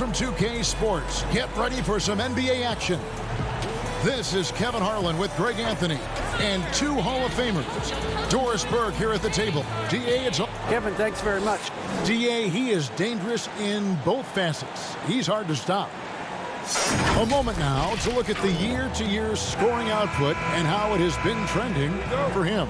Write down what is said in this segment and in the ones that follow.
from 2K Sports. Get ready for some NBA action. This is Kevin Harlan with Greg Anthony and two Hall of Famers. Doris Berg here at the table. DA, it's Kevin, thanks very much. DA, he is dangerous in both facets. He's hard to stop. A moment now to look at the year-to-year scoring output and how it has been trending for him.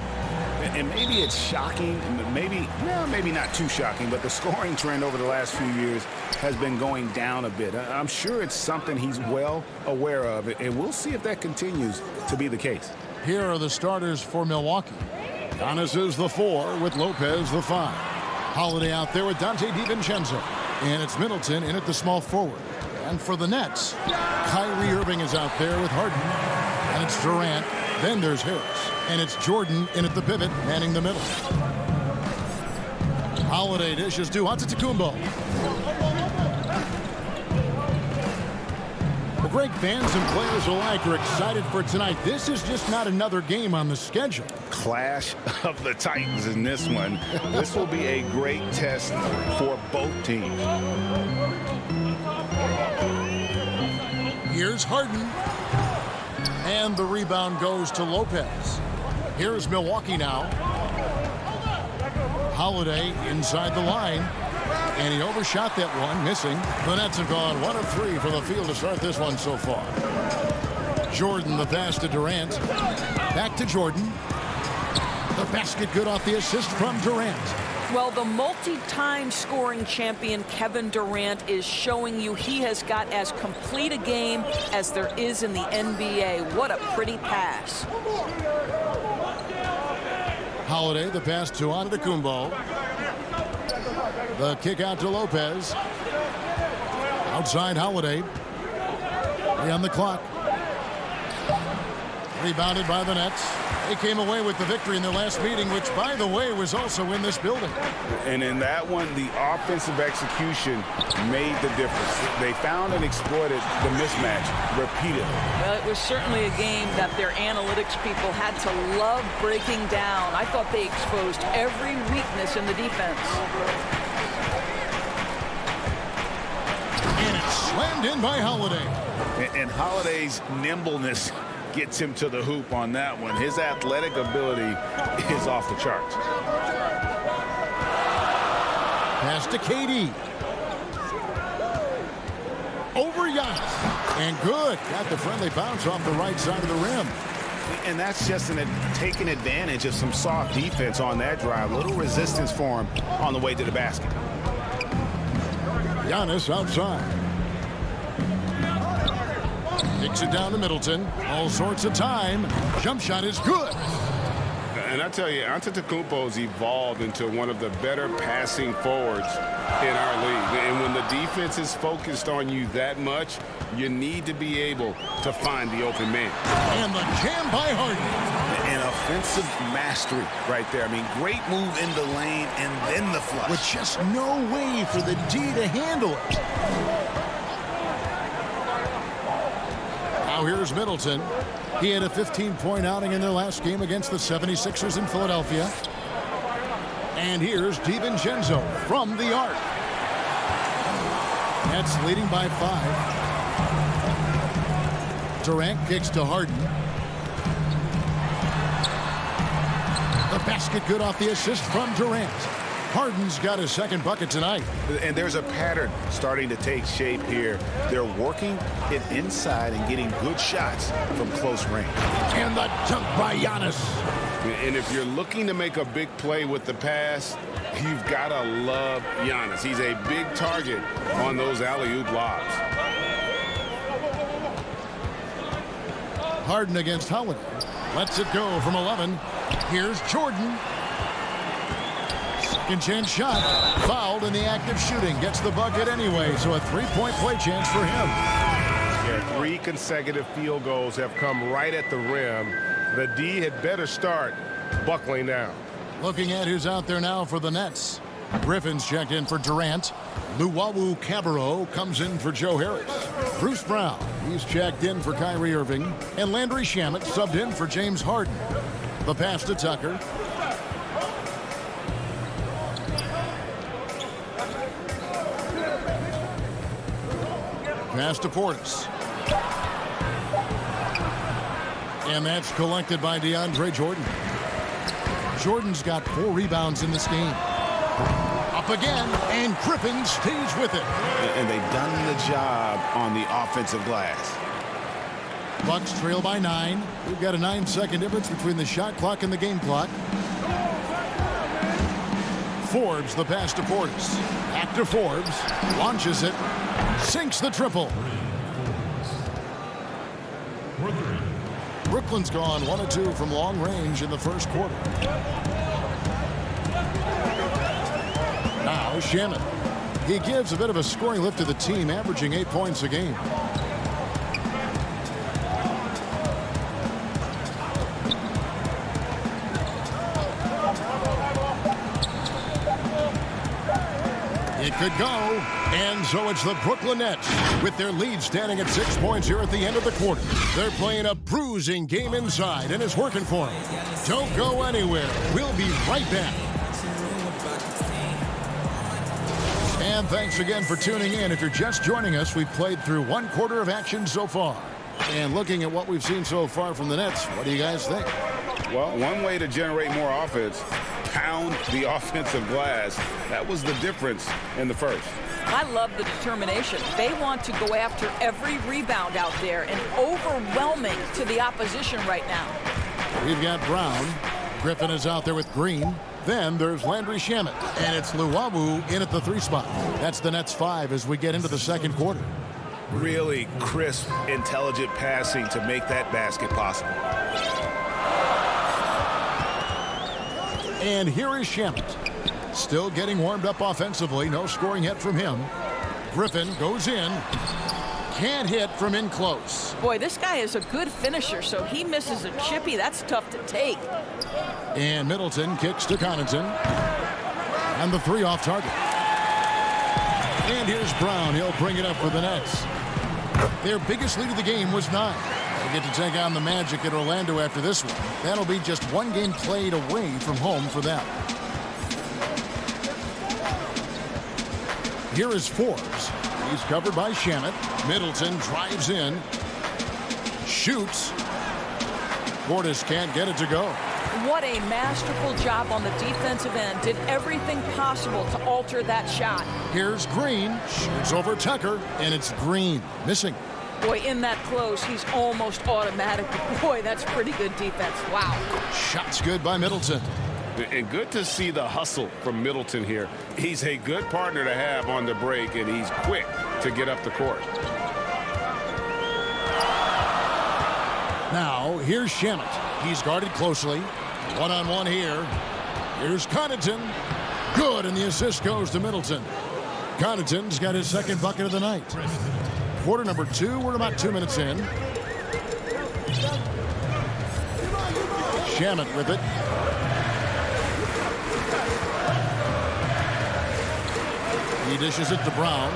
And maybe it's shocking, maybe not too shocking, but the scoring trend over the last few years has been going down a bit. I'm sure it's something he's well aware of, and we'll see if that continues to be the case. Here are the starters for Milwaukee. Giannis is the 4 with Lopez the 5. Holiday out there with Dante DiVincenzo. And it's Middleton in at the small forward. And for the Nets, Kyrie Irving is out there with Harden. And it's Durant. Then there's Harris. And it's Jordan in at the pivot, manning the middle. Holiday dishes to Antetokounmpo. Well, Greg, fans and players alike are excited for tonight. This is just not another game on the schedule. Clash of the Titans in this one. This will be a great test for both teams. Here's Harden. And the rebound goes to Lopez. Here's Milwaukee now. Holiday inside the line. And he overshot that one, missing. The Nets have gone 1 of 3 for the field to start this one so far. Jordan, the pass to Durant. Back to Jordan. The basket good off the assist from Durant. Well, the multi-time scoring champion Kevin Durant is showing you he has got as complete a game as there is in the NBA. What a pretty pass. Holiday, the pass to Antetokounmpo. The kick out to Lopez. Outside Holiday. 3 on the clock. Rebounded by the Nets. They came away with the victory in their last meeting, which, by the way, was also in this building. And in that one, the offensive execution made the difference. They found and exploited the mismatch repeatedly. Well, it was certainly a game that their analytics people had to love breaking down. I thought they exposed every weakness in the defense. And it's slammed in by Holiday. And Holiday's nimbleness gets him to the hoop on that one. His athletic ability is off the charts. Pass to KD. Over Giannis. And good. Got the friendly bounce off the right side of the rim. And that's just taking advantage of some soft defense on that drive. Little resistance for him on the way to the basket. Giannis outside. Kicks it down to Middleton. All sorts of time. Jump shot is good. And I tell you, Antetokounmpo's evolved into one of the better passing forwards in our league. And when the defense is focused on you that much, you need to be able to find the open man. And the jam by Harden. An offensive mastery right there. I mean, great move in the lane and then the flush. With just no way for the D to handle it. Now here's Middleton. He had a 15-point outing in their last game against the 76ers in Philadelphia. And here's DiVincenzo from the arc. Nets leading by 5. Durant kicks to Harden. The basket good off the assist from Durant. Harden's got his second bucket tonight. And there's a pattern starting to take shape here. They're working it inside and getting good shots from close range. And the dunk by Giannis. And if you're looking to make a big play with the pass, you've got to love Giannis. He's a big target on those alley-oop lobs. Harden against Holiday. Lets it go from 11. Here's Jordan. Second chance shot. Fouled in the act of shooting. Gets the bucket anyway, so a 3-point play chance for him. Yeah, 3 consecutive field goals have come right at the rim. The D had better start buckling down. Looking at who's out there now for the Nets. Griffin's checked in for Durant. Luwawu Cabarro comes in for Joe Harris. Bruce Brown, he's checked in for Kyrie Irving. And Landry Shamet subbed in for James Harden. The pass to Tucker. pass to Portis. And that's collected by DeAndre Jordan. Jordan's got 4 rebounds in this game. Up again, and Griffin stays with it. And they've done the job on the offensive glass. Bucks trail by 9. We've got a 9-second difference between the shot clock and the game clock. Forbes the pass to Portis. Back to Forbes. Launches it. Sinks the triple. Brooklyn's gone 1 of 2 from long range in the first quarter. Now Shannon. He gives a bit of a scoring lift to the team, averaging 8 points a game. It could go, and so it's the Brooklyn Nets with their lead standing at 6 points here at the end of the quarter. They're playing a bruising game inside, and it's working for them. Don't go anywhere. We'll be right back. And thanks again for tuning in. If you're just joining us, we've played through 1 quarter of action so far. And looking at what we've seen so far from the Nets, what do you guys think? Well, one way to generate more offense, pound the offensive glass. That was the difference in the first. I love the determination. They want to go after every rebound out there and overwhelming to the opposition right now. We've got Brown. Griffin is out there with Green. Then there's Landry Shamet. And it's Luwawu in at the 3 spot. That's the Nets 5 as we get into the second quarter. Really crisp, intelligent passing to make that basket possible. And here is Shamet. Still getting warmed up offensively. No scoring yet from him. Griffin goes in. Can't hit from in close. Boy, this guy is a good finisher, so he misses a chippy. That's tough to take. And Middleton kicks to Connaughton. And the 3 off target. And here's Brown. He'll bring it up for the Nets. Their biggest lead of the game was 9. They get to take on the Magic at Orlando after this one. That'll be just 1 game played away from home for them. Here is Forbes. He's covered by Shamet. Middleton drives in. Shoots. Portis can't get it to go. What a masterful job on the defensive end. Did everything possible to alter that shot. Here's Green. Shoots over Tucker. And it's Green. Missing. Boy, in that close, he's almost automatic. Boy, that's pretty good defense. Wow. Shot's good by Middleton. And good to see the hustle from Middleton here. He's a good partner to have on the break, and he's quick to get up the court. Now, here's Shamet. He's guarded closely. One-on-one here. Here's Connaughton. Good, and the assist goes to Middleton. Connaughton's got his 2nd bucket of the night. Quarter number 2, we're about 2 minutes in. Shamet with it. He dishes it to Brown.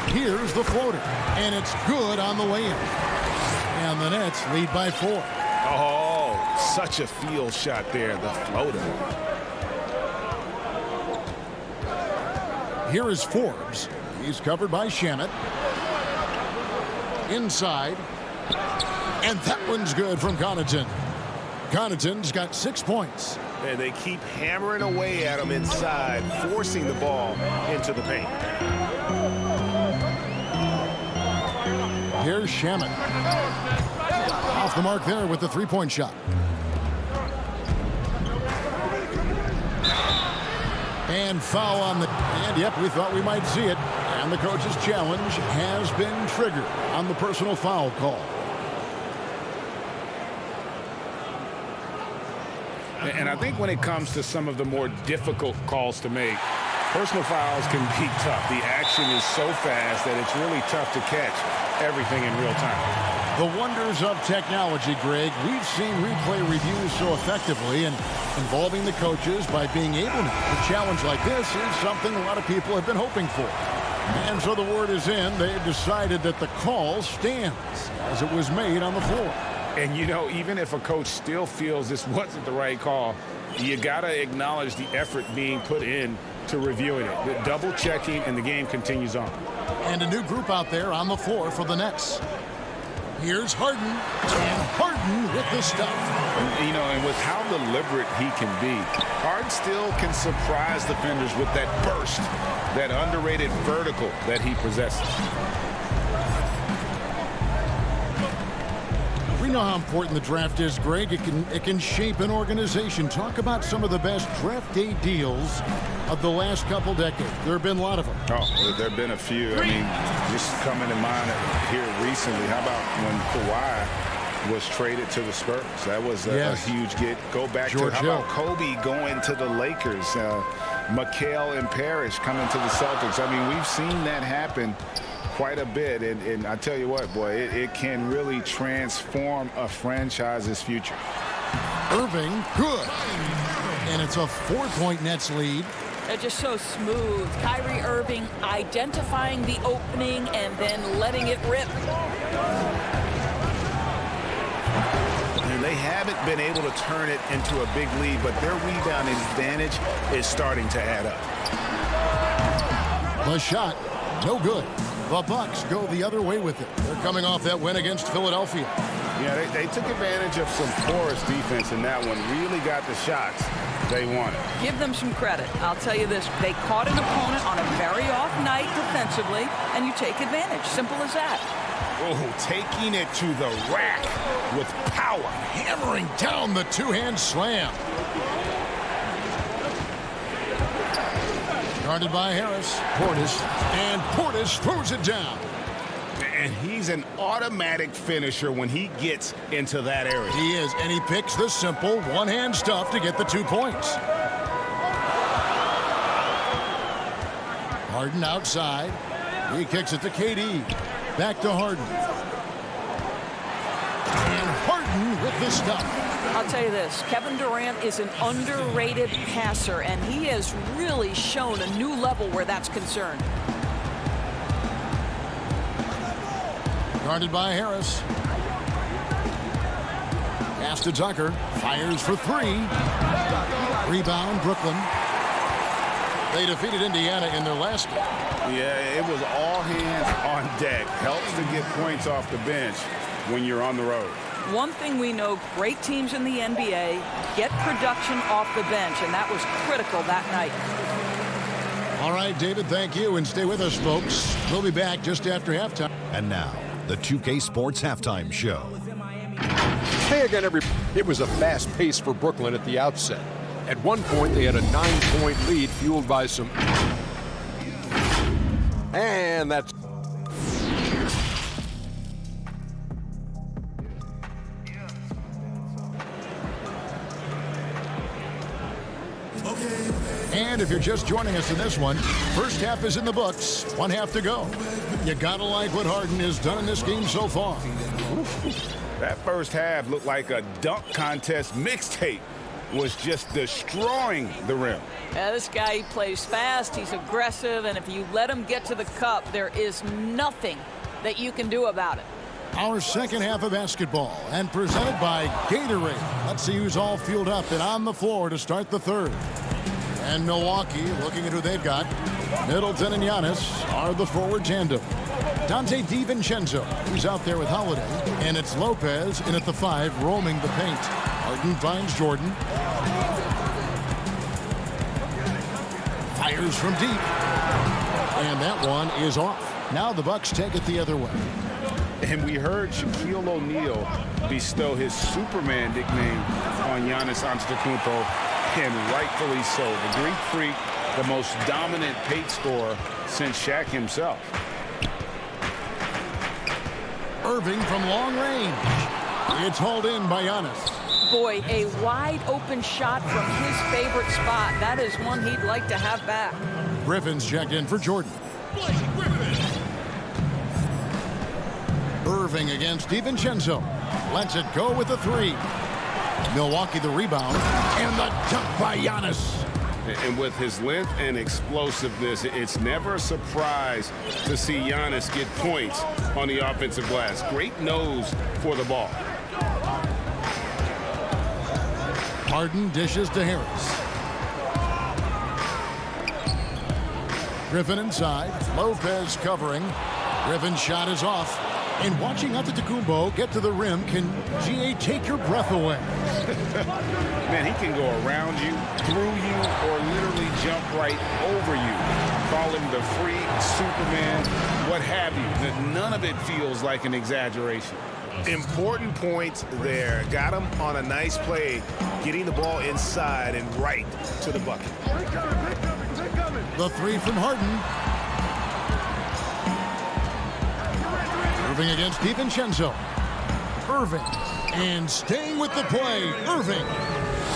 Here's the floater, and it's good on the way in. And the Nets lead by 4. Oh, such a field shot there, the floater. Here is Forbes. He's covered by Shamet. Inside. And that one's good from Connaughton. Connaughton's got 6 points. And they keep hammering away at him inside, forcing the ball into the paint. Here's Shamet. Off the mark there with the 3-point shot. And foul on the... And, yep, we thought we might see it. And the coach's challenge has been triggered on the personal foul call. And I think when it comes to some of the more difficult calls to make, personal fouls can be tough. The action is so fast that it's really tough to catch everything in real time. The wonders of technology, Greg. We've seen replay reviews so effectively, and involving the coaches by being able to. A challenge like this is something a lot of people have been hoping for. And so the word is in. They've decided that the call stands as it was made on the floor. And, you know, even if a coach still feels this wasn't the right call, you got to acknowledge the effort being put in to reviewing it. The double checking, and the game continues on. And a new group out there on the floor for the Nets. Here's Harden, and Harden with the stuff. You know, and with how deliberate he can be, Harden still can surprise defenders with that burst, that underrated vertical that he possesses. We know how important the draft is, Greg. It can shape an organization. Talk about some of the best draft day deals of the last couple decades. There have been a lot of them. Oh, there have been a few. I mean, just coming to mind here recently. How about when Kawhi was traded to the Spurs? That was a huge get. Go back George to how Hill. about Kobe going to the Lakers? McHale and Parrish coming to the Celtics. I mean, we've seen that happen quite a bit, and I tell you what, boy, it can really transform a franchise's future. Irving, good. And it's a 4-point Nets lead. They're just so smooth. Kyrie Irving identifying the opening and then letting it rip. And they haven't been able to turn it into a big lead, but their rebounding advantage is starting to add up. The shot, no good. The Bucks go the other way with it. They're coming off that win against Philadelphia. Yeah, they took advantage of some porous defense in that one. Really got the shots they wanted. Give them some credit. I'll tell you this. They caught an opponent on a very off night defensively, and you take advantage. Simple as that. Oh, taking it to the rack with power. Hammering down the two-hand slam. Guarded by Harris. Portis. And Portis throws it down. And he's an automatic finisher when he gets into that area. He is, and he picks the simple one-hand stuff to get the 2 points. Harden outside. He kicks it to KD. Back to Harden. And Harden with the stuff. I'll tell you this. Kevin Durant is an underrated passer, and he has really shown a new level where that's concerned. Guarded by Harris. Pass to Tucker. Fires for 3. Rebound, Brooklyn. They defeated Indiana in their last game. Yeah, it was all hands on deck. Helps to get points off the bench when you're on the road. One thing we know, great teams in the NBA get production off the bench, and that was critical that night. All right, David, thank you, and stay with us, folks. We'll be back just after halftime. And now, the 2K Sports Halftime Show. Hey again, it was a fast pace for Brooklyn at the outset. At one point, they had a 9-point lead fueled by some... And that's... And if you're just joining us in this one, first half is in the books. 1 half to go. You gotta like what Harden has done in this game so far. That first half looked like a dunk contest mixtape. Was just destroying the rim. Yeah, this guy, he plays fast, he's aggressive, and if you let him get to the cup, there is nothing that you can do about it. Our second half of basketball, and presented by Gatorade. Let's see who's all fueled up and on the floor to start the third. And Milwaukee, looking at who they've got, Middleton and Giannis are the forward tandem. Dante DiVincenzo, who's out there with Holiday, and it's Lopez in at the 5, roaming the paint. Harden finds Jordan. Fires from deep. And that one is off. Now the Bucks take it the other way. And we heard Shaquille O'Neal bestow his Superman nickname on Giannis Antetokounmpo, and rightfully so. The Greek Freak, the most dominant paint scorer since Shaq himself. Irving from long range. It's hauled in by Giannis. Boy, a wide open shot from his favorite spot. That is one he'd like to have back. Griffin's checked in for Jordan. Irving against DiVincenzo. Lets it go with the 3. Milwaukee the rebound. And the dunk by Giannis. And with his length and explosiveness, it's never a surprise to see Giannis get points on the offensive glass. Great nose for the ball. Harden dishes to Harris. Griffin inside. Lopez covering. Griffin's shot is off. And watching Antetokounmpo get to the rim can, GA, take your breath away. Man, he can go around you, through you, or literally jump right over you. Call him the freak, Superman, what have you. None of it feels like an exaggeration. Important points there. Got him on a nice play, getting the ball inside and right to the bucket. The three from Harden. Irving against DiVincenzo. Irving. And staying with the play, Irving.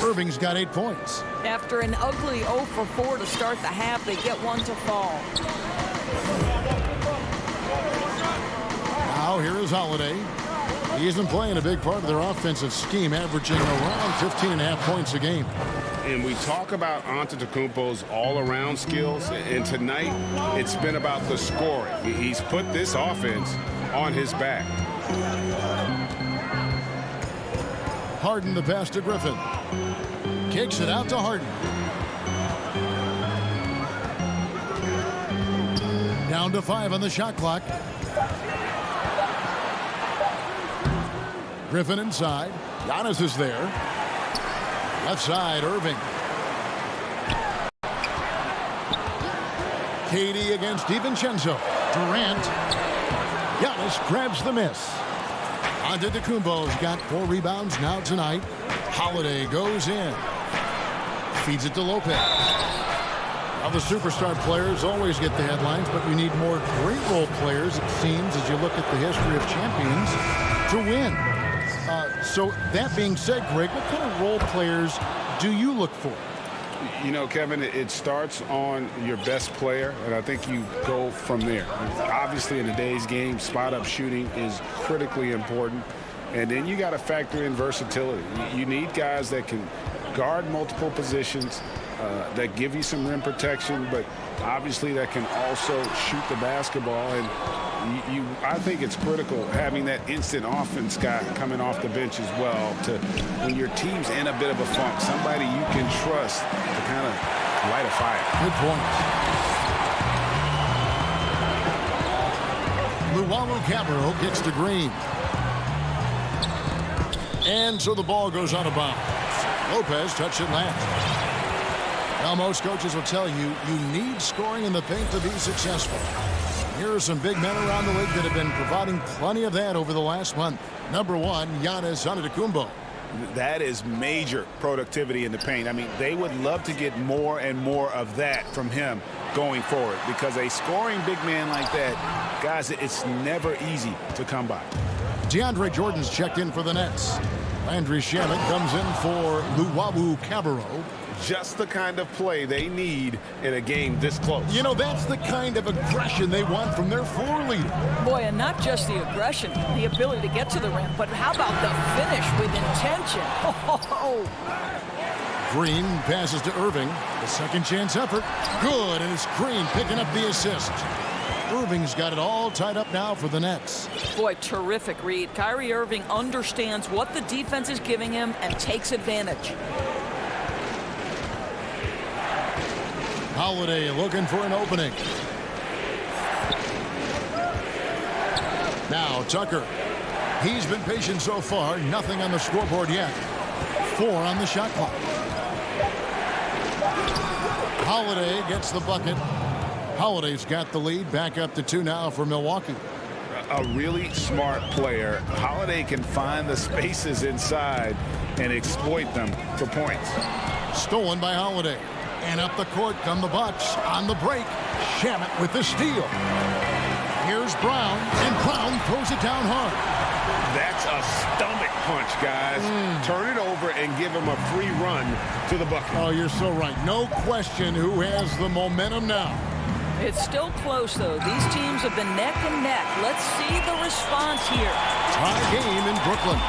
Irving's got 8 points. After an ugly 0 for 4 to start the half, they get one to fall. Now here is Holiday. He's been playing a big part of their offensive scheme, averaging around 15.5 points a game. And we talk about Antetokounmpo's all-around skills, and tonight it's been about the scoring. He's put this offense on his back. Harden the pass to Griffin. Kicks it out to Harden. Down to 5 on the shot clock. Griffin inside. Giannis is there. Left side, Irving. KD against DiVincenzo. Durant. Giannis grabs the miss. Antetokounmpo's got 4 rebounds now tonight. Holiday goes in. Feeds it to Lopez. Now the superstar players always get the headlines, but you need more great role players, it seems, as you look at the history of champions, to win. So that being said, Greg, what kind of role players do you look for? You know, Kevin, it starts on your best player, and I think you go from there. Obviously, in today's game, spot-up shooting is critically important, and then you got to factor in versatility. You need guys that can guard multiple positions, that give you some rim protection, but obviously that can also shoot the basketball. And I think it's critical having that instant offense guy coming off the bench as well, to when your team's in a bit of a funk, somebody you can trust to kind of light a fire. Good point. Luwawu Cabarro gets to Green. And so the ball goes out of bounds. Lopez touched it last. Now most coaches will tell you, you need scoring in the paint to be successful. Here are some big men around the league that have been providing plenty of that over the last month. Number 1, Giannis Antetokounmpo. That is major productivity in the paint. I mean, they would love to get more and more of that from him going forward, because a scoring big man like that, guys, it's never easy to come by. DeAndre Jordan's checked in for the Nets. Landry Shamet comes in for Luwawu Cabarro. Just the kind of play they need in a game this close. You know, that's the kind of aggression they want from their floor leader. Boy, and not just the aggression, the ability to get to the rim, but how about the finish with intention? Oh. Green passes to Irving. The second chance effort. Good, and it's Green picking up the assist. Irving's got it all tied up now for the Nets. Boy, terrific read. Kyrie Irving understands what the defense is giving him and takes advantage. Holiday looking for an opening. Now Tucker. He's been patient so far. Nothing on the scoreboard yet. 4 on the shot clock. Holiday gets the bucket. Holiday's got the lead. Back up to 2 now for Milwaukee. A really smart player. Holiday can find the spaces inside and exploit them for points. Stolen by Holiday. And up the court come the Bucks on the break. Shamet with the steal. Here's Brown, and Brown throws it down hard. That's a stomach punch, guys. Turn it over and give him a free run to the bucket. Oh, you're so right. No question who has the momentum now. It's still close, though. These teams have been neck and neck. Let's see the response here. Tie game in Brooklyn.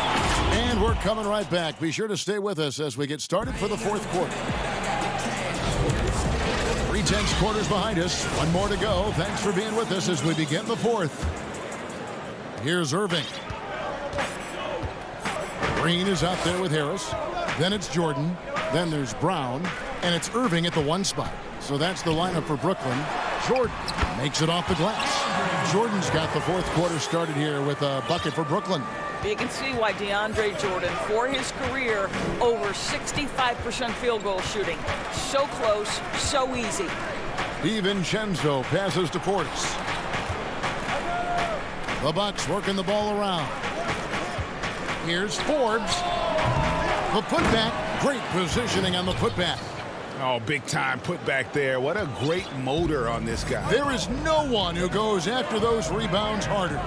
And we're coming right back. Be sure to stay with us as we get started for the 4th quarter. 3/10 quarters behind us. One more to go. Thanks for being with us as we begin the 4th. Here's Irving. Green is out there with Harris. Then it's Jordan. Then there's Brown. And it's Irving at the 1 spot. So that's the lineup for Brooklyn. Jordan makes it off the glass. Jordan's got the fourth quarter started here with a bucket for Brooklyn. You can see why DeAndre Jordan, for his career, over 65% field goal shooting. So close, so easy. DiVincenzo passes to Portis. The Bucks working the ball around. Here's Forbes. The putback. Great positioning on the putback. Oh, big time putback there. What a great motor on this guy. There is no one who goes after those rebounds harder.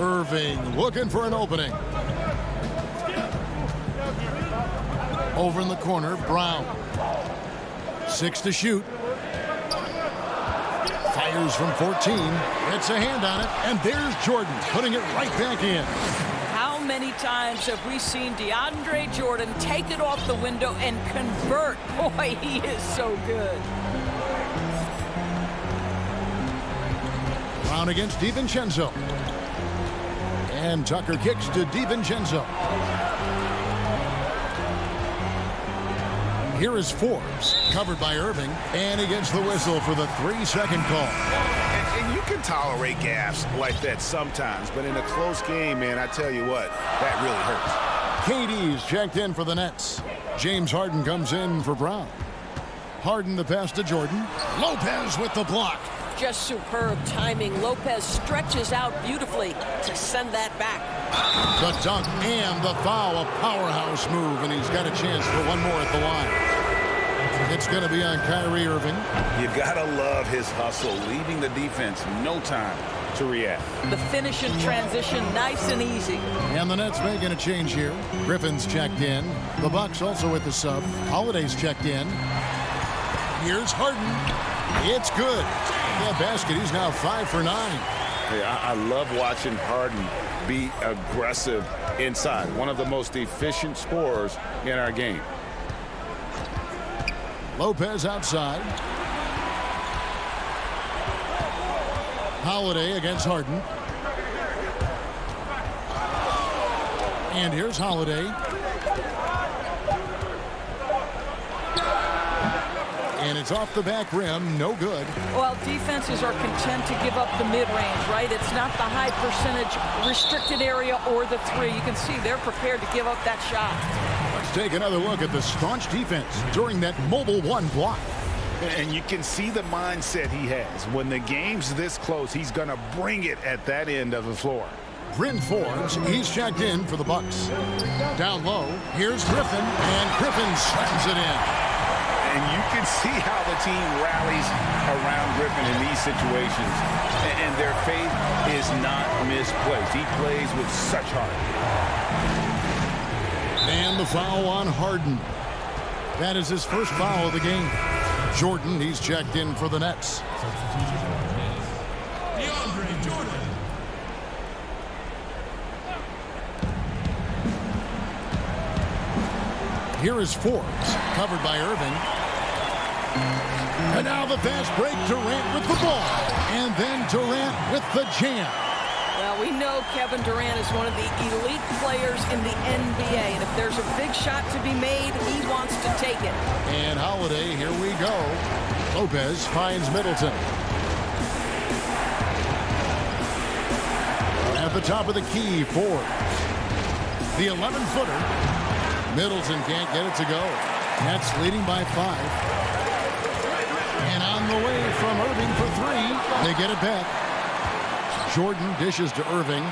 Irving looking for an opening. Over in the corner, Brown. 6 to shoot. Fires from 14. Gets a hand on it. And there's Jordan putting it right back in. How many times have we seen DeAndre Jordan take it off the window and convert? Boy, he is so good. Brown against DiVincenzo. And Tucker kicks to DiVincenzo. Here is Forbes, covered by Irving, and he gets the whistle for the 3-second call. And you can tolerate gaffes like that sometimes, but in a close game, man, I tell you what, that really hurts. KD's checked in for the Nets. James Harden comes in for Brown. Harden the pass to Jordan. Lopez with the block. Just superb timing. Lopez stretches out beautifully to send that back. The dunk and the foul, a powerhouse move, and he's got a chance for one more at the line. It's going to be on Kyrie Irving. You gotta love his hustle, leaving the defense no time to react. The finish in transition, nice and easy. And the Nets making a change here. Griffin's checked in. The Bucks also with the sub. Holiday's checked in. Here's Harden. It's good. That basket, he's now 5 for 9. Hey, I love watching Harden be aggressive inside. One of the most efficient scorers in our game. Lopez outside. Holiday against Harden. And here's Holiday. And it's off the back rim, no good. Well, defenses are content to give up the mid-range, right? It's not the high percentage restricted area or the three. You can see they're prepared to give up that shot. Let's take another look at the staunch defense during that mobile one block. And you can see the mindset he has. When the game's this close, he's going to bring it at that end of the floor. Bryn Forbes, he's checked in for the Bucks. Down low, here's Griffin, and Griffin slams it in. And you can see how the team rallies around Griffin in these situations. And their faith is not misplaced. He plays with such heart. And the foul on Harden. That is his first foul of the game. Jordan, he's checked in for the Nets. DeAndre Jordan. Here is Forbes, covered by Irving. And now the fast break, Durant with the ball. And then Durant with the jam. Well, we know Kevin Durant is one of the elite players in the NBA. And if there's a big shot to be made, he wants to take it. And Holiday, here we go. Lopez finds Middleton. At the top of the key, Forbes. The 11-footer. Middleton can't get it to go. Nets leading by 5. And on the way from Irving for 3. They get it back. Jordan dishes to Irving.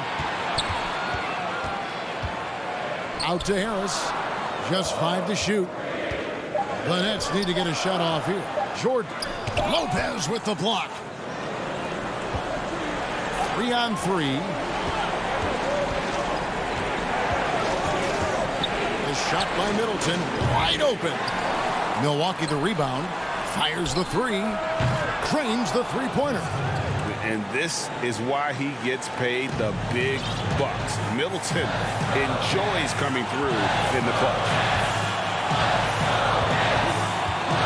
Out to Harris. Just 5 to shoot. The Nets need to get a shot off here. Jordan. Lopez with the block. 3 on 3. The shot by Middleton. Wide open. Milwaukee the rebound. Fires the 3. Trains the three-pointer. And this is why he gets paid the big bucks. Middleton enjoys coming through in the clutch.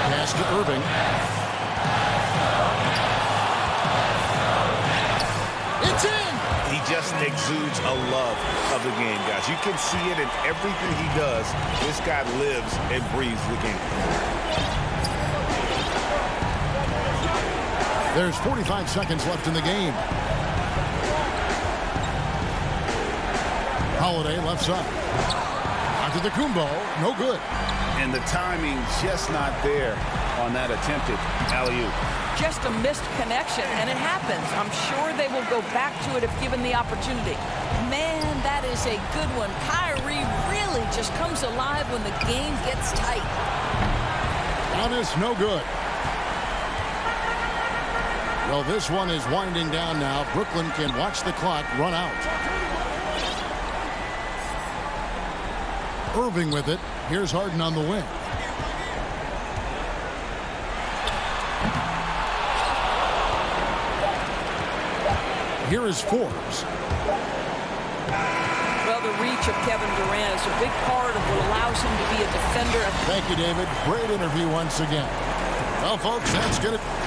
Pass to Irving. It's in! He just exudes a love of the game, guys. You can see it in everything he does. This guy lives and breathes the game. There's 45 seconds left in the game. Holiday left side. Antetokounmpo, no good. And the timing just not there on that attempted alley-oop. Just a missed connection, and it happens. I'm sure they will go back to it if given the opportunity. Man, that is a good one. Kyrie really just comes alive when the game gets tight. Giannis, no good. Well, this one is winding down now. Brooklyn can watch the clock run out. Irving with it. Here's Harden on the wing. Here is Forbes. Well, the reach of Kevin Durant is a big part of what allows him to be a defender. Thank you, David. Great interview once again. Well, folks, that's going to...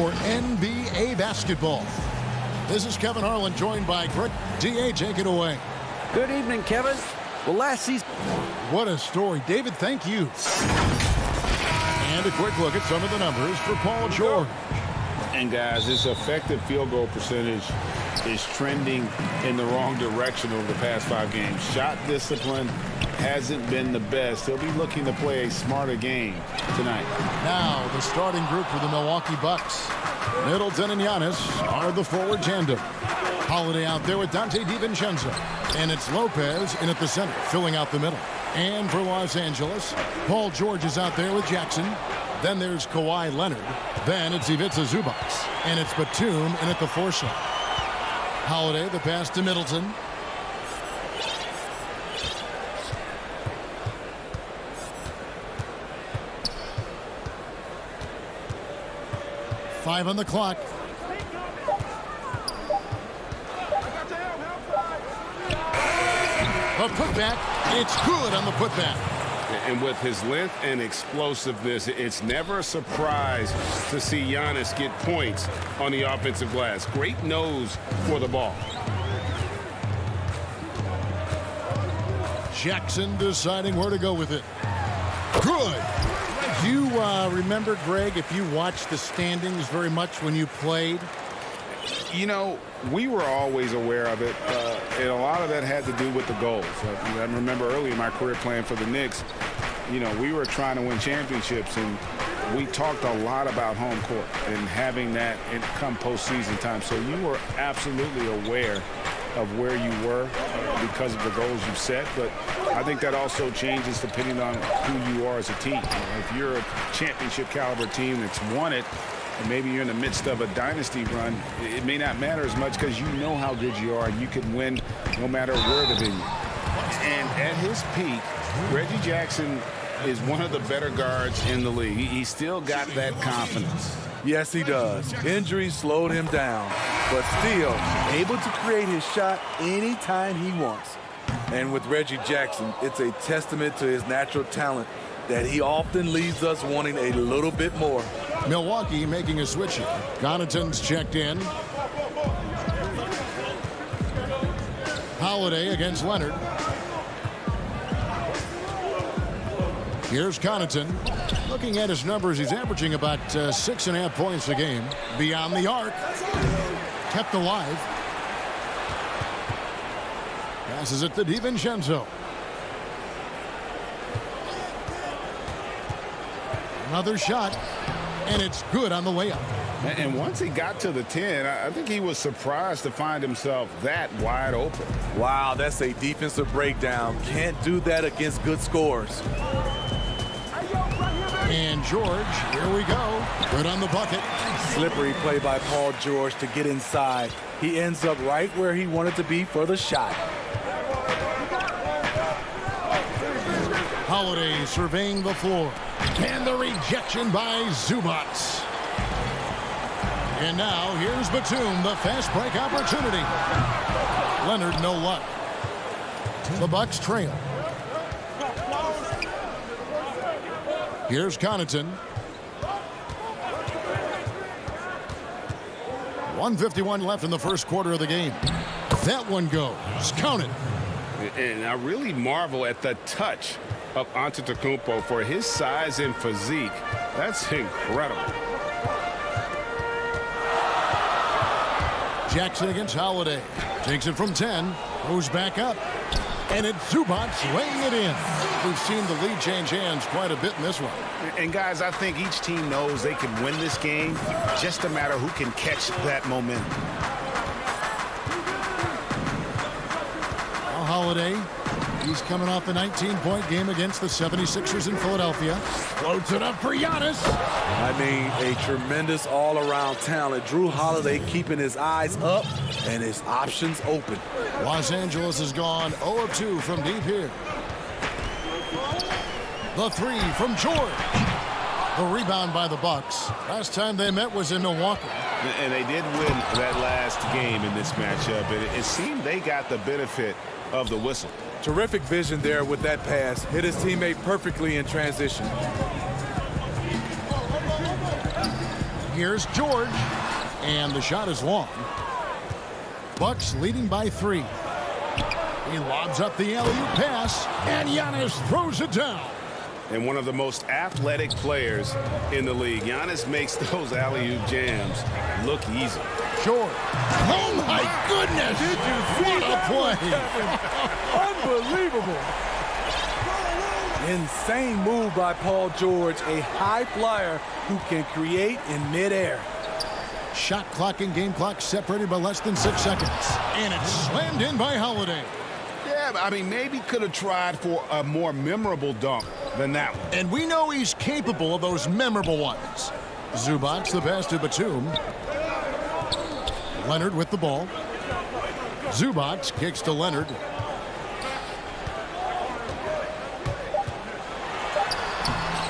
For NBA basketball. This is Kevin Harlan, joined by Greg. DA, take it away. Good evening, Kevin. Well, last season... What a story. David, thank you. And a quick look at some of the numbers for Paul George. And, guys, his effective field goal percentage is trending in the wrong direction over the past 5 games. Shot discipline hasn't been the best. He'll be looking to play a smarter game tonight. Now, the starting group for the Milwaukee Bucks. Middleton and Giannis are the forward tandem. Holiday out there with Dante DiVincenzo. And it's Lopez in at the center, filling out the middle. And for Los Angeles, Paul George is out there with Jackson. Then there's Kawhi Leonard. Then it's Ivica Zubac. And it's Batum in at the 4 slot. Holiday, the pass to Middleton. Five on the clock. A putback. It's good on the putback. And with his length and explosiveness, it's never a surprise to see Giannis get points on the offensive glass. Great nose for the ball. Jackson deciding where to go with it. Good. Do you remember, Greg, if you watched the standings very much when you played? You know, we were always aware of it, and a lot of that had to do with the goals. I remember early in my career playing for the Knicks, you know, we were trying to win championships, and we talked a lot about home court and having that come postseason time. So you were absolutely aware of where you were because of the goals you set, but I think that also changes depending on who you are as a team. If you're a championship caliber team that's won it, and maybe you're in the midst of a dynasty run, it may not matter as much because you know how good you are and you can win no matter where the venue. And at his peak, Reggie Jackson is one of the better guards in the league. He still got that confidence. Yes, he does. Injuries slowed him down, but still able to create his shot anytime he wants. And with Reggie Jackson, it's a testament to his natural talent that he often leaves us wanting a little bit more. Milwaukee making a switch here. Connaughton's checked in. Holiday against Leonard. Here's Connaughton. Looking at his numbers, he's averaging about 6.5 points a game. Beyond the arc. Kept alive. Passes it to DiVincenzo. Another shot, and it's good on the layup. And once he got to the 10, I think he was surprised to find himself that wide open. Wow, that's a defensive breakdown. Can't do that against good scores. And George, here we go. Good on the bucket. Slippery play by Paul George to get inside. He ends up right where he wanted to be for the shot. Holiday surveying the floor. And the rejection by Zubac. And now here's Batum, the fast break opportunity. Leonard, no luck. The Bucks trail. Here's Connaughton. 1:51 left in the first quarter of the game. That one goes. Count it. And I really marvel at the touch of Antetokounmpo for his size and physique. That's incredible. Jackson against Holiday. Takes it from 10. Goes back up. And it's Zubac laying it in. We've seen the lead change hands quite a bit in this one. And guys, I think each team knows they can win this game. Just a matter who can catch that momentum. Now Holiday. He's coming off a 19-point game against the 76ers in Philadelphia. Floats it up for Giannis. I mean, a tremendous all-around talent. Drew Holiday keeping his eyes up and his options open. Los Angeles has gone 0 of 2 from deep here. The three from George. The rebound by the Bucks. Last time they met was in Milwaukee. And they did win that last game in this matchup. It seemed they got the benefit of the whistle. Terrific vision there with that pass. Hit his teammate perfectly in transition. Here's George. And the shot is long. Bucks leading by 3. He lobs up the alley-oop pass. And Giannis throws it down. And one of the most athletic players in the league. Giannis makes those alley-oop jams look easy. George. Oh, my goodness. Did you see what a play. Unbelievable. Insane move by Paul George, a high flyer who can create in midair. Shot clock and game clock separated by less than 6 seconds. And it's slammed in by Holiday. Yeah, I mean, maybe could have tried for a more memorable dunk than that one. And we know he's capable of those memorable ones. Zubac the pass to Batum. Leonard with the ball. Zubac kicks to Leonard.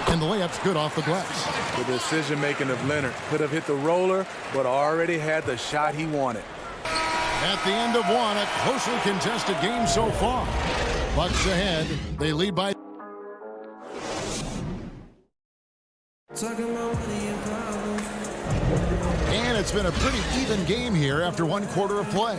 And the layup's good off the glass. The decision-making of Leonard could have hit the roller, but already had the shot he wanted. At the end of one, a closely contested game so far. Bucks ahead. They lead by... And it's been a pretty even game here after 1 quarter of play.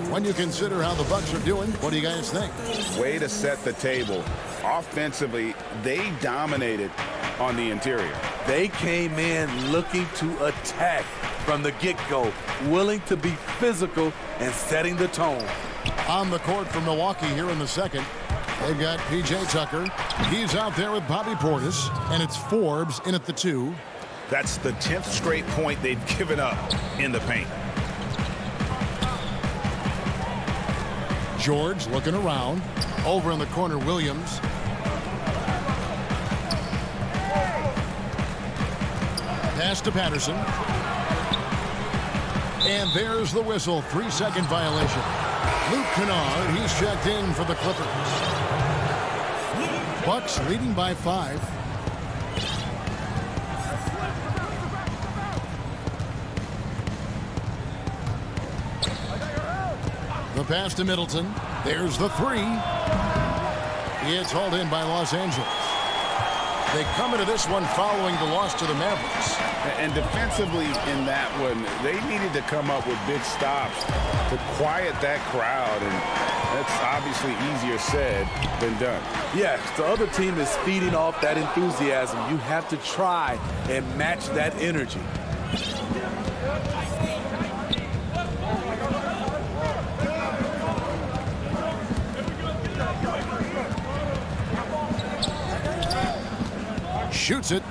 When you consider how the Bucks are doing, what do you guys think? Way to set the table. Offensively, they dominated on the interior. They came in looking to attack from the get-go, willing to be physical and setting the tone. On the court for Milwaukee here in the second, they've got P.J. Tucker. He's out there with Bobby Portis, and it's Forbes in at the 2. That's the 10th straight point they've given up in the paint. George looking around. Over in the corner, Williams. Pass to Patterson. And there's the whistle. 3-second violation. Luke Kennard, he's checked in for the Clippers. Bucks leading by 5. The pass to Middleton. There's the 3. It's hauled in by Los Angeles. They come into this one following the loss to the Mavericks. And defensively in that one, they needed to come up with big stops to quiet that crowd, and that's obviously easier said than done. Yes, the other team is feeding off that enthusiasm. You have to try and match that energy. Shoots it.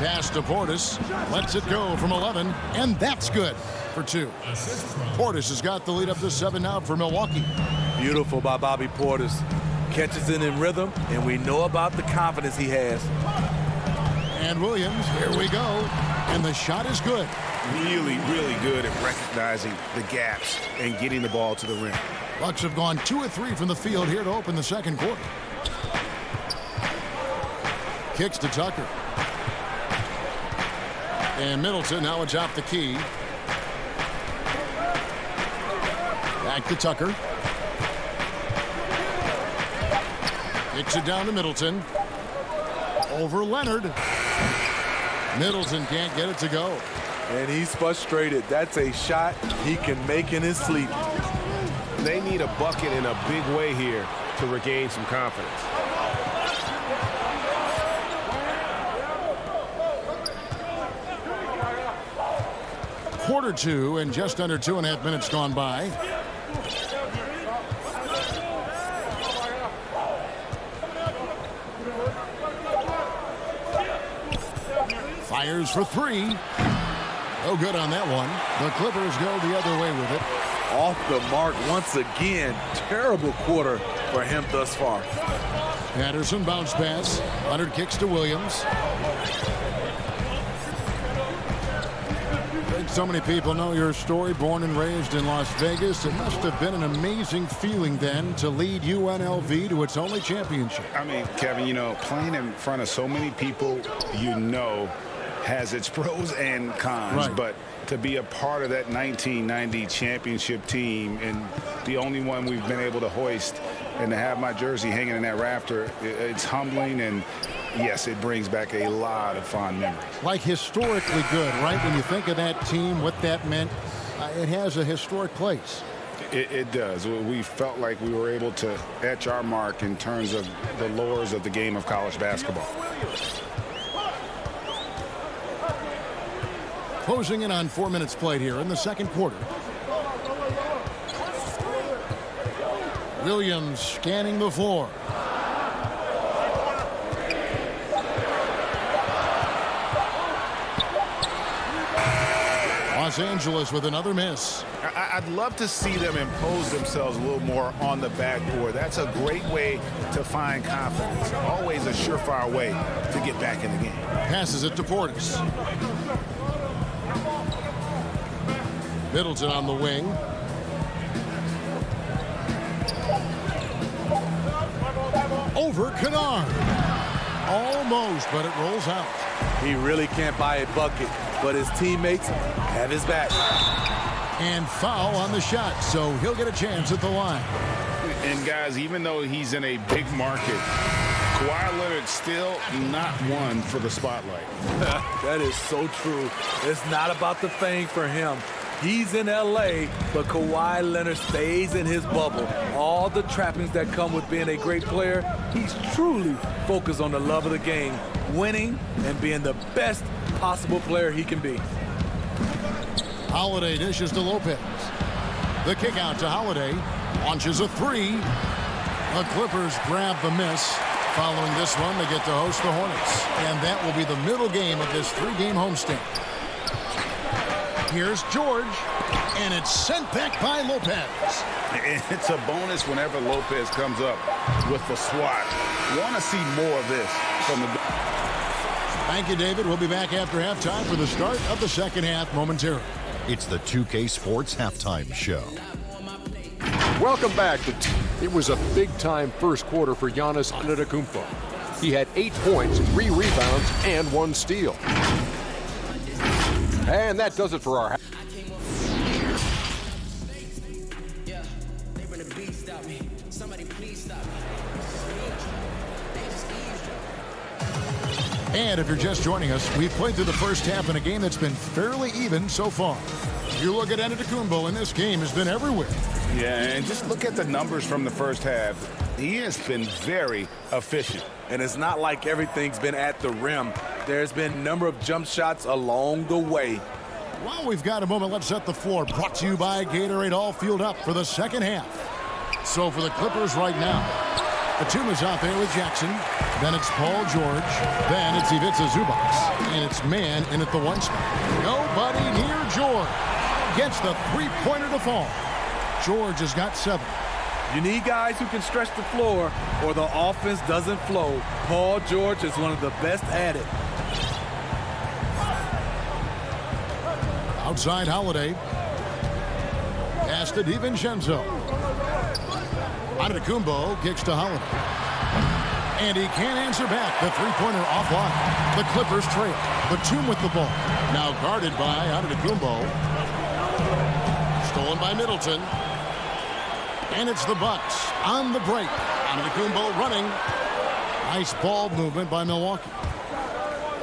Pass to Portis. Lets it go from 11. And that's good for 2. Portis has got the lead up to 7 now for Milwaukee. Beautiful by Bobby Portis. Catches it in rhythm, and we know about the confidence he has. And Williams, here we go. And the shot is good. Really, really good at recognizing the gaps and getting the ball to the rim. Bucks have gone 2 of 3 from the field here to open the second quarter. Kicks to Tucker. And Middleton now atop the key. Back to Tucker. Kicks it down to Middleton. Over Leonard. Middleton can't get it to go. And he's frustrated. That's a shot he can make in his sleep. They need a bucket in a big way here to regain some confidence. Quarter 2 and just under 2.5 minutes gone by. Fires for 3. No good on that one. The Clippers go the other way with it. Off the mark once again. Terrible quarter for him thus far. Patterson bounce pass. Leonard kicks to Williams. I think so many people know your story. Born and raised in Las Vegas. It must have been an amazing feeling then to lead UNLV to its only championship. I mean, Kevin, you know, playing in front of so many people, you know, has its pros and cons. Right. But to be a part of that 1990 championship team and the only one we've been able to hoist and to have my jersey hanging in that rafter, it's humbling, and yes, it brings back a lot of fond memories. Like historically good, right? When you think of that team, what that meant, it has a historic place. It does. We felt like we were able to etch our mark in terms of the lures of the game of college basketball. Closing in on 4 minutes played here in the second quarter. Williams scanning the floor. Los Angeles with another miss. I'd love to see them impose themselves a little more on the backboard. That's a great way to find confidence. Always a surefire way to get back in the game. Passes it to Portis. Middleton on the wing. Over Kennard. Almost, but it rolls out. He really can't buy a bucket, but his teammates have his back. And foul on the shot, so he'll get a chance at the line. And guys, even though he's in a big market, Kawhi Leonard still not one for the spotlight. That is so true. It's not about the fame for him. He's in L.A., but Kawhi Leonard stays in his bubble. All the trappings that come with being a great player, he's truly focused on the love of the game, winning and being the best possible player he can be. Holiday dishes to Lopez. The kick out to Holiday. Launches a 3. The Clippers grab the miss. Following this one, they get to host the Hornets. And that will be the middle game of this 3-game homestand. Here's George, and it's sent back by Lopez. And it's a bonus whenever Lopez comes up with the swat. Want to see more of this from the... Thank you, David. We'll be back after halftime for the start of the second half momentarily. It's the 2K Sports Halftime Show. Welcome back. It was a big-time first quarter for Giannis Antetokounmpo. He had 8 points, 3 rebounds, and 1 steal. And that does it for our... And if you're just joining us, we've played through the first half in a game that's been fairly even so far. You look at Antetokounmpo, and this game has been everywhere. Yeah, and just look at the numbers from the first half. He has been very efficient. And it's not like everything's been at the rim. There's been a number of jump shots along the way. While we've got a moment, let's set the floor. Brought to you by Gatorade, all fueled up for the second half. So for the Clippers right now, Batum is out there with Jackson. Then it's Paul George. Then it's Ivica Zubac. And it's man in at the 1 spot. Nobody near George. Gets the three-pointer to fall. George has got 7. You need guys who can stretch the floor or the offense doesn't flow. Paul George is one of the best at it. Outside Holiday. Pass to DiVincenzo. Antetokounmpo kicks to Holiday. And he can't answer back. The three-pointer offline. The Clippers trail. Batum with the ball. Now guarded by Antetokounmpo. Stolen by Middleton. And it's the Bucks on the break. Antetokounmpo running. Nice ball movement by Milwaukee.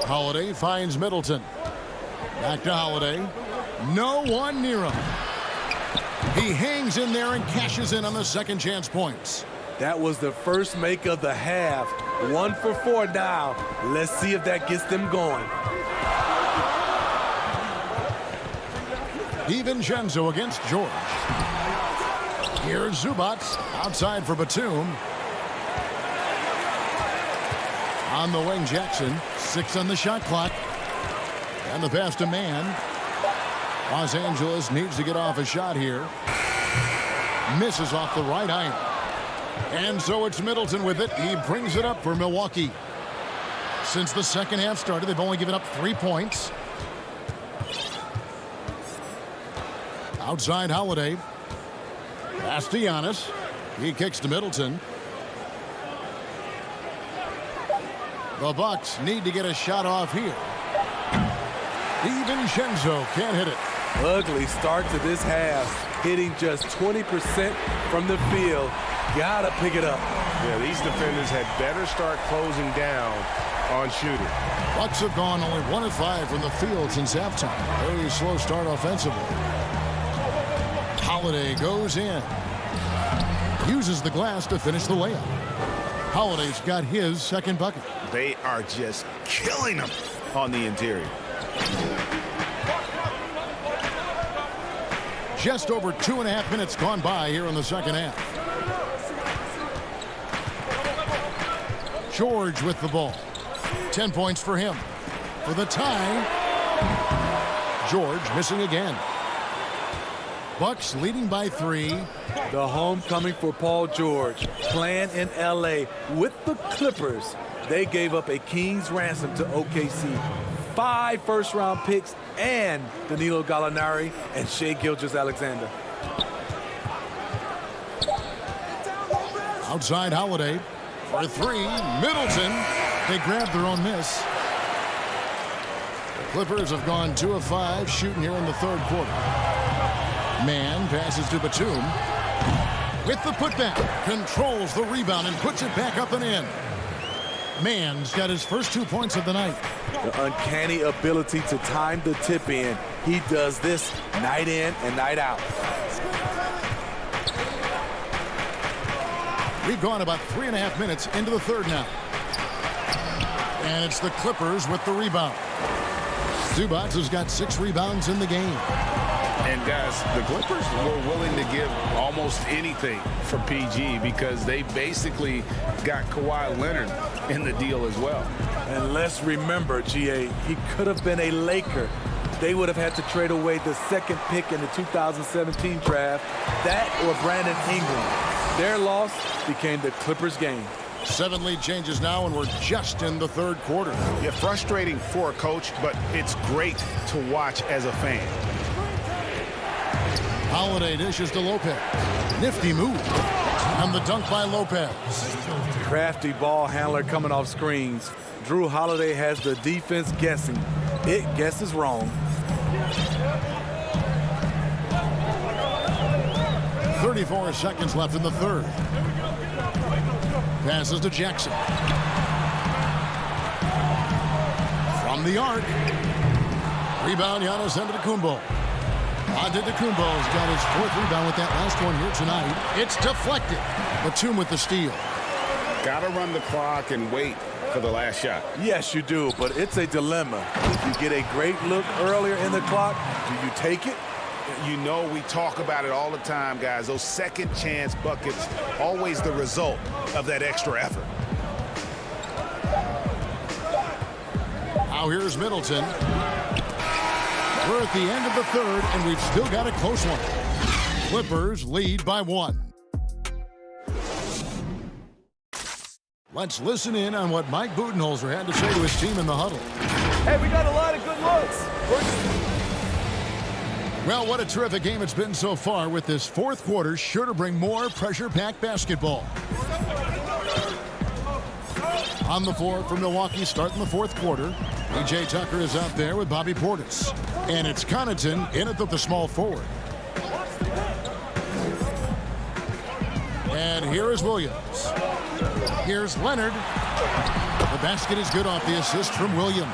Holiday finds Middleton. Back to Holiday. No one near him. He hangs in there and cashes in on the second chance points. That was the first make of the half. 1 for 4 now. Let's see if that gets them going. DiVincenzo against George. Here's Zubac outside for Batum. On the wing, Jackson. 6 on the shot clock. And the pass to man. Los Angeles needs to get off a shot here. Misses off the right iron. And so it's Middleton with it. He brings it up for Milwaukee. Since the second half started, they've only given up 3 points. Outside Holiday. Pass to Giannis. He kicks to Middleton. The Bucks need to get a shot off here. DiVincenzo can't hit it. Ugly start to this half. Hitting just 20% from the field. Gotta pick it up. Yeah, these defenders had better start closing down on shooting. Bucks have gone only 1 of 5 from the field since halftime. Very slow start offensively. Holiday goes in. Uses the glass to finish the layup. Holiday's got his second bucket. They are just killing them on the interior. Just over 2.5 minutes gone by here in the second half. George with the ball. 10 points for him. For the tie. George missing again. Bucks leading by 3. The homecoming for Paul George. Playing in L.A. with the Clippers. They gave up a king's ransom to OKC. 5 first-round picks and Danilo Gallinari and Shai Gilgeous-Alexander. Outside Holiday. For 3. Middleton. They grabbed their own miss. The Clippers have gone 2 of 5 shooting here in the third quarter. Man passes to Batum. With the putback. Controls the rebound and puts it back up and in. Man's got his first 2 points of the night. The uncanny ability to time the tip in. He does this night in and night out. We've gone about 3.5 minutes into the third now. And it's the Clippers with the rebound. Zubac has got 6 rebounds in the game. And guys, the Clippers were willing to give almost anything for PG because they basically got Kawhi Leonard in the deal as well. And let's remember, GA, he could have been a Laker. They would have had to trade away the second pick in the 2017 draft. That or Brandon Ingram. Their loss became the Clippers' game. 7 lead changes now, and we're just in the third quarter. Yeah, frustrating for a coach, but it's great to watch as a fan. Holiday dishes to Lopez. Nifty move. And the dunk by Lopez. Crafty ball handler coming off screens. Drew Holiday has the defense guessing. It guesses wrong. 34 seconds left in the third. Passes to Jackson. From the arc. Rebound, Giannis Antetokounmpo. Antetokounmpo's got his 4th rebound with that last one here tonight. It's deflected. Batum with the steal. Got to run the clock and wait for the last shot. Yes, you do, but it's a dilemma. If you get a great look earlier in the clock, do you take it? You know, we talk about it all the time, guys. Those second chance buckets, always the result of that extra effort. Now here's Middleton. We're at the end of the third, and we've still got a close one. Clippers lead by 1. Let's listen in on what Mike Budenholzer had to say to his team in the huddle. Hey, we got a lot of good looks. Well, what a terrific game it's been so far, with this 4th quarter sure to bring more pressure-packed basketball. On the floor for Milwaukee starting the 4th quarter. P.J. Tucker is out there with Bobby Portis. And it's Connaughton in at the small forward. And here is Williams. Here's Leonard. The basket is good off the assist from Williams.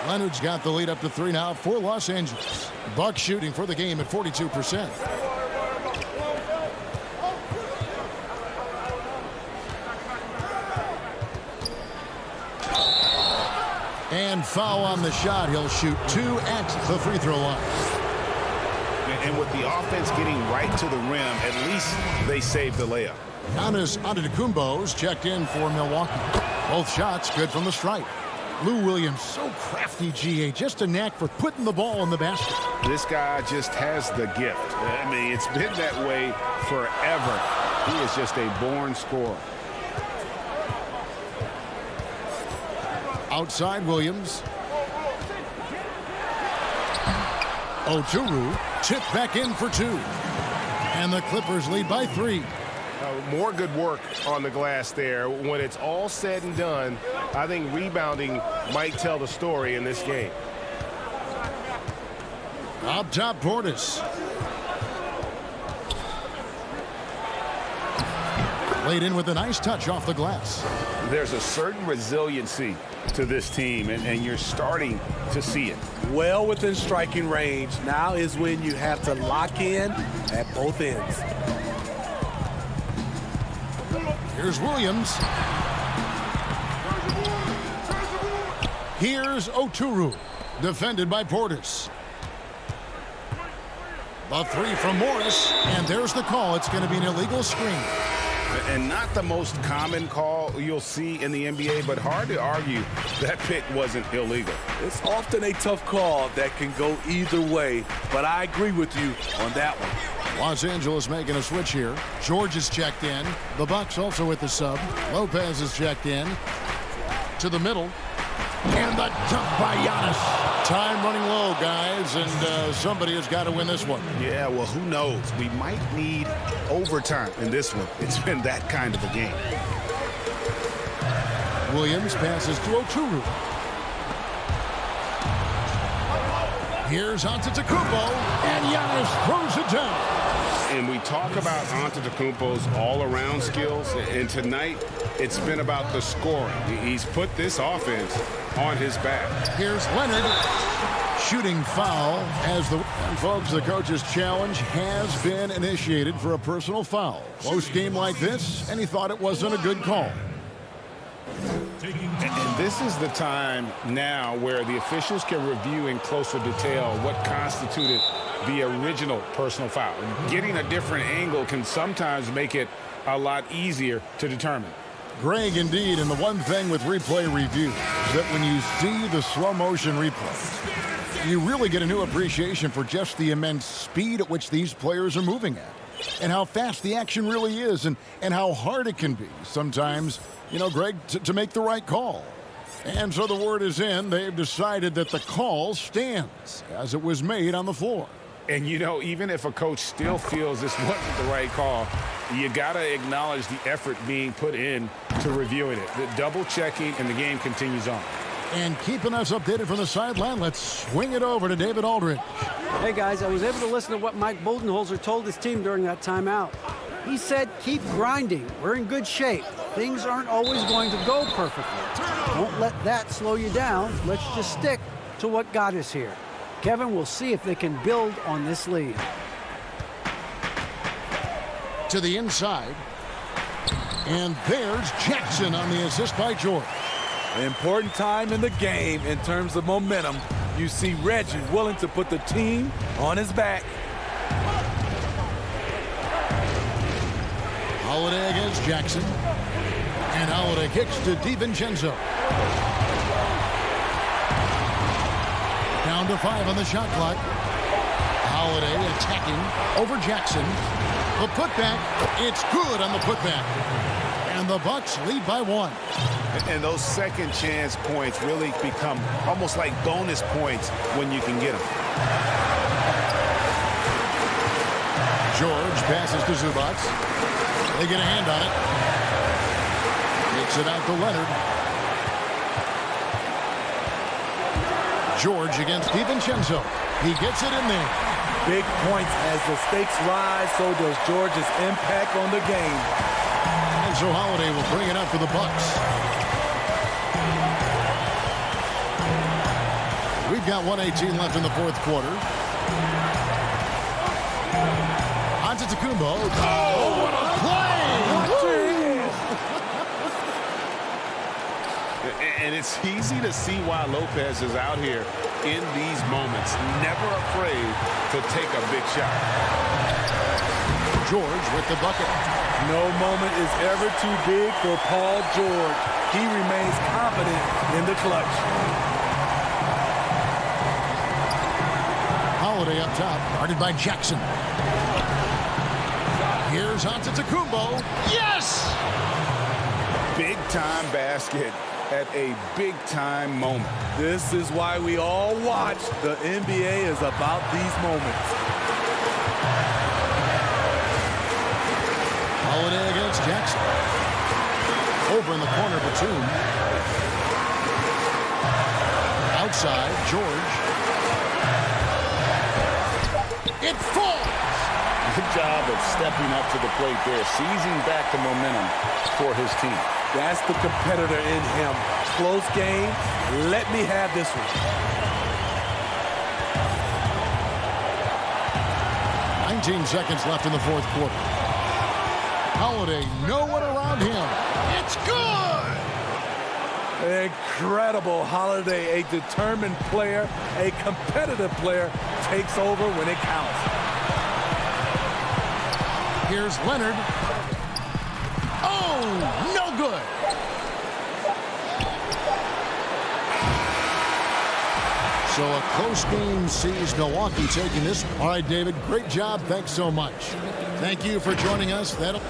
Leonard's got the lead up to 3 now for Los Angeles. Bucks shooting for the game at 42%. And foul on the shot. He'll shoot 2 at the free throw line. And with the offense getting right to the rim, at least they saved the layup. Giannis Antetokounmpo's checked in for Milwaukee. Both shots good from the stripe. Lou Williams, so crafty, GA. Just a knack for putting the ball in the basket. This guy just has the gift. I mean, it's been that way forever. He is just a born scorer. Outside Williams. Oturu tipped back in for 2. And the Clippers lead by 3. More good work on the glass there. When it's all said and done, I think rebounding might tell the story in this game. Up top, Portis. Laid in with a nice touch off the glass. There's a certain resiliency to this team, and you're starting to see it. Well within striking range. Now is when you have to lock in at both ends. Here's Williams. Here's Oturu. Defended by Portis. The 3 from Morris. And there's the call. It's going to be an illegal screen. And not the most common call you'll see in the NBA, but hard to argue that pick wasn't illegal. It's often a tough call that can go either way, but I agree with you on that one. Los Angeles making a switch here. George is checked in. The Bucks also with the sub. Lopez is checked in. To the middle. And the dunk by Giannis. Time running low, guys, and somebody has got to win this one. Yeah, well, who knows? We might need overtime in this one. It's been that kind of a game. Williams passes to Oturu. Here's Antetokounmpo, and Giannis throws it down. And we talk about Antetokounmpo's all-around skills, and tonight it's been about the scoring. He's put this offense on his back. Here's Leonard. Shooting foul as the... And folks, the coach's challenge has been initiated for a personal foul. Close game like this, and he thought it wasn't a good call. And this is the time now where the officials can review in closer detail what constituted the original personal foul. Getting a different angle can sometimes make it a lot easier to determine. Greg, indeed, and the one thing with replay review is that when you see the slow motion replay, you really get a new appreciation for just the immense speed at which these players are moving at, and how fast the action really is, and how hard it can be sometimes, you know, Greg, to make the right call. And so the word is in. They've decided that the call stands as it was made on the floor. And, you know, even if a coach still feels this wasn't the right call, you got to acknowledge the effort being put in to reviewing it. The double checking, and the game continues on. And keeping us updated from the sideline, let's swing it over to David Aldridge. Hey, guys, I was able to listen to what Mike Budenholzer told his team during that timeout. He said, keep grinding. We're in good shape. Things aren't always going to go perfectly. Don't let that slow you down. Let's just stick to what got us here. Kevin, we'll see if they can build on this lead. To the inside. And there's Jackson on the assist by George. Important time in the game in terms of momentum. You see Reggie willing to put the team on his back. Holiday against Jackson. And Holiday kicks to DiVincenzo. Down to 5 on the shot clock. Holiday attacking over Jackson. The putback, it's good on the putback. And the Bucks lead by 1. And those second chance points really become almost like bonus points when you can get them. George passes to Zubac. They get a hand on it. Takes it out to Leonard. George against DiVincenzo. He gets it in there. Big points as the stakes rise, so does George's impact on the game. And so Holiday will bring it up for the Bucks. We've got 1:18 left in the fourth quarter. Antetokounmpo. Oh, what a play! And it's easy to see why Lopez is out here in these moments, never afraid to take a big shot. George with the bucket. No moment is ever too big for Paul George. He remains confident in the clutch. Holiday up top, guarded by Jackson. Here's Antetokounmpo. Yes! Big-time basket at a big-time moment. This is why we all watch. The NBA is about these moments. Holiday against Jackson. Over in the corner, Batum. Outside, George. It falls! Good job of stepping up to the plate there, seizing back the momentum for his team. That's the competitor in him. Close game. Let me have this one. 19 seconds left in the fourth quarter. Holiday, no one around him. It's good! Incredible. Holiday, a determined player, a competitive player, takes over when it counts. Here's Leonard. Oh, no good. So a close game sees Milwaukee taking this. All right, David, great job. Thanks so much. Thank you for joining us. That'll...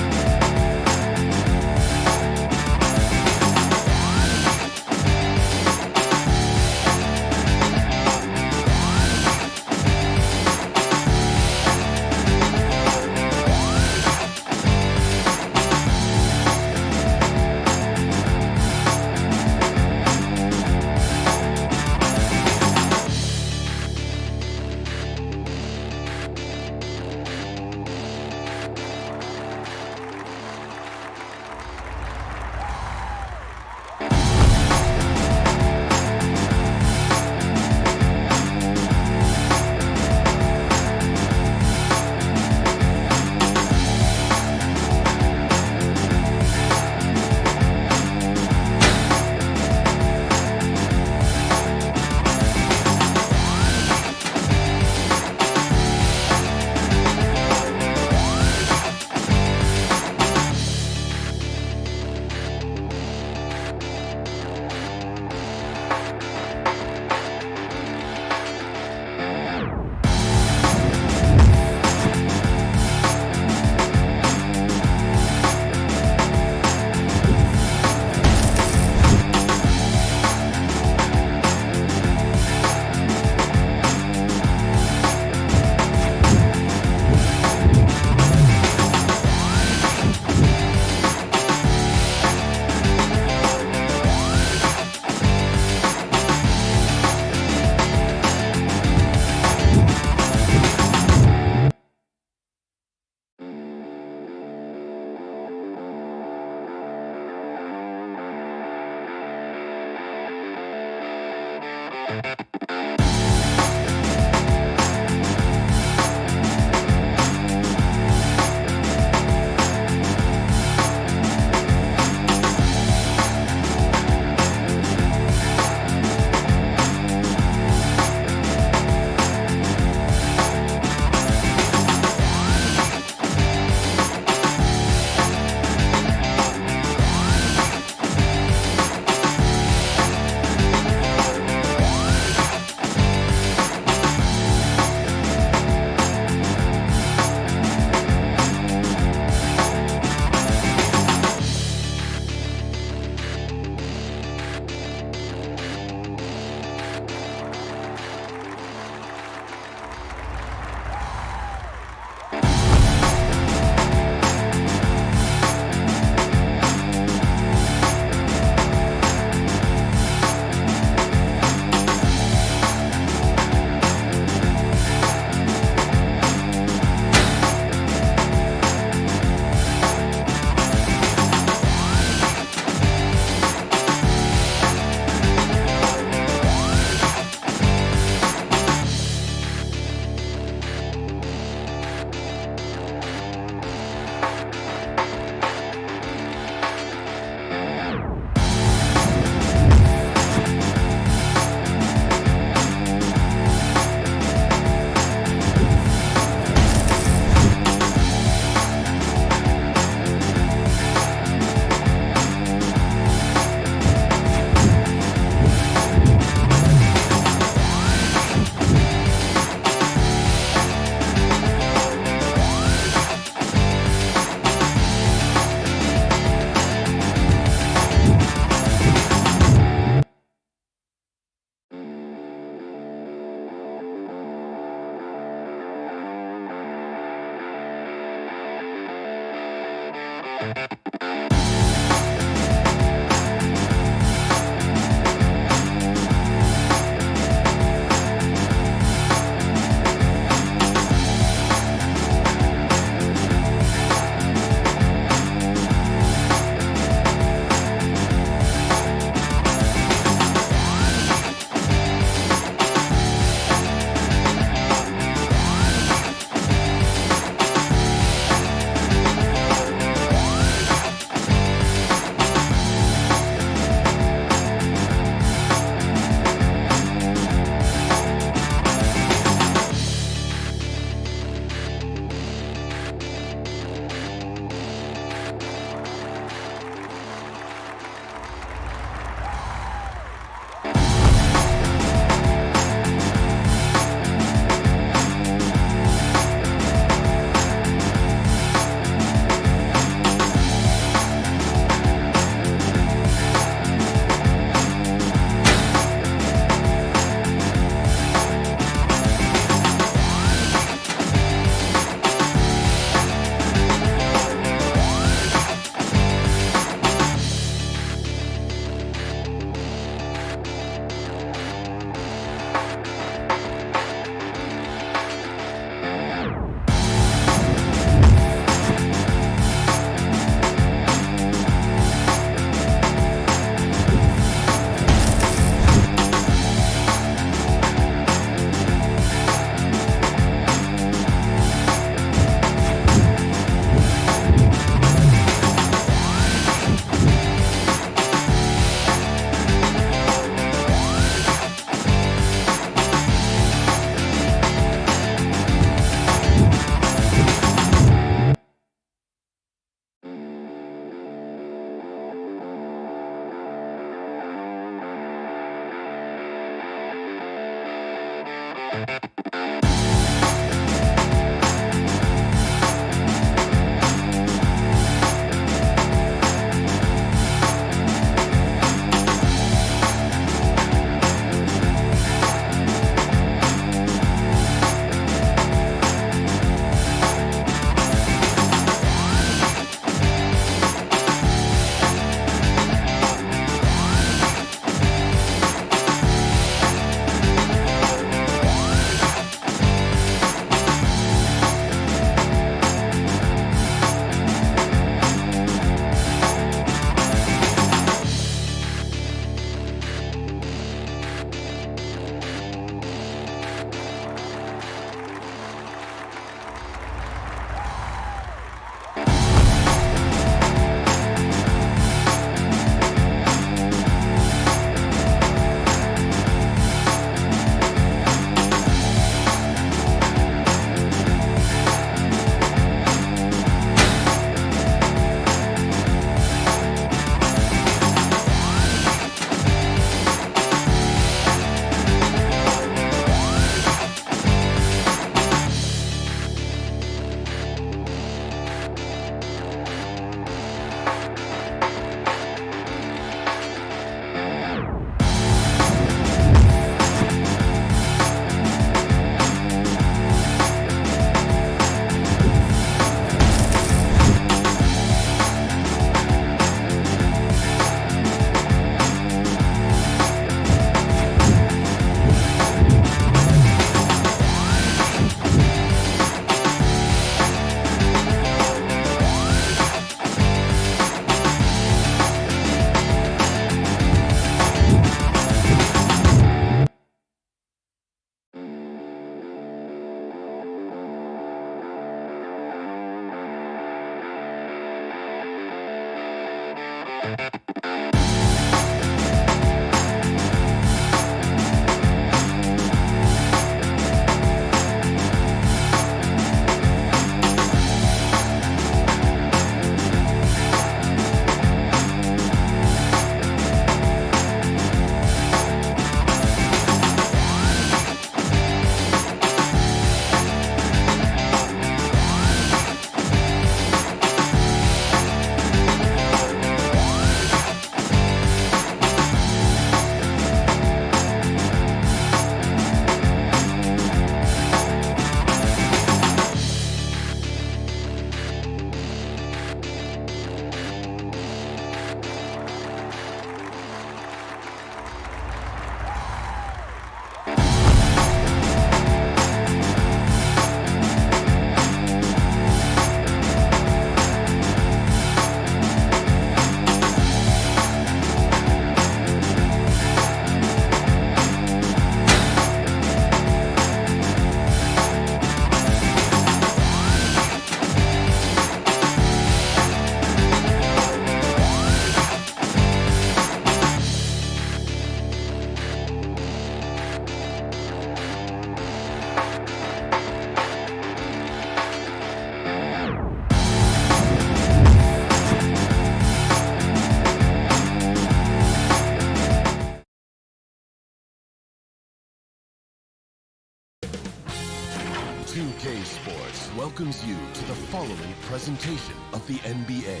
2K Sports welcomes you to the following presentation of the NBA.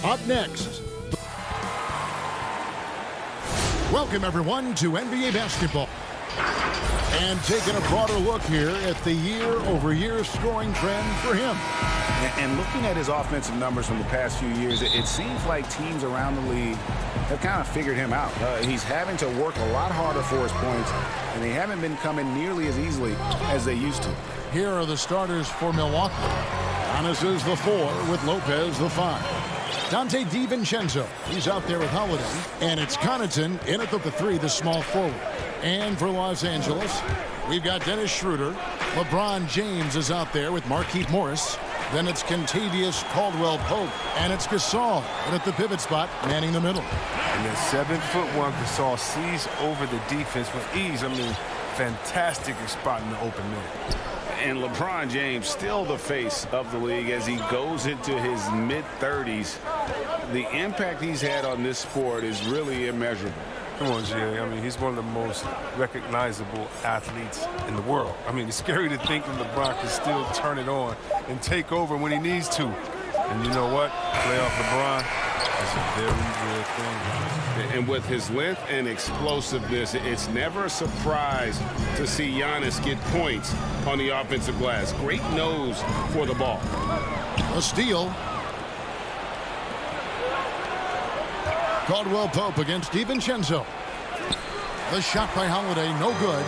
Up next, welcome everyone to NBA basketball. And taking a broader look here at the year-over-year scoring trend for him. And looking at his offensive numbers from the past few years, it seems like teams around the league have kind of figured him out. He's having to work a lot harder for his points, and they haven't been coming nearly as easily as they used to. Here are the starters for Milwaukee. Giannis is the 4 with Lopez the 5. Dante DiVincenzo, he's out there with Holiday. And it's Connaughton in at the 3, the small forward. And for Los Angeles, we've got Dennis Schroeder. LeBron James is out there with Markieff Morris. Then it's Kentavious Caldwell-Pope. And it's Gasol in at the pivot spot, manning the middle. And then 7'1" Gasol sees over the defense with ease. I mean, fantastic spot in the open man. And LeBron James still the face of the league as he goes into his mid-30s. The impact he's had on this sport is really immeasurable. Come on, Jerry. I mean, he's one of the most recognizable athletes in the world. I mean, it's scary to think that LeBron can still turn it on and take over when he needs to. And you know what? Playoff LeBron is a very real thing. And with his length and explosiveness, it's never a surprise to see Giannis get points on the offensive glass. Great nose for the ball. A steal. Caldwell-Pope against DiVincenzo. The shot by Holiday, no good.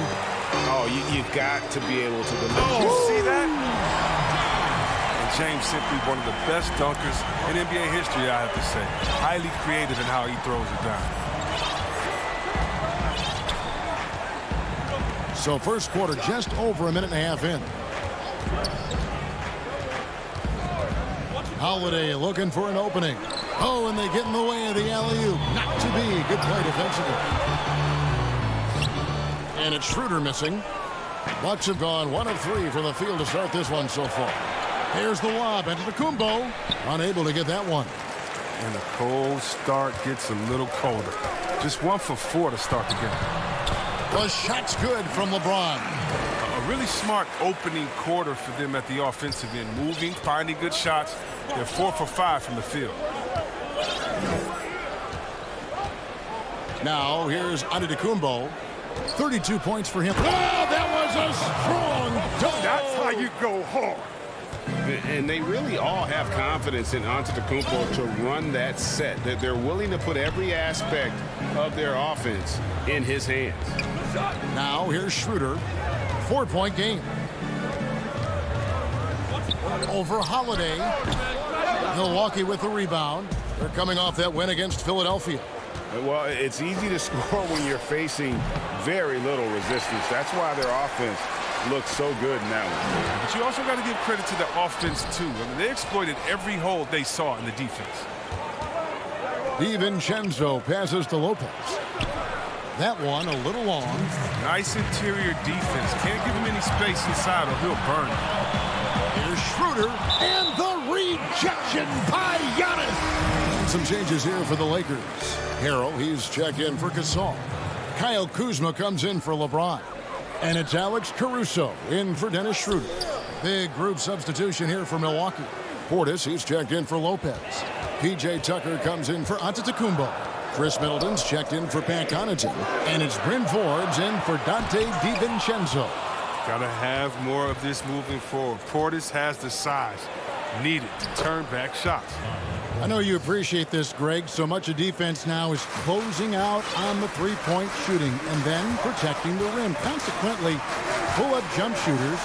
Oh, you've got to be able to deliver. Oh, you see that? And James simply one of the best dunkers in NBA history, I have to say. Highly creative in how he throws it down. So first quarter just over a minute and a half in. Holiday looking for an opening. Oh, and they get in the way of the alley-oop. Not to be. Good play defensively. And it's Schroeder missing. Bucks have gone 1 of 3 from the field to start this one so far. Here's the lob. Antetokounmpo unable to get that one. And the cold start gets a little colder. Just 1 for 4 to start the game. The shot's good from LeBron. A really smart opening quarter for them at the offensive end. Moving, finding good shots. They're 4 for 5 from the field. Now here's Antetokounmpo. 32 points for him. Oh, that was a strong dunk. That's how you go hard. And they really all have confidence in Antetokounmpo to run that set. That they're willing to put every aspect of their offense in his hands. Now here's Schroeder. 4-point game. Over Holiday. Milwaukee with the rebound. They're coming off that win against Philadelphia. Well, it's easy to score when you're facing very little resistance. That's why their offense looks so good in that one. But you also got to give credit to the offense, too. I mean, they exploited every hole they saw in the defense. DiVincenzo passes to Lopez. That one a little long. Nice interior defense. Can't give him any space inside or he'll burn it. Here's Schroeder, and the rejection by Giannis. Some changes here for the Lakers. Harrell, he's checked in for Gasol. Kyle Kuzma comes in for LeBron. And it's Alex Caruso in for Dennis Schroeder. Big group substitution here for Milwaukee. Portis, he's checked in for Lopez. P.J. Tucker comes in for Antetokounmpo. Chris Middleton's checked in for Pat Connaughton. And it's Bryn Forbes in for Dante DiVincenzo. Got to have more of this moving forward. Portis has the size needed to turn back shots. I know you appreciate this, Greg. So much of defense now is closing out on the three-point shooting and then protecting the rim. Consequently, pull-up jump shooters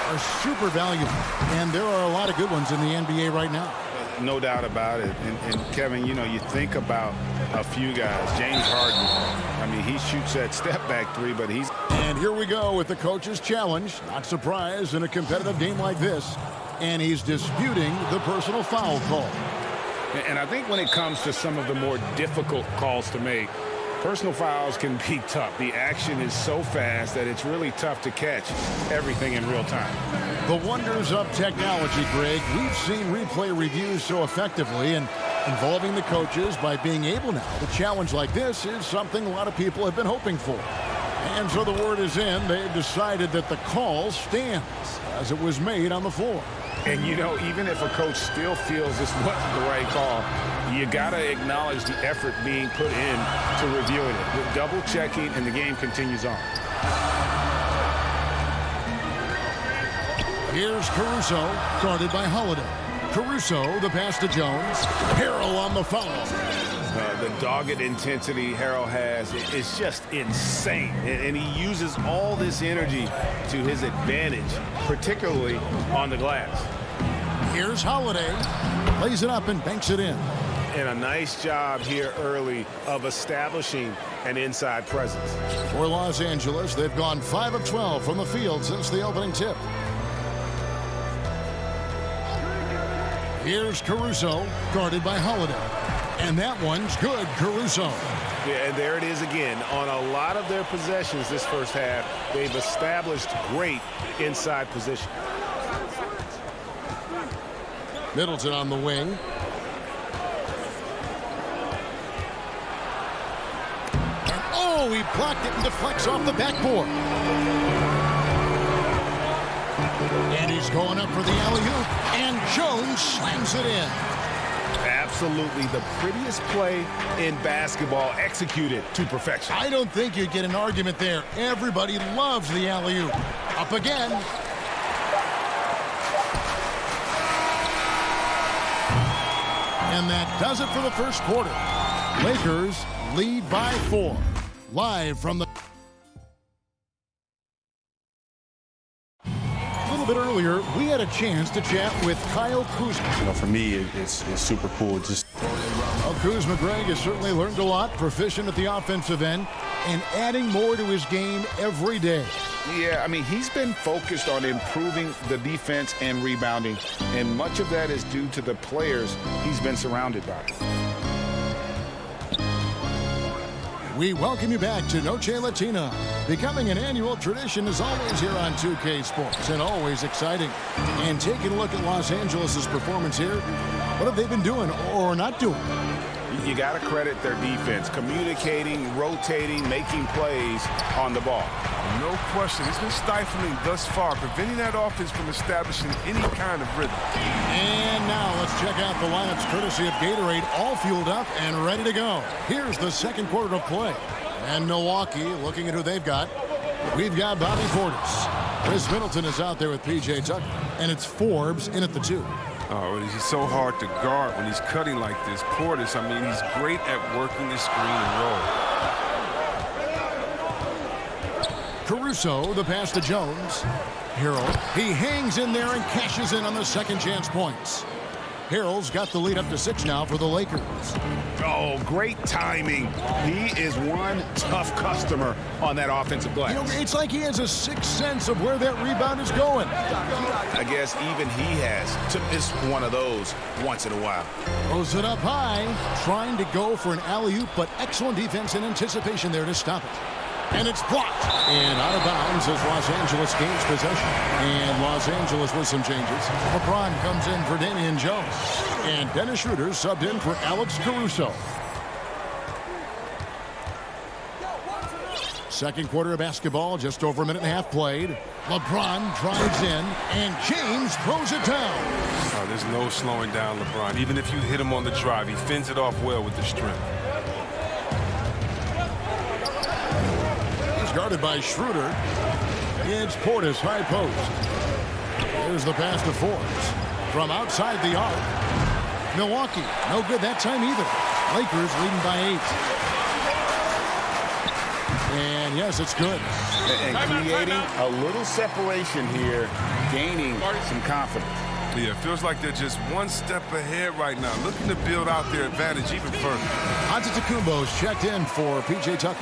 are super valuable. And there are a lot of good ones in the NBA right now. No doubt about it. And Kevin, you know, you think about a few guys. James Harden, I mean, he shoots that step-back three, but he's... And here we go with the coach's challenge. Not surprised in a competitive game like this. And he's disputing the personal foul call. And I think when it comes to some of the more difficult calls to make, personal fouls can be tough. The action is so fast that it's really tough to catch everything in real time. The wonders of technology, Greg. We've seen replay reviews so effectively, and involving the coaches by being able now to challenge like this is something a lot of people have been hoping for. And so the word is in. They've decided that the call stands as it was made on the floor. And, you know, even if a coach still feels this wasn't the right call, you got to acknowledge the effort being put in to reviewing it. With double checking, and the game continues on. Here's Caruso, guarded by Holiday. Caruso, the pass to Jones. Harrell on the foul. The dogged intensity Harrell has is just insane. And he uses all this energy to his advantage, particularly on the glass. Here's Holiday. Lays it up and banks it in. And a nice job here early of establishing an inside presence. For Los Angeles, they've gone 5 of 12 from the field since the opening tip. Here's Caruso, guarded by Holiday. And that one's good, Caruso. Yeah, and there it is again. On a lot of their possessions this first half, they've established great inside position. Middleton on the wing. And oh, he blocked it and deflects off the backboard. And he's going up for the alley-oop. And Jones slams it in. Absolutely the prettiest play in basketball, executed to perfection. I don't think you'd get an argument there. Everybody loves the alley-oop. Up again. And that does it for the first quarter. Lakers lead by 4. Live from the... A little bit earlier, we had a chance to chat with Kyle Kuzma. You know, for me, it's super cool. Just well, Kuzma, Greg, has certainly learned a lot, proficient at the offensive end, and adding more to his game every day. Yeah, I mean, he's been focused on improving the defense and rebounding, and much of that is due to the players he's been surrounded by. We welcome you back to Noche Latina. Becoming an annual tradition is always here on 2K Sports, and always exciting. And taking a look at Los Angeles' performance here, what have they been doing or not doing? You got to credit their defense, communicating, rotating, making plays on the ball. No question. It's been stifling thus far, preventing that offense from establishing any kind of rhythm. And now let's check out the lineups courtesy of Gatorade, all fueled up and ready to go. Here's the second quarter of play. And Milwaukee, looking at who they've got. We've got Bobby Portis. Chris Middleton is out there with P.J. Tucker. And it's Forbes in at the 2. Oh, he's so hard to guard when he's cutting like this. Portis, I mean, he's great at working the screen and roll. Caruso, the pass to Jones. Harrell, he hangs in there and cashes in on the second chance points. Harrell's got the lead up to 6 now for the Lakers. Oh, great timing. He is one tough customer on that offensive glass. You know, it's like he has a sixth sense of where that rebound is going. I guess even he has to miss one of those once in a while. Throws it up high, trying to go for an alley-oop, but excellent defense and anticipation there to stop it. And it's blocked. And out of bounds as Los Angeles gains possession. And Los Angeles with some changes. LeBron comes in for Damian Jones. And Dennis Schroeder subbed in for Alex Caruso. Second quarter of basketball, just over a minute and a half played. LeBron drives in, and James throws it down. Oh, there's no slowing down LeBron. Even if you hit him on the drive, he fends it off well with the strength. Guarded by Schroeder. It's Portis, high post. There's the pass to Forbes. From outside the arc. Milwaukee, no good that time either. Lakers leading by 8. And yes, it's good. And creating a little separation here, gaining some confidence. Yeah, it feels like they're just one step ahead right now, looking to build out their advantage even further. Antetokounmpo's checked in for P.J. Tucker.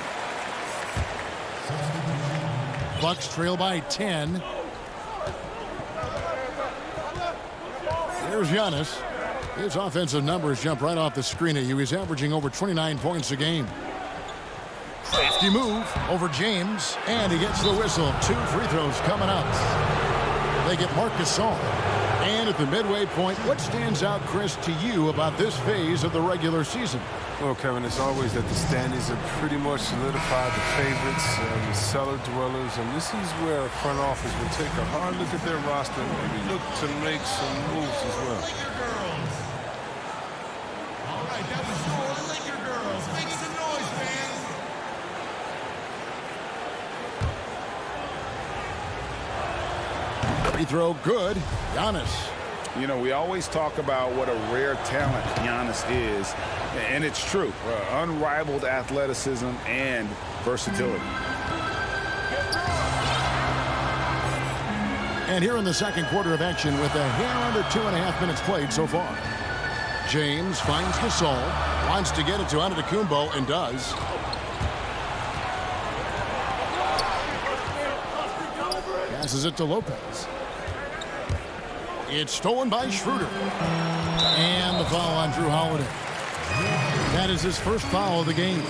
Bucks trail by 10. There's Giannis. His offensive numbers jump right off the screen at you. He's averaging over 29 points a game. Safety move over James, and he gets the whistle. 2 free throws coming up. They get Marc Gasol. And at the midway point. What stands out, Chris, to you about this phase of the regular season? Well, Kevin, it's always that the standings are pretty much solidified, the favorites, the cellar dwellers, and this is where a front office will take a hard look at their roster and maybe look to make some moves as well. All right, that was for the Laker girls. Make some noise, fans. Free throw good. Giannis. You know, we always talk about what a rare talent Giannis is, and it's true. Unrivaled athleticism and versatility. And here in the second quarter of action with a hair under 2.5 minutes played so far. James finds Gasol, wants to get it to Antetokounmpo, and does. Passes it to Lopez. It's stolen by Schroeder. And the foul on Drew Holiday. That is his first foul of the game.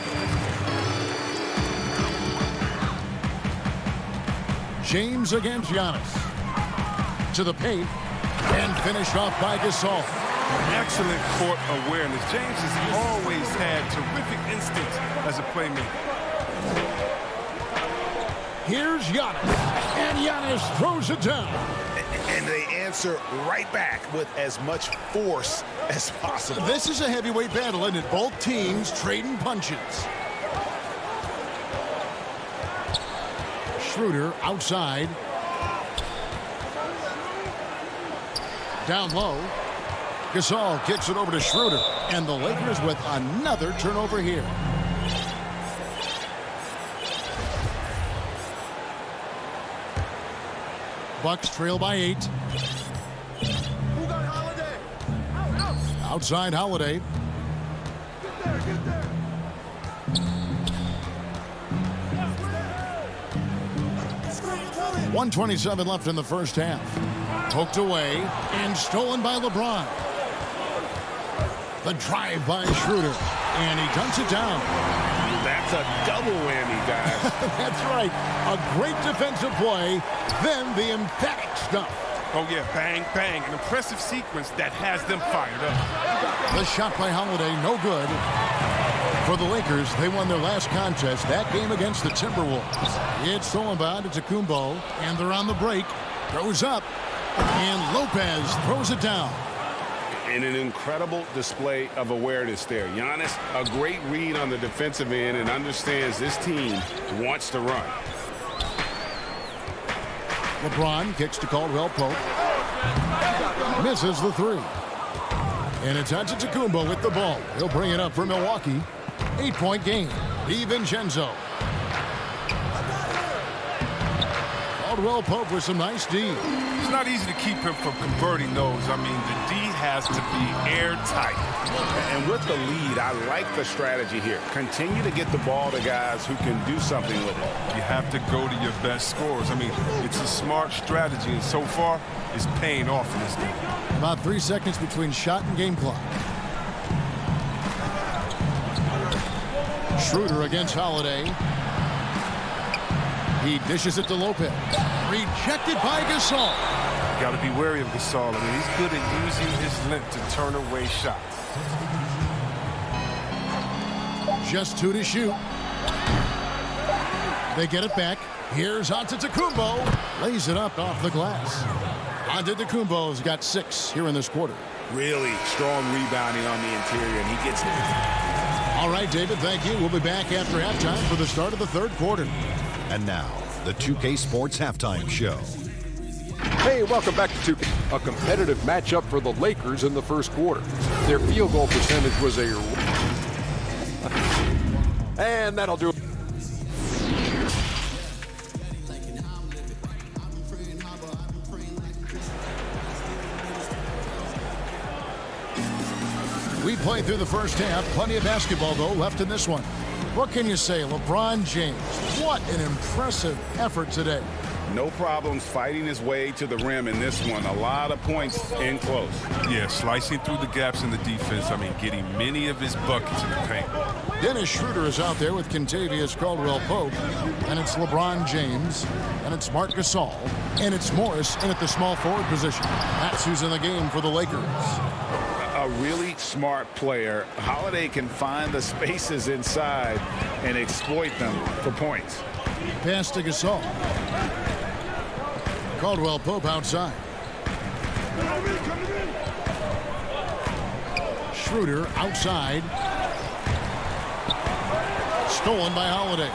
James against Giannis. To the paint. And finished off by Gasol. Excellent court awareness. James has always had terrific instincts as a playmaker. Here's Giannis. And Giannis throws it down. And they answer right back with as much force as possible. This is a heavyweight battle, isn't it? Both teams trading punches. Schroeder outside. Down low. Gasol kicks it over to Schroeder. And the Lakers with another turnover here. Bucks trail by 8. Who got Holiday? Outside Holiday. Get there. 1:27 left in the first half. Poked away and stolen by LeBron. The drive by Schroeder. And he dunks it down. That's a double whammy, guys. That's right. A great defensive play. Then the emphatic stuff. Oh, yeah, bang, bang. An impressive sequence that has them fired up. The shot by Holiday, no good. For the Lakers, they won their last contest, that game against the Timberwolves. It's stolen by Antetokounmpo, and they're on the break. Throws up, and Lopez throws it down. And an incredible display of awareness there. Giannis, a great read on the defensive end and understands this team wants to run. LeBron kicks to Caldwell Pope. Misses the three. And it's Antetokounmpo with the ball. He'll bring it up for Milwaukee. 8-point game. DiVincenzo. Caldwell Pope with some nice D. It's not easy to keep him from converting those. I mean, the D has to be airtight. And with the lead, I like the strategy here. Continue to get the ball to guys who can do something with it. You have to go to your best scorers. I mean, it's a smart strategy, and so far, it's paying off in this game. About 3 seconds between shot and game clock. Schroeder against Holiday. He dishes it to Lopez. Rejected by Gasol. Got to be wary of Gasol. I mean, he's good at using his length to turn away shots. Just 2 to shoot. They get it back. Here's Antetokounmpo. Lays it up off the glass. Antetokounmpo's got 6 here in this quarter. Really strong rebounding on the interior, and he gets it. All right, David, thank you. We'll be back after halftime for the start of the third quarter. And now, the 2K Sports Halftime Show. Hey, welcome back to 2K. A competitive matchup for the Lakers in the first quarter. Their field goal percentage was a... And that'll do it. We played through the first half. Plenty of basketball, though, left in this one. What can you say? LeBron James. What an impressive effort today. No problems fighting his way to the rim in this one. A lot of points in close. Yeah, slicing through the gaps in the defense. I mean, getting many of his buckets in the paint. Dennis Schroeder is out there with Kentavious Caldwell-Pope, and it's LeBron James, and it's Marc Gasol, and it's Morris in at the small forward position. That's who's in the game for the Lakers. A really smart player. Holiday can find the spaces inside and exploit them for points. Pass to Gasol. Caldwell-Pope outside. Schroeder outside. Stolen by Holiday.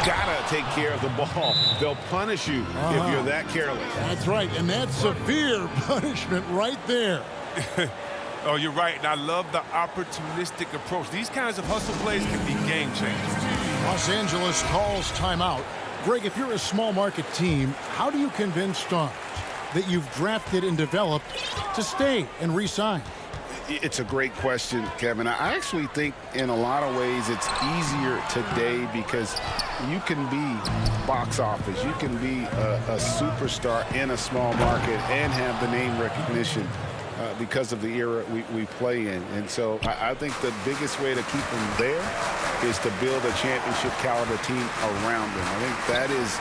Gotta take care of the ball. They'll punish you if you're that careless. That's right, and that's severe punishment right there. Oh, you're right, and I love the opportunistic approach. These kinds of hustle plays can be game changers. Los Angeles calls timeout. Greg, if you're a small market team, how do you convince stars that you've drafted and developed to stay and re-sign? It's a great question, Kevin. I actually think in a lot of ways it's easier today because you can be box office. You can be a superstar in a small market and have the name recognition because of the era we play in. And so I think the biggest way to keep them there is to build a championship caliber team around them. I think that is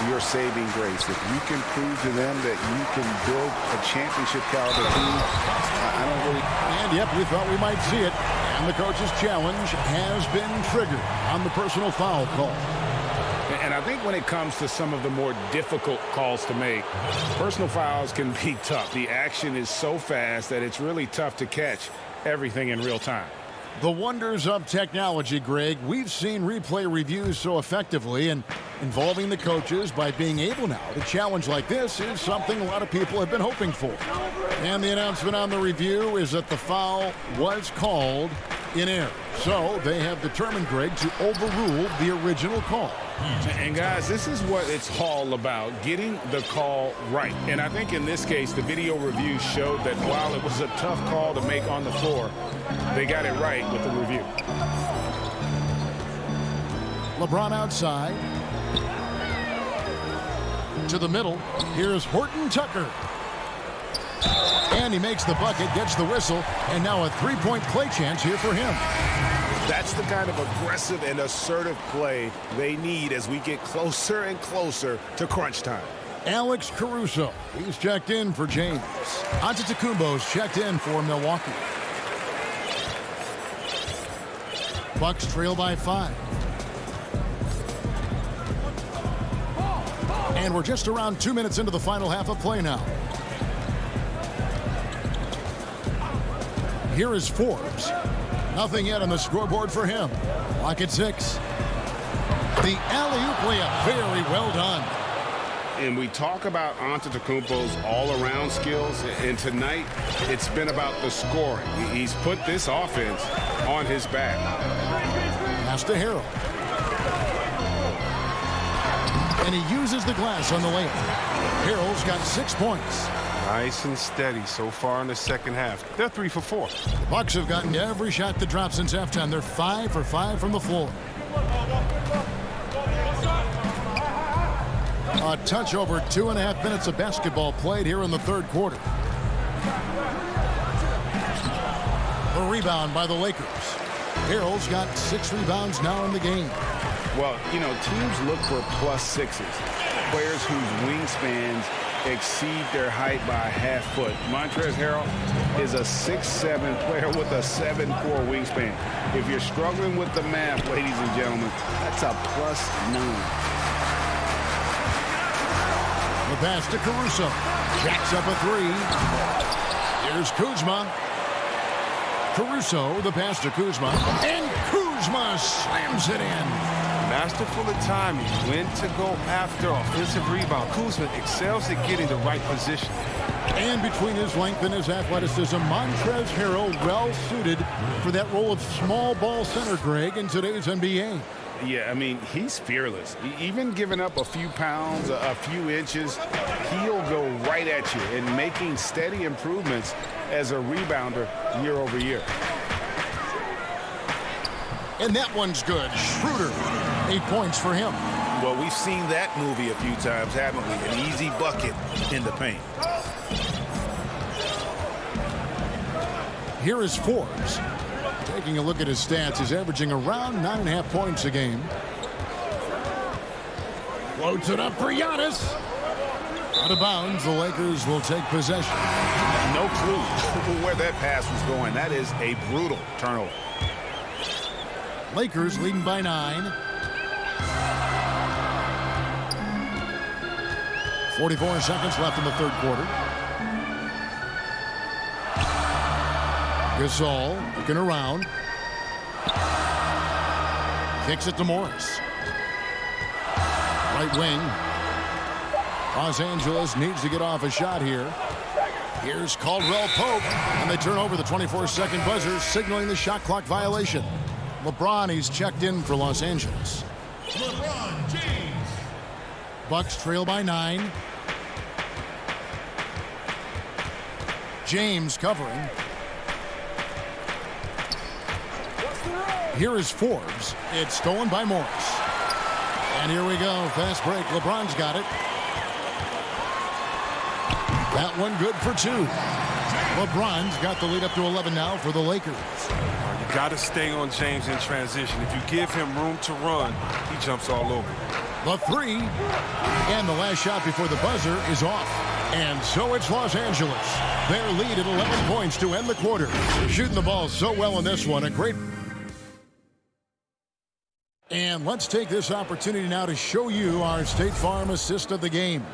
your saving grace. If you can prove to them that you can build a championship caliber team, I don't really... And yep, we thought we might see it. And the coach's challenge has been triggered on the personal foul call. And I think when it comes to some of the more difficult calls to make, personal fouls can be tough. The action is so fast that it's really tough to catch everything in real time. The wonders of technology, Greg. We've seen replay reviews so effectively, and involving the coaches by being able now to challenge like this is something a lot of people have been hoping for. And the announcement on the review is that the foul was called in error. So they have determined, Greg, to overrule the original call. And guys, this is what it's all about, getting the call right. And I think in this case, the video review showed that while it was a tough call to make on the floor, they got it right with the review. LeBron outside. To the middle. Here's Horton Tucker. And he makes the bucket, gets the whistle, and now a three-point play chance here for him. That's the kind of aggressive and assertive play they need as we get closer and closer to crunch time. Alex Caruso, he's checked in for James. Antetokounmpo's checked in for Milwaukee. Bucks trail by 5. And we're just around 2 minutes into the final half of play now. Here is Forbes. Nothing yet on the scoreboard for him. Clock at 6. The alley-oop layup, very well done. And we talk about Antetokounmpo's all-around skills, and tonight it's been about the scoring. He's put this offense on his back. Pass to Harrell. And he uses the glass on the layup. Harrell's got 6 points. Nice and steady so far in the second half. They're 3 for 4. The Bucks have gotten every shot to drop since halftime. They're 5 for 5 from the floor. A touch over 2.5 minutes of basketball played here in the third quarter. A rebound by the Lakers. Harrell's got 6 rebounds now in the game. Well, you know, teams look for +6s. Players whose wingspans exceed their height by a half foot. Montrezl Harrell is a 6'7" player with a 7'4" wingspan. If you're struggling with the math, ladies and gentlemen, that's a +9. The pass to Caruso. Jacks up a 3. Here's Kuzma. Caruso, the pass to Kuzma. And Kuzma slams it in. Masterful at timing, when to go after offensive rebound. Kuzma excels at getting the right position. And between his length and his athleticism, Montrezl Harrell well suited for that role of small ball center, Greg, in today's NBA. Yeah, I mean, he's fearless. Even giving up a few pounds, a few inches, he'll go right at you and making steady improvements as a rebounder year over year. And that one's good. Schroeder, 8 points for him. Well, we've seen that movie a few times, haven't we? An easy bucket in the paint. Here is Forbes. Taking a look at his stats, he's averaging around 9.5 points a game. Floats it up for Giannis. Out of bounds, the Lakers will take possession. No clue where that pass was going. That is a brutal turnover. Lakers leading by 9. 44 seconds left in the third quarter. Gasol looking around. Kicks it to Morris. Right wing. Los Angeles needs to get off a shot here. Here's Caldwell Pope, and they turn over the 24-second buzzer, signaling the shot clock violation. LeBron, he's checked in for Los Angeles. LeBron James. Bucks trail by 9. James covering. Here is Forbes. It's stolen by Morris. And here we go. Fast break. LeBron's got it. That one good for 2. LeBron's got the lead up to 11 now for the Lakers. You got to stay on James in transition. If you give him room to run, he jumps all over. The 3. And the last shot before the buzzer is off. And so it's Los Angeles. Their lead at 11 points to end the quarter. Shooting the ball so well in this one. A great... And let's take this opportunity now to show you our State Farm assist of the game.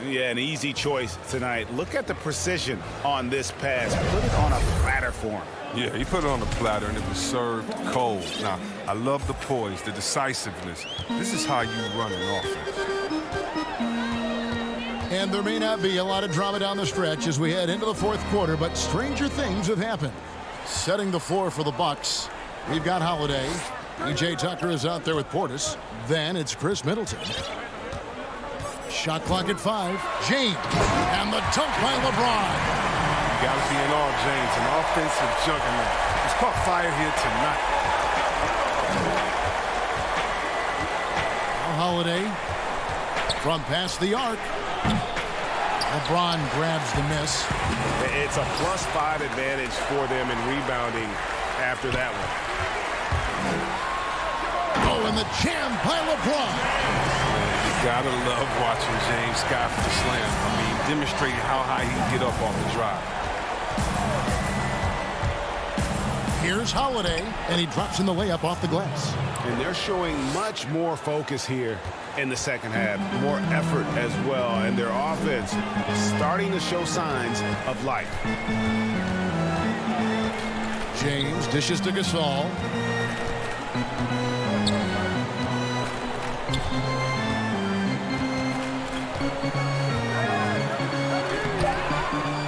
Yeah, an easy choice tonight. Look at the precision on this pass. Put it on a platter for him. Yeah, he put it on the platter, and it was served cold. Now, I love the poise, the decisiveness. This is how you run an offense. And there may not be a lot of drama down the stretch as we head into the fourth quarter, but stranger things have happened. Setting the floor for the Bucks, we've got Holiday. P.J. Tucker is out there with Portis. Then it's Chris Middleton. Shot clock at 5. James. And the dunk by LeBron. You got to be in awe, James. An offensive juggernaut. He's caught fire here tonight. Holiday from past the arc. LeBron grabs the miss. It's a +5 advantage for them in rebounding after that one. Oh, and the jam by LeBron. You gotta love watching James Scott for the slam. I mean, demonstrating how high he can get up off the drive. Here's Holiday, and he drops in the layup off the glass. And they're showing much more focus here in the second half. More effort as well. And their offense starting to show signs of life. James dishes to Gasol.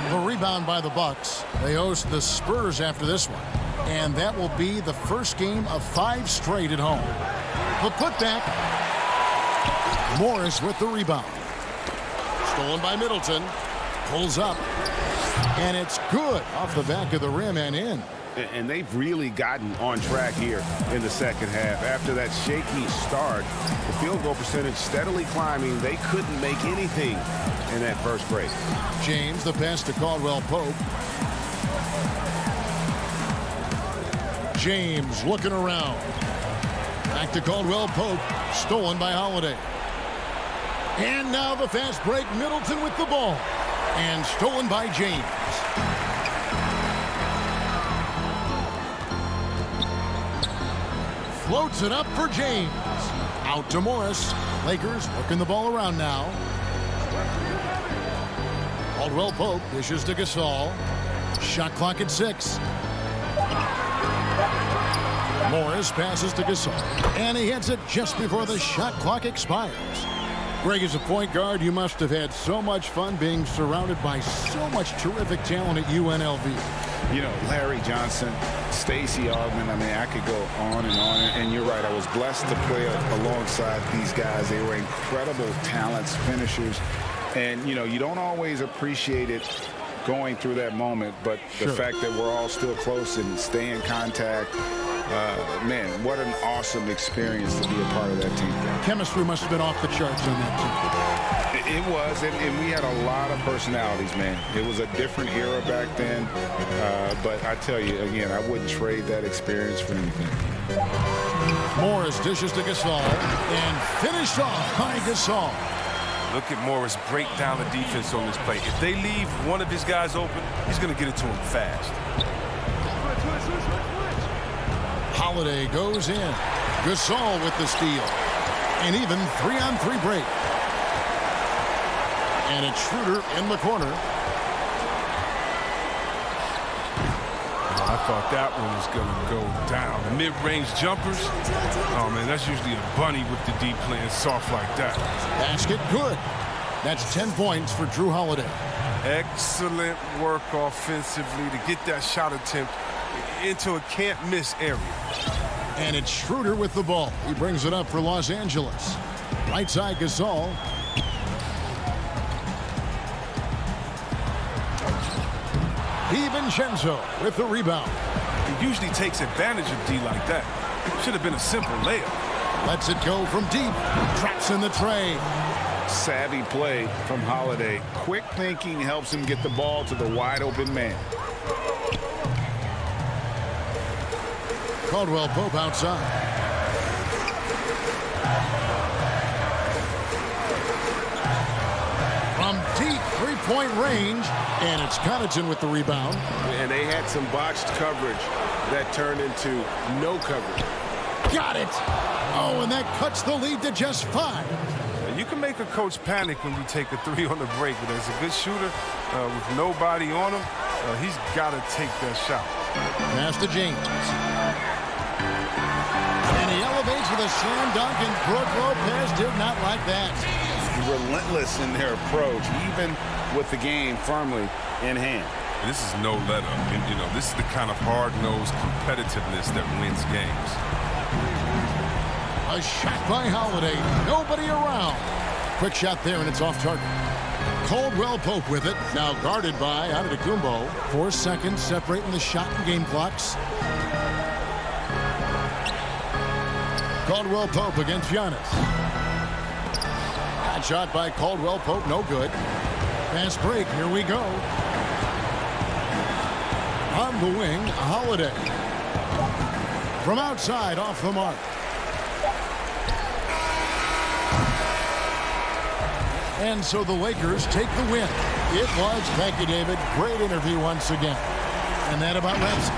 The rebound by the Bucks. They host the Spurs after this one. And that will be the first game of 5 straight at home. The putback. Morris with the rebound. Stolen by Middleton. Pulls up. And it's good off the back of the rim and in. And they've really gotten on track here in the second half. After that shaky start, the field goal percentage steadily climbing. They couldn't make anything in that first break. James, the pass to Caldwell Pope. James looking around. Back to Caldwell Pope. Stolen by Holiday. And now the fast break. Middleton with the ball. And stolen by James. Floats it up for James. Out to Morris. Lakers working the ball around now. Caldwell Pope dishes to Gasol. Shot clock at 6. Morris passes to Gasol. And he hits it just before the shot clock expires. Greg, as a point guard, you must have had so much fun being surrounded by so much terrific talent at UNLV. You know, Larry Johnson, Stacey Augmon, I mean, I could go on. And you're right, I was blessed to play alongside these guys. They were incredible talents, finishers. And, you know, you don't always appreciate it going through that moment, but the fact that we're all still close and stay in contact, Man, what an awesome experience to be a part of that team. Chemistry must have been off the charts on that team. It was, and we had a lot of personalities, man. It was a different era back then, but I tell you, again, I wouldn't trade that experience for anything. Morris dishes to Gasol and finished off by Gasol. Look at Morris break down the defense on this play. If they leave one of his guys open, he's going to get it to him fast. Holiday goes in. Gasol with the steal. An even 3-on-3 break. And it's Schroeder in the corner. I thought that one was going to go down. The mid-range jumpers, oh, man, that's usually a bunny with the deep playing soft like that. Basket good. That's 10 points for Drew Holiday. Excellent work offensively to get that shot attempt into a can't-miss area. And it's Schroeder with the ball. He brings it up for Los Angeles. Right side Gasol. DiVincenzo with the rebound. He usually takes advantage of D like that. Should have been a simple layup. Lets it go from deep. Traps in the tray. Savvy play from Holiday. Quick thinking helps him get the ball to the wide open man. Caldwell Pope outside. From deep three-point range, and it's Connaughton with the rebound. And they had some botched coverage that turned into no coverage. Got it. Oh, and that cuts the lead to just 5. You can make a coach panic when you take a 3 on the break, but as a good shooter with nobody on him, he's got to take that shot. Pass to James. And he elevates with a slam dunk, and Brook Lopez did not like that. Relentless in their approach, even with the game firmly in hand. And this is no let up. And, you know, this is the kind of hard-nosed competitiveness that wins games. A shot by Holiday. Nobody around. Quick shot there, and it's off target. Caldwell Pope with it. Now guarded by Antetokounmpo. 4 seconds separating the shot and game clocks. Caldwell Pope against Giannis. Bad shot by Caldwell Pope. No good. Fast break. Here we go. On the wing, Holiday. From outside, off the mark. And so the Lakers take the win. It was, thank you, David. Great interview once again. And that about wraps it.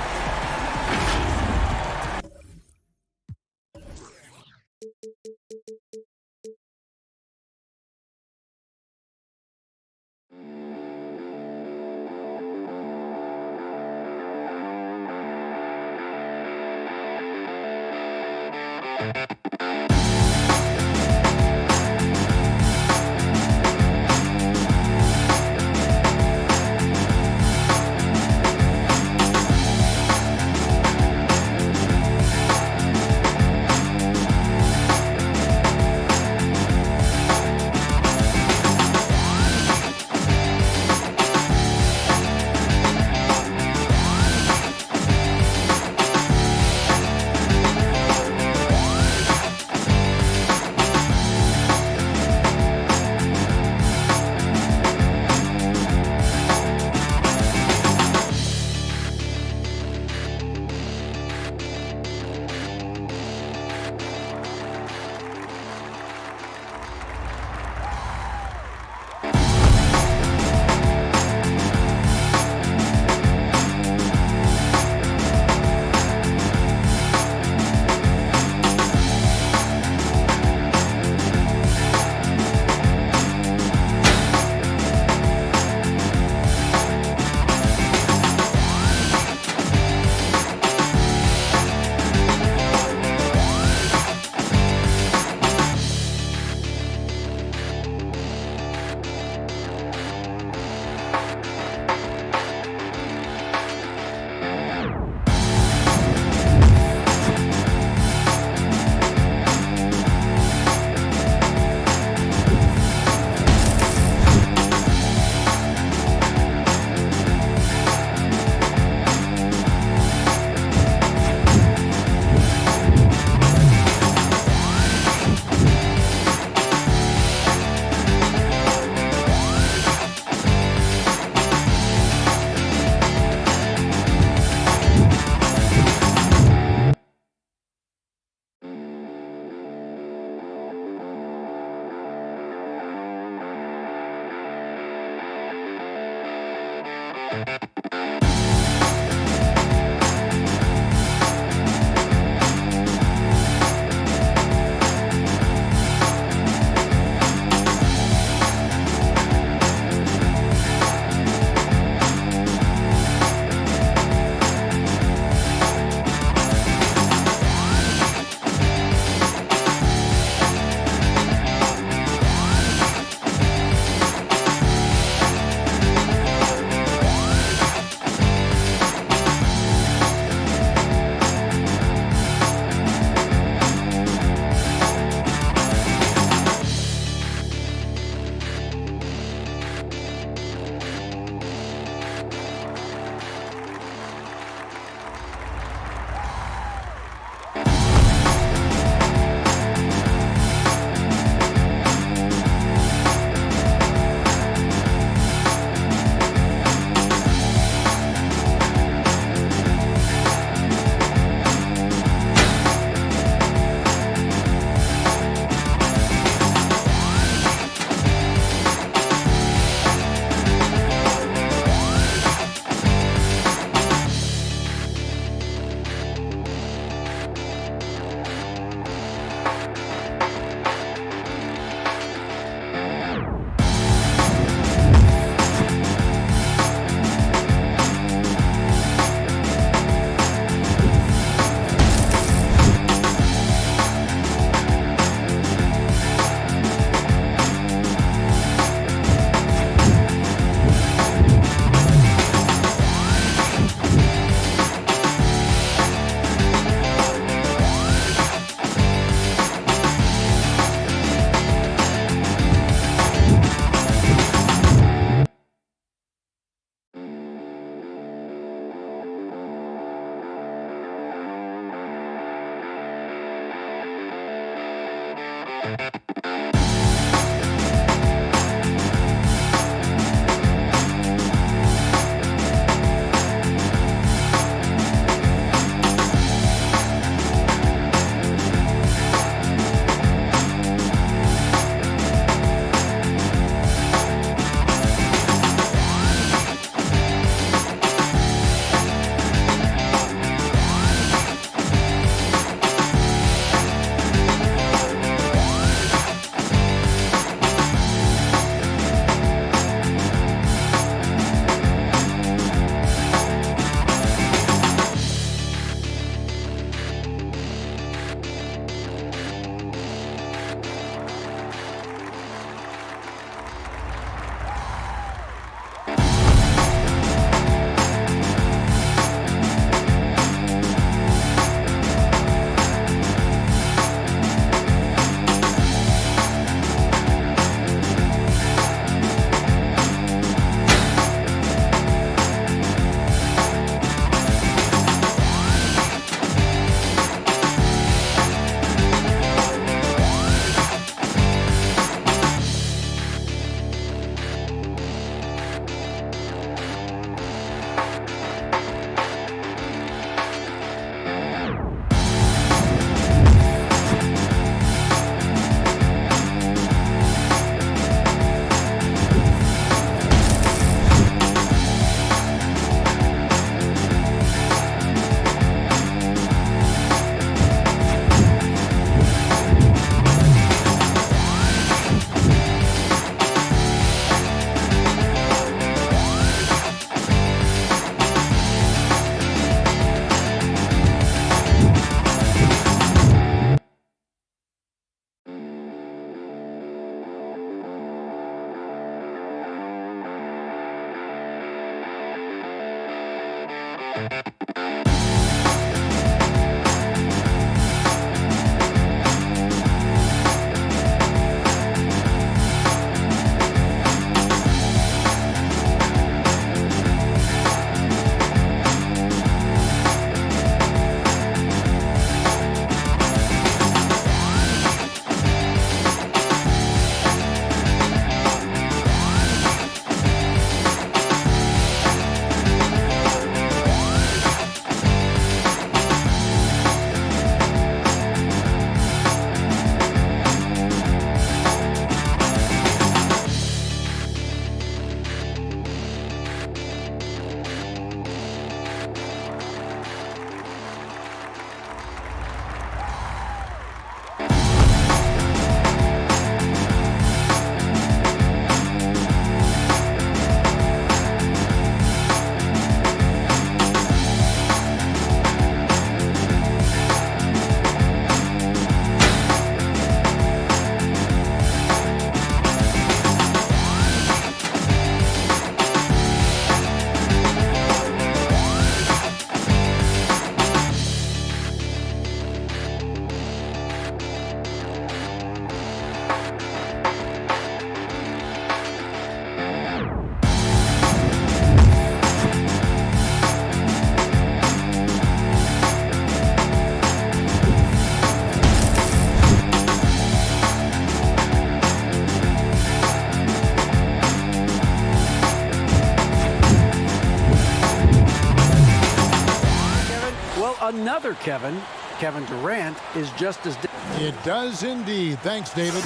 Another Kevin Durant, is just as... It does indeed. Thanks, David.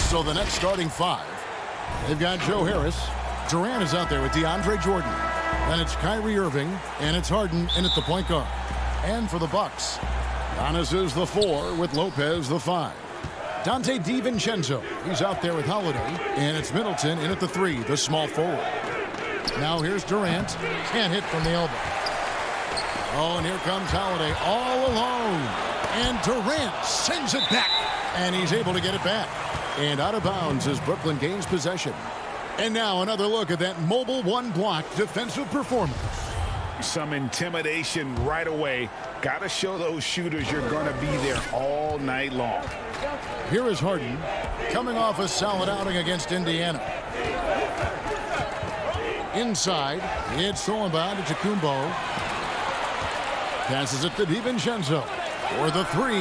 So the next starting five, they've got Joe Harris. Durant is out there with DeAndre Jordan. Then it's Kyrie Irving, and it's Harden in at the point guard. And for the Bucks, Giannis is the 4 with Lopez the 5. Dante DiVincenzo, he's out there with Holiday, and it's Middleton in at the 3, the small forward. Now here's Durant. Can't hit from the elbow. Oh, and here comes Holiday all alone. And Durant sends it back. And he's able to get it back. And out of bounds as Brooklyn gains possession. And now another look at that mobile one-block defensive performance. Some intimidation right away. Got to show those shooters you're going to be there all night long. Here is Harden coming off a solid outing against Indiana. Inside, it's stolen by Antetokounmpo. Passes it to DiVincenzo for the 3.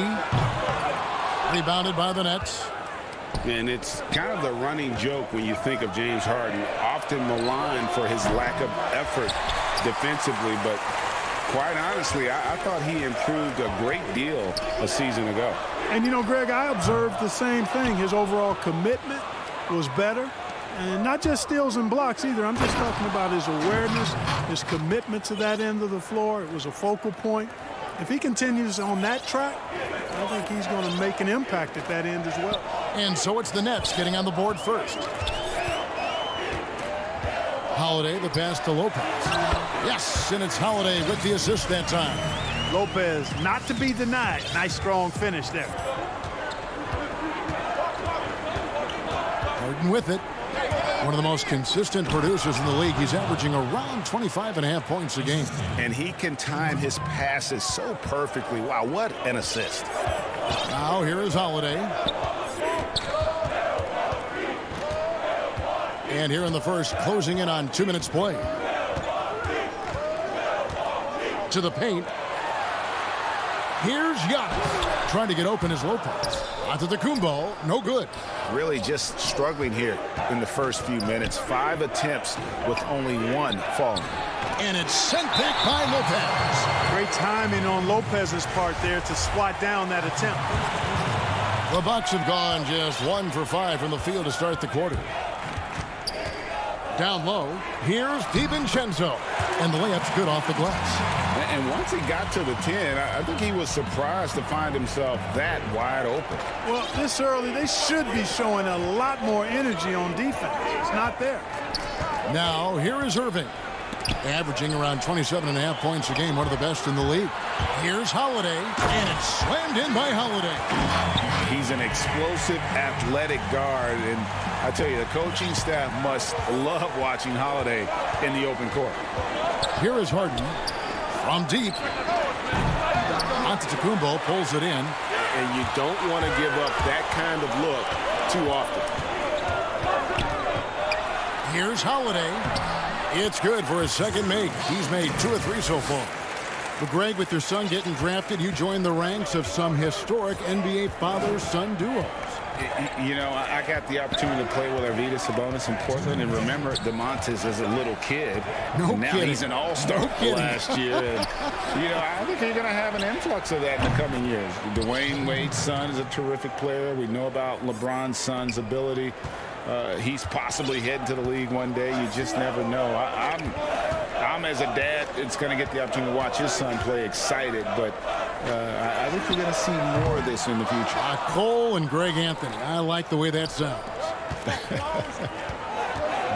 Rebounded by the Nets. And it's kind of the running joke when you think of James Harden, often maligned for his lack of effort defensively, but quite honestly, I thought he improved a great deal a season ago. And, you know, Greg, I observed the same thing. His overall commitment was better. And not just steals and blocks either. I'm just talking about his awareness, his commitment to that end of the floor. It was a focal point. If he continues on that track, I think he's going to make an impact at that end as well. And so it's the Nets getting on the board first. Holiday, the pass to Lopez. Yes, and it's Holiday with the assist that time. Lopez, not to be denied. Nice, strong finish there. Harden with it. One of the most consistent producers in the league. He's averaging around 25.5 points a game. And he can time his passes so perfectly. Wow, what an assist. Now here is Holiday. And here in the first, closing in on 2 minutes play. To the paint. Here's Giannis. Trying to get open is Lopez. Antetokounmpo, no good. Really just struggling here in the first few minutes. 5 attempts with only 1 falling. And it's sent back by Lopez. Great timing on Lopez's part there to swat down that attempt. The Bucks have gone just 1 for 5 from the field to start the quarter. Down low, here's DiVincenzo. And the layup's good off the glass. And once he got to the 10, I think he was surprised to find himself that wide open. Well, this early, they should be showing a lot more energy on defense. It's not there. Now, here is Irving. Averaging around 27.5 points a game, one of the best in the league. Here's Holiday, and it's slammed in by Holiday. He's an explosive, athletic guard, and I tell you, the coaching staff must love watching Holiday in the open court. Here is Harden from deep. Antetokounmpo pulls it in. And you don't want to give up that kind of look too often. Here's Holiday. It's good for his second make. He's made 2 of 3 so far. But Greg, with your son getting drafted, you joined the ranks of some historic NBA father-son duos. You know, I got the opportunity to play with Arvydas Sabonis in Portland, and remember DeMontis as a little kid. No now kidding. He's an all-star last year. And, you know, I think you're going to have an influx of that in the coming years. Dwayne Wade's son is a terrific player. We know about LeBron's son's ability. He's possibly heading to the league one day. You just never know. I'm as a dad, it's going to get the opportunity to watch his son play excited, but I think we're going to see more of this in the future. Cole and Greg Anthony. I like the way that sounds.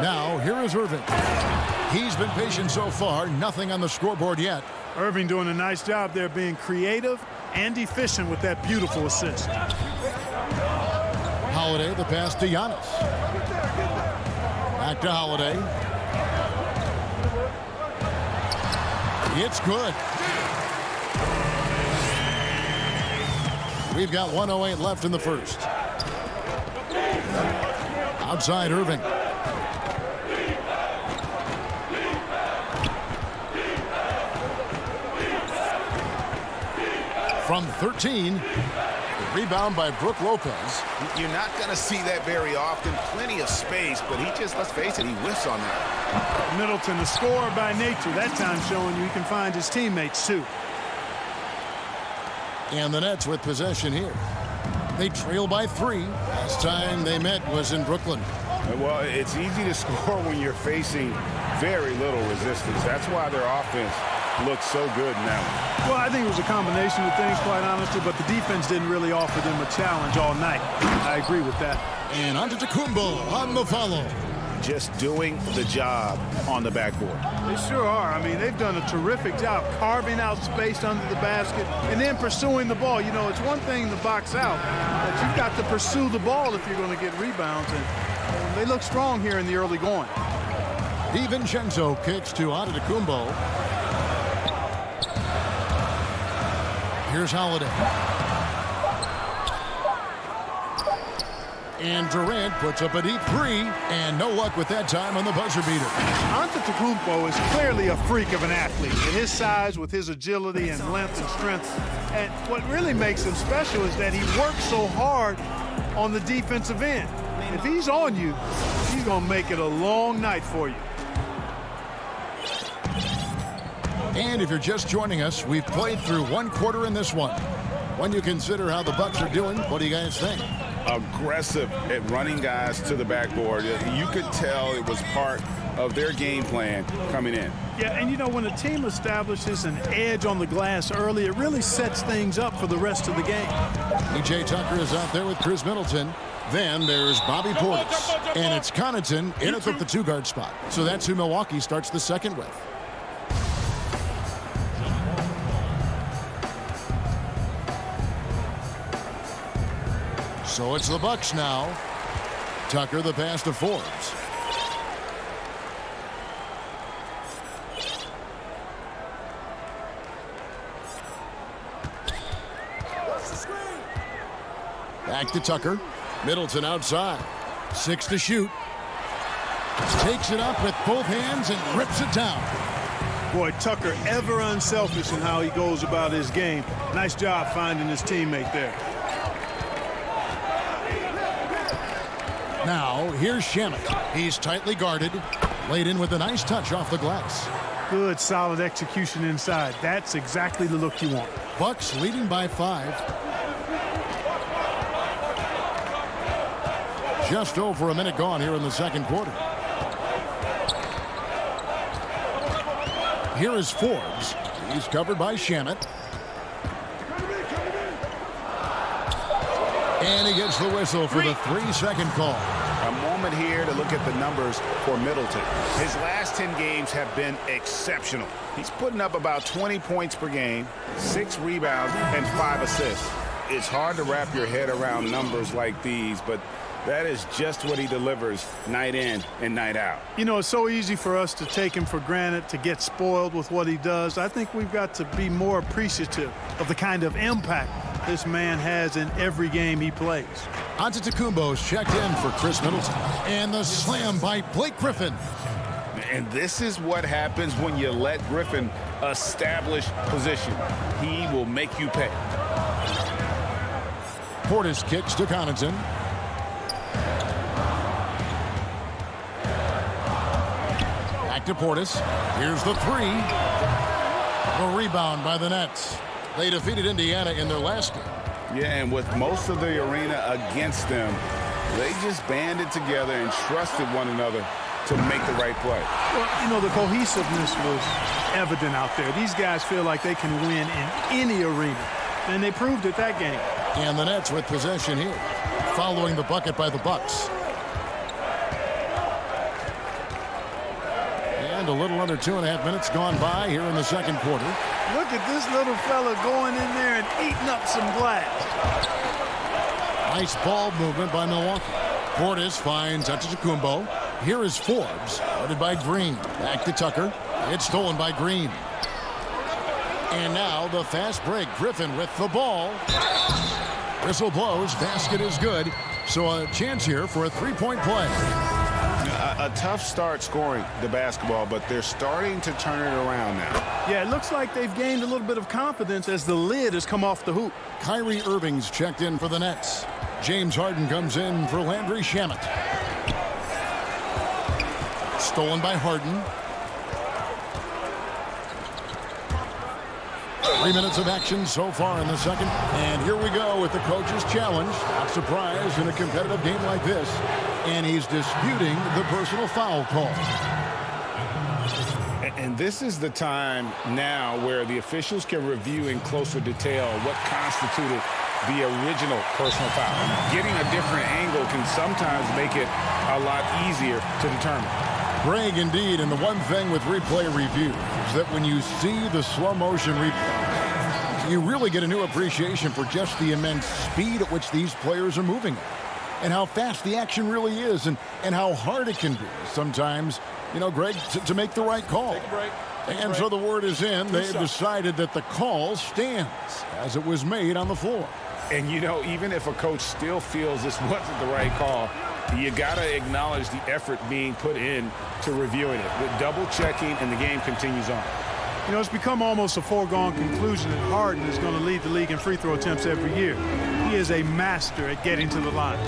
Now, here is Irving. He's been patient so far. Nothing on the scoreboard yet. Irving doing a nice job there being creative and efficient with that beautiful assist. Holiday, the pass to Giannis. Back to Holiday. It's good. We've got 1:08 left in the first. Outside Irving. From 13. Rebound by Brook Lopez. You're not going to see that very often. Plenty of space, but he just, let's face it, he whiffs on that. Middleton, the scorer by nature, that time showing you he can find his teammates too. And the Nets with possession here. They trail by 3. Last time they met was in Brooklyn. Well, it's easy to score when you're facing very little resistance. That's why their offense looks so good now. Well, I think it was a combination of things, quite honestly, but the defense didn't really offer them a challenge all night. I agree with that. And Antetokounmpo on the follow. Just doing the job on the backboard. They sure are. I mean, they've done a terrific job carving out space under the basket and then pursuing the ball. You know, it's one thing to box out, but you've got to pursue the ball if you're going to get rebounds. And they look strong here in the early going. DiVincenzo kicks to Antetokounmpo. Here's Holiday. And Durant puts up a deep 3, and no luck with that time on the buzzer beater. Antetokounmpo is clearly a freak of an athlete. At his size, with his agility and length and strength. And what really makes him special is that he works so hard on the defensive end. If he's on you, he's going to make it a long night for you. And if you're just joining us, we've played through one quarter in this one. When you consider how the Bucks are doing, what do you guys think? Aggressive at running guys to the backboard. You could tell it was part of their game plan coming in. Yeah, and you know, when a team establishes an edge on the glass early, it really sets things up for the rest of the game. E.J. Tucker is out there with Chris Middleton. Then there's Bobby Portis. And it's Connaughton in at the 2-guard spot. So that's who Milwaukee starts the second with. So it's the Bucks now. Tucker the pass to Forbes. Back to Tucker. Middleton outside. 6 to shoot. Takes it up with both hands and rips it down. Boy, Tucker ever unselfish in how he goes about his game. Nice job finding his teammate there. Now, here's Shamet. He's tightly guarded. Laid in with a nice touch off the glass. Good, solid execution inside. That's exactly the look you want. Bucks leading by 5. Just over a minute gone here in the second quarter. Here is Forbes. He's covered by Shamet. And he gets the whistle for the 3-second call. A moment here to look at the numbers for Middleton. His last 10 games have been exceptional. He's putting up about 20 points per game, 6 rebounds, and 5 assists. It's hard to wrap your head around numbers like these, but that is just what he delivers night in and night out. You know, it's so easy for us to take him for granted, to get spoiled with what he does. I think we've got to be more appreciative of the kind of impact this man has in every game he plays. Antetokounmpo's checked in for Chris Middleton. And the slam by Blake Griffin. And this is what happens when you let Griffin establish position. He will make you pay. Portis kicks to Connaughton. Back to Portis. Here's the 3. The rebound by the Nets. They defeated Indiana in their last game. Yeah, and with most of the arena against them, they just banded together and trusted one another to make the right play. Well, you know, the cohesiveness was evident out there. These guys feel like they can win in any arena, and they proved it that game. And the Nets with possession here, following the bucket by the Bucks. And a little under 2.5 minutes gone by here in the second quarter. Look at this little fella going in there and eating up some glass. Nice ball movement by Milwaukee. Portis finds Antetokounmpo. Here is Forbes, guarded by Green. Back to Tucker. It's stolen by Green. And now the fast break. Griffin with the ball. Whistle blows. Basket is good. So a chance here for a 3-point play. A tough start scoring the basketball, but they're starting to turn it around now. Yeah, it looks like they've gained a little bit of confidence as the lid has come off the hoop. Kyrie Irving's checked in for the Nets. James Harden comes in for Landry Shamet. Stolen by Harden. 3 minutes of action so far in the second. And here we go with the coach's challenge. Not surprised in a competitive game like this. And he's disputing the personal foul call. And this is the time now where the officials can review in closer detail what constituted the original personal foul. Getting a different angle can sometimes make it a lot easier to determine. Greg, indeed, and the one thing with replay review is that when you see the slow motion replay, you really get a new appreciation for just the immense speed at which these players are moving and how fast the action really is and how hard it can be sometimes, you know, Greg, to make the right call. Take a break. And so the word is in. They've decided that the call stands as it was made on the floor. And, you know, even if a coach still feels this wasn't the right call, you got to acknowledge the effort being put in to reviewing it, with double checking, and the game continues on. You know, it's become almost a foregone conclusion that Harden is going to lead the league in free throw attempts every year. He is a master at getting to the line.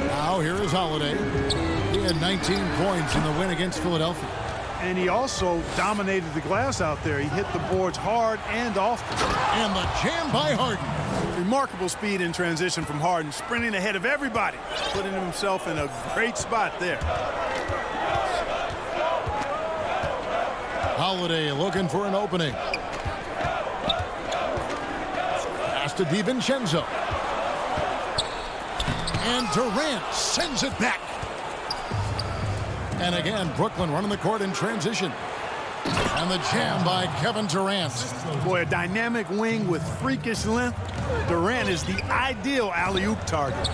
Now here is Holiday. He had 19 points in the win against Philadelphia. And he also dominated the glass out there. He hit the boards hard and often. And the jam by Harden. Remarkable speed in transition from Harden, sprinting ahead of everybody, putting himself in a great spot there. Holiday looking for an opening. Pass to DiVincenzo. And Durant sends it back. And again, Brooklyn running the court in transition. And the jam by Kevin Durant. Boy, a dynamic wing with freakish length. Durant is the ideal alley-oop target.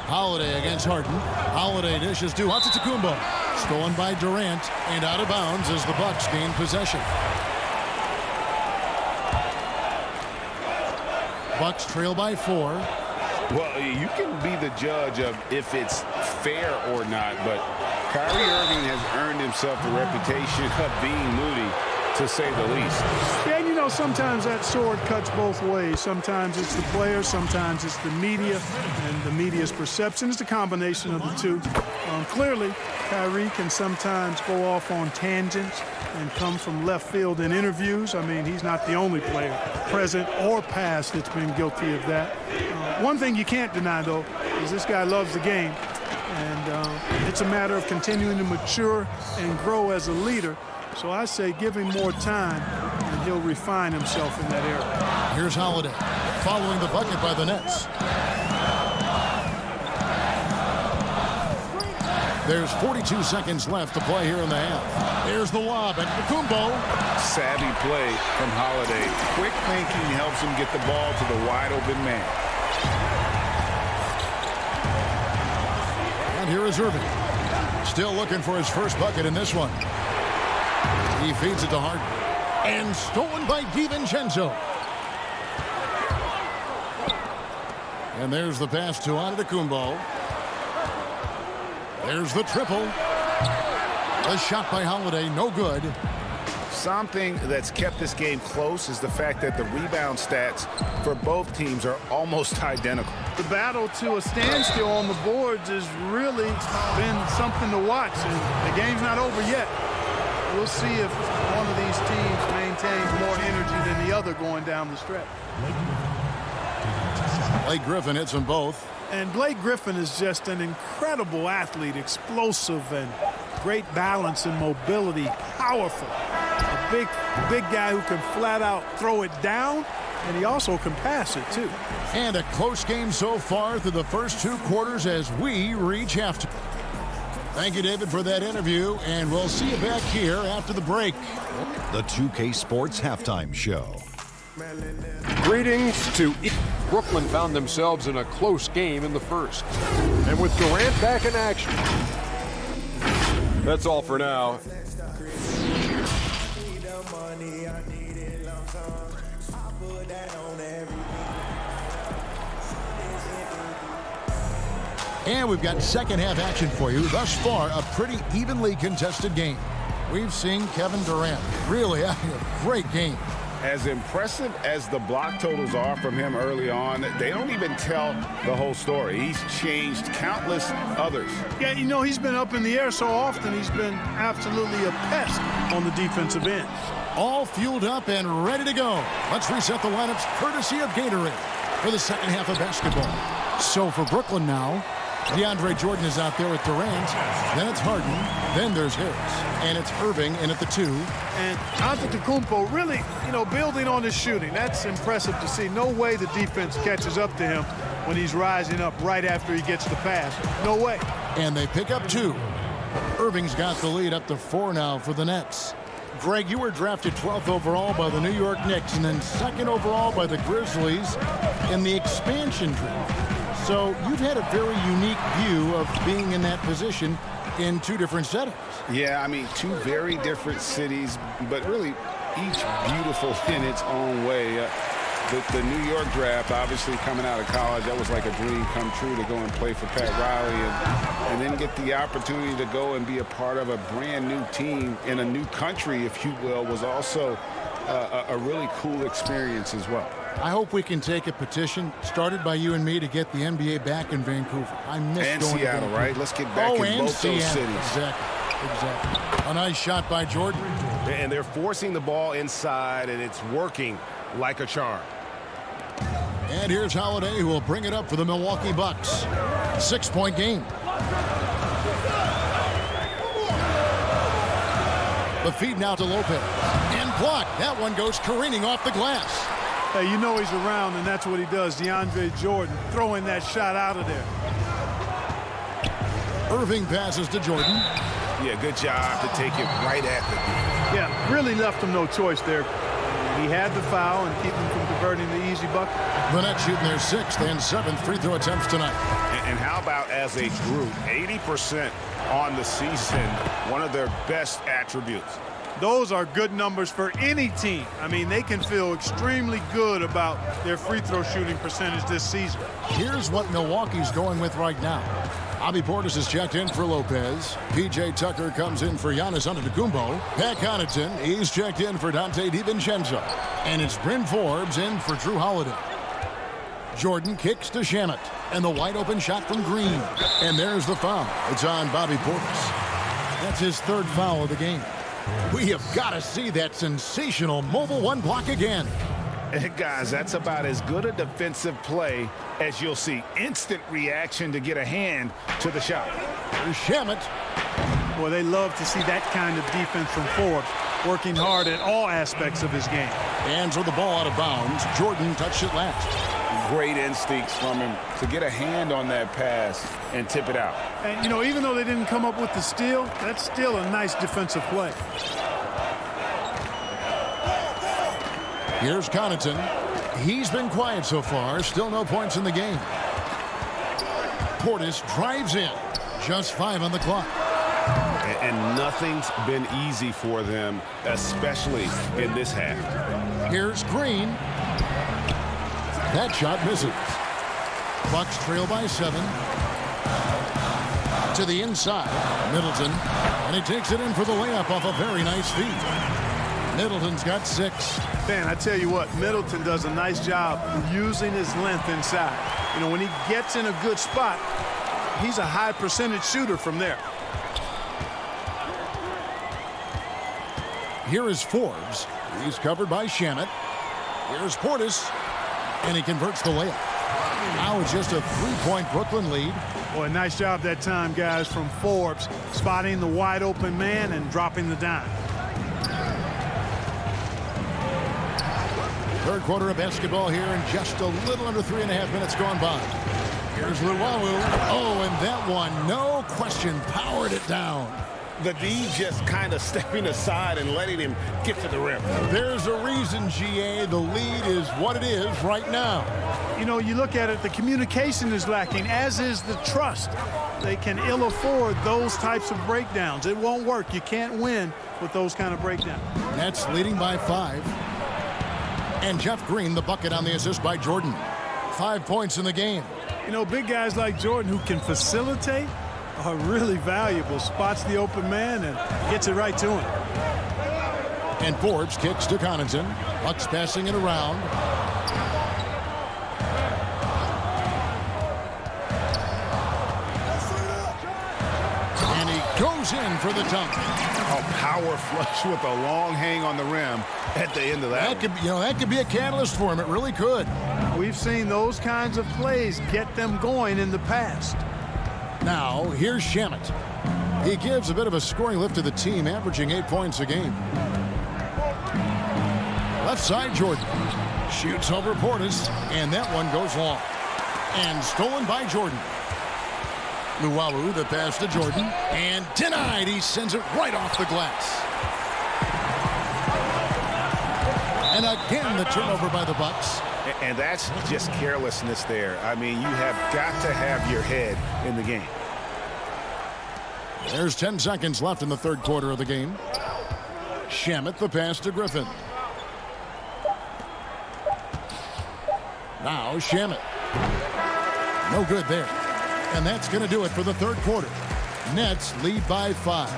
Holiday against Harden. Holiday dishes to Antetokounmpo. Stolen by Durant and out of bounds as the Bucks gain possession. Bucks trail by 4. Well, you can be the judge of if it's fair or not, but Kyrie Irving has earned himself the reputation of being moody, to say the least. Yeah, you know, sometimes that sword cuts both ways. Sometimes it's the player, sometimes it's the media, and the media's perception is the combination of the two. Clearly, Kyrie can sometimes go off on tangents and come from left field in interviews. I mean, he's not the only player, present or past, that's been guilty of that. One thing you can't deny, though, is this guy loves the game. And it's a matter of continuing to mature and grow as a leader. So I say give him more time, and he'll refine himself in that area. Here's Holiday, following the bucket by the Nets. There's 42 seconds left to play here in the half. There's the lob at Kumbo. Savvy play from Holiday. Quick thinking helps him get the ball to the wide open man. And here is Irving. Still looking for his first bucket in this one. He feeds it to Harden. And stolen by DiVincenzo. And there's the pass to Antetokounmpo. There's the triple. The shot by Holiday, no good. Something that's kept this game close is the fact that the rebound stats for both teams are almost identical. The battle to a standstill on the boards has really been something to watch, and the game's not over yet. We'll see if one of these teams maintains more energy than the other going down the stretch. Blake Griffin hits them both. And Blake Griffin is just an incredible athlete, explosive and great balance and mobility, powerful. A big guy who can flat out throw it down, and he also can pass it too. And a close game so far through the first 2 quarters as we reach halftime. Thank you, David, for that interview, and we'll see you back here after the break. The 2K Sports Halftime Show. Greetings to Brooklyn found themselves in a close game in the first. And with Durant back in action. That's all for now. And we've got second half action for you. Thus far, a pretty evenly contested game. We've seen Kevin Durant really having a great game. As impressive as the block totals are from him early on, they don't even tell the whole story. He's changed countless others. Yeah, you know, he's been up in the air so often, he's been absolutely a pest on the defensive end. All fueled up and ready to go. Let's reset the lineups courtesy of Gatorade for the second half of basketball. So for Brooklyn now, DeAndre Jordan is out there with Durant. Then it's Harden. Then there's Harris. And it's Irving in at the 2. And Antetokounmpo really, you know, building on his shooting. That's impressive to see. No way the defense catches up to him when he's rising up right after he gets the pass. No way. And they pick up 2. Irving's got the lead up to 4 now for the Nets. Greg, you were drafted 12th overall by the New York Knicks and then 2nd overall by the Grizzlies in the expansion draft. So you've had a very unique view of being in that position in 2 different settings. Yeah, I mean, 2 very different cities, but really each beautiful in its own way. The New York draft, obviously coming out of college, that was like a dream come true to go and play for Pat Riley and then get the opportunity to go and be a part of a brand new team in a new country, if you will, was also a really cool experience as well. I hope we can take a petition started by you and me to get the NBA back in Vancouver. I miss and going Seattle, to Vancouver. right? Let's get back in both those cities. Exactly. A nice shot by Jordan. And they're forcing the ball inside, and it's working like a charm. And here's Holiday, who will bring it up for the Milwaukee Bucks. 6-point game. The feed now to Lopez. And blocked. That one goes careening off the glass. Hey, you know he's around, and that's what he does. DeAndre Jordan throwing that shot out of there. Irving passes to Jordan. Yeah, good job to take it right at them. Yeah, really left him no choice there. He had the foul and keep him from converting the easy bucket. The Nets shooting their 6th and 7th free throw attempts tonight. And how about as a group, 80% on the season, one of their best attributes. Those are good numbers for any team. I mean, they can feel extremely good about their free throw shooting percentage this season. Here's what Milwaukee's going with right now. Bobby Portis is checked in for Lopez. P.J. Tucker comes in for Giannis Antetokounmpo. Pat Connaughton, he's checked in for Dante DiVincenzo. And it's Bryn Forbes in for Drew Holiday. Jordan kicks to Shamet. And the wide open shot from Green. And there's the foul. It's on Bobby Portis. That's his 3rd foul of the game. We have got to see that sensational mobile one block again. And guys, that's about as good a defensive play as you'll see. Instant reaction to get a hand to the shot. Shamet. Well, they love to see that kind of defense from Forbes, working hard at all aspects of his game. Hands with the ball out of bounds. Jordan touched it last. Great instincts from him to get a hand on that pass and tip it out. And, you know, even though they didn't come up with the steal, that's still a nice defensive play. Here's Connaughton. He's been quiet so far. Still no points in the game. Portis drives in. Just 5 on the clock. And nothing's been easy for them, especially in this half. Here's Green. That shot misses. Bucks trail by 7. To the inside. Middleton. And he takes it in for the layup off a very nice feed. Middleton's got 6. Man, I tell you what, Middleton does a nice job using his length inside. You know, when he gets in a good spot, he's a high percentage shooter from there. Here is Forbes. He's covered by Shamet. Here's Portis. And he converts the layup. Now it's just a 3-point Brooklyn lead. Boy, a nice job that time, guys, from Forbes, spotting the wide open man and dropping the dime. 3rd quarter of basketball here, and just a little under 3.5 minutes gone by. Here's Luwawu. Oh, and that one, no question, powered it down. The D just kind of stepping aside and letting him get to the rim. There's a reason, GA. The lead is what it is right now. You know, you look at it, the communication is lacking, as is the trust. They can ill afford those types of breakdowns. It won't work. You can't win with those kind of breakdowns. Nets leading by 5. And Jeff Green, the bucket on the assist by Jordan. 5 points in the game. You know, big guys like Jordan who can facilitate are really valuable. Spots the open man and gets it right to him. And Forbes kicks to Connaughton. Bucks passing it around. And he goes in for the dunk. A power flush with a long hang on the rim at the end of that. That could be a catalyst for him. It really could. We've seen those kinds of plays get them going in the past. Now, here's Shamet. He gives a bit of a scoring lift to the team, averaging 8 points a game. Left side, Jordan. Shoots over Portis, and that one goes long. And stolen by Jordan. Luwawu, the pass to Jordan. And denied. He sends it right off the glass. And again, the turnover by the Bucks. And that's just carelessness there. I mean, you have got to have your head in the game. There's 10 seconds left in the 3rd quarter of the game. Shamet, the pass to Griffin. Now Shamit. No good there. And that's going to do it for the third quarter. Nets lead by 5.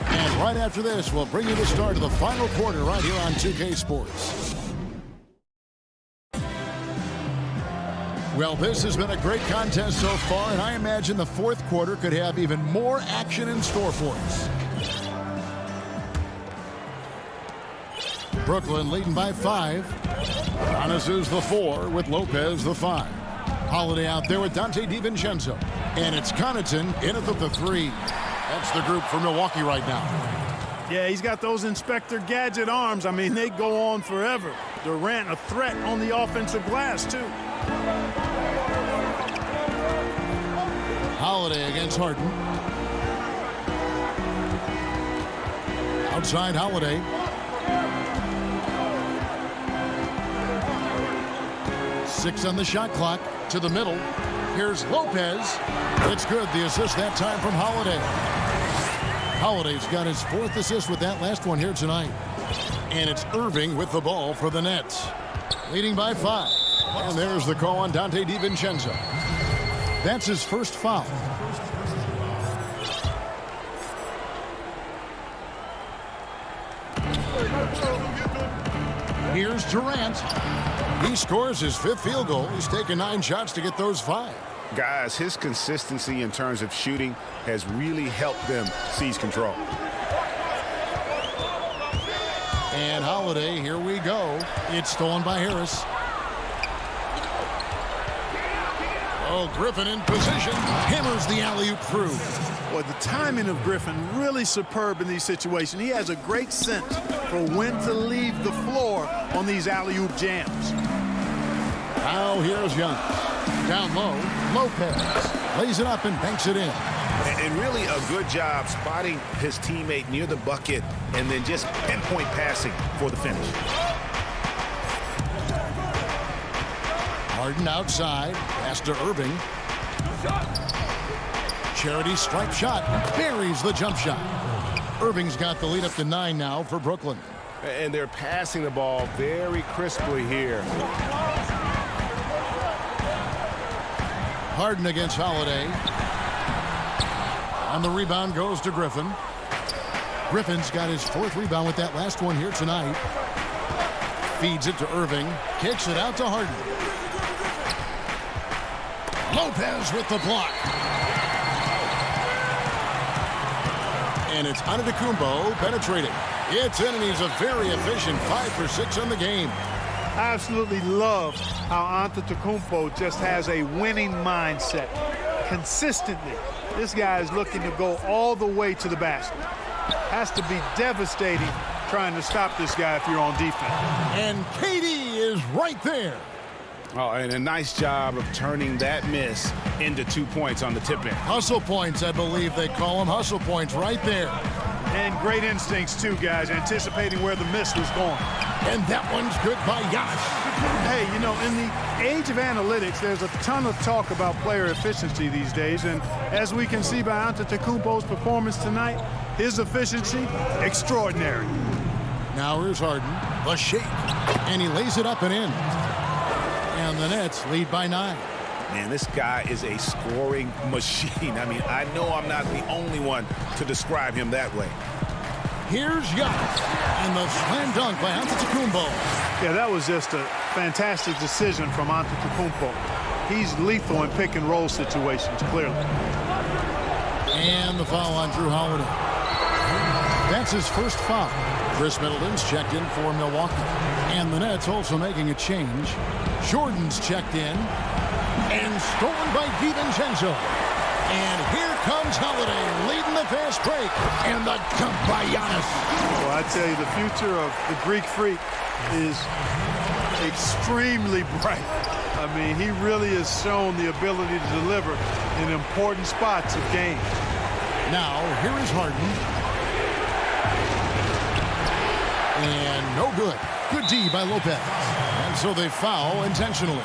And right after this, we'll bring you the start of the final quarter right here on 2K Sports. Well, this has been a great contest so far, and I imagine the fourth quarter could have even more action in store for us. Brooklyn leading by 5. Giannis the 4 with Lopez the 5. Holiday out there with Dante DiVincenzo. And it's Connaughton in at the 3. That's the group for Milwaukee right now. Yeah, he's got those Inspector Gadget arms. I mean, they go on forever. Durant a threat on the offensive glass, too. Holiday against Harden. Outside Holiday. Six on the shot clock. To the middle. Here's Lopez. It's good. The assist that time from Holiday. Holiday's got his 4th assist with that last one here tonight. And it's Irving with the ball for the Nets. Leading by 5. And there's the call on Dante DiVincenzo. That's his first foul. Here's Durant. He scores his 5th field goal. He's taken 9 shots to get those 5. Guys, his consistency in terms of shooting has really helped them seize control. And Holiday, here we go. It's stolen by Harris. Oh, Griffin in position. Hammers the alley-oop through. Well, the timing of Griffin really superb in these situations. He has a great sense for when to leave the floor on these alley-oop jams. Now here's Young. Down low, Lopez lays it up and banks it in. And really a good job spotting his teammate near the bucket and then just pinpoint passing for the finish. Harden outside, pass to Irving. Charity stripe shot, buries the jump shot. Irving's got the lead up to 9 now for Brooklyn. And they're passing the ball very crisply here. Harden against Holiday. And the rebound goes to Griffin. Griffin's got his 4th rebound with that last one here tonight. Feeds it to Irving. Kicks it out to Harden. Lopez with the block. And it's Antetokounmpo penetrating. It's in, and he's a very efficient 5 for 6 on the game. I absolutely love how Antetokounmpo just has a winning mindset. Consistently, this guy is looking to go all the way to the basket. Has to be devastating trying to stop this guy if you're on defense. And KD is right there. Oh, and a nice job of turning that miss into 2 points on the tip in. Hustle points, I believe they call them. Hustle points right there. And great instincts, too, guys, anticipating where the miss was going. And that one's good by Giannis. Hey, you know, in the age of analytics, there's a ton of talk about player efficiency these days. And as we can see by Antetokounmpo's performance tonight, his efficiency, extraordinary. Now here's Harden, the shake, and he lays it up and in. And the Nets lead by 9. Man, this guy is a scoring machine. I mean, I know I'm not the only one to describe him that way. Here's Giannis, and the slam dunk by Antetokounmpo. Yeah, that was just a fantastic decision from Antetokounmpo. He's lethal in pick and roll situations, clearly. And the foul on Drew Holiday. That's his first foul. Chris Middleton's checked in for Milwaukee. And the Nets also making a change. Jordan's checked in. And stolen by DiVincenzo. And here comes Holiday leading the fast break. And the dunk by Giannis. Well, I tell you, the future of the Greek Freak is extremely bright. I mean, he really has shown the ability to deliver in important spots of games. Now, here is Harden. And no good. Good D by Lopez. And so they foul intentionally.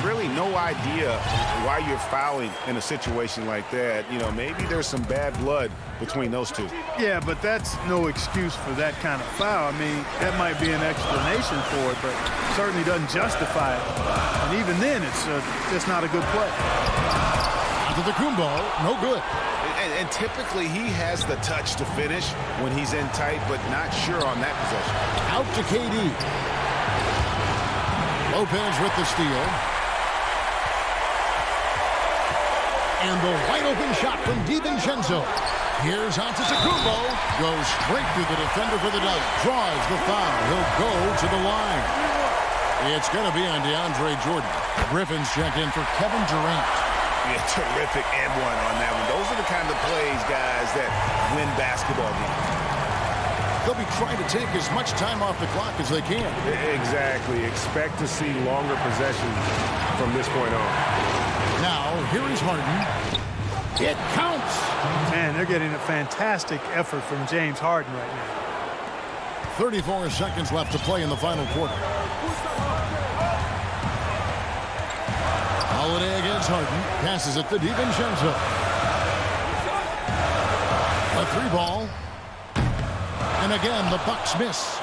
really no idea why you're fouling in a situation like that. You know, maybe there's some bad blood between those two. Yeah, but that's no excuse for that kind of foul. I mean, that might be an explanation for it, but certainly doesn't justify it. And even then, it's just not a good play. Antetokounmpo, no good. And typically he has the touch to finish when he's in tight, but not sure on that possession. Out to KD. Lopez with the steal. And the wide open shot from DiVincenzo. Here's Antetokounmpo. Goes straight through the defender for the dunk. Draws the foul. He'll go to the line. It's going to be on DeAndre Jordan. Griffin's check in for Kevin Durant. Yeah, terrific and one on that one. Those are the kind of plays, guys, that win basketball games. They'll be trying to take as much time off the clock as they can. Exactly. Expect to see longer possessions from this point on. Now, here is Harden. It counts. Man, they're getting a fantastic effort from James Harden right now. 34 seconds left to play in the final quarter. Holiday against Harden. Passes it to DiVincenzo. A three ball. And again, the Bucks miss.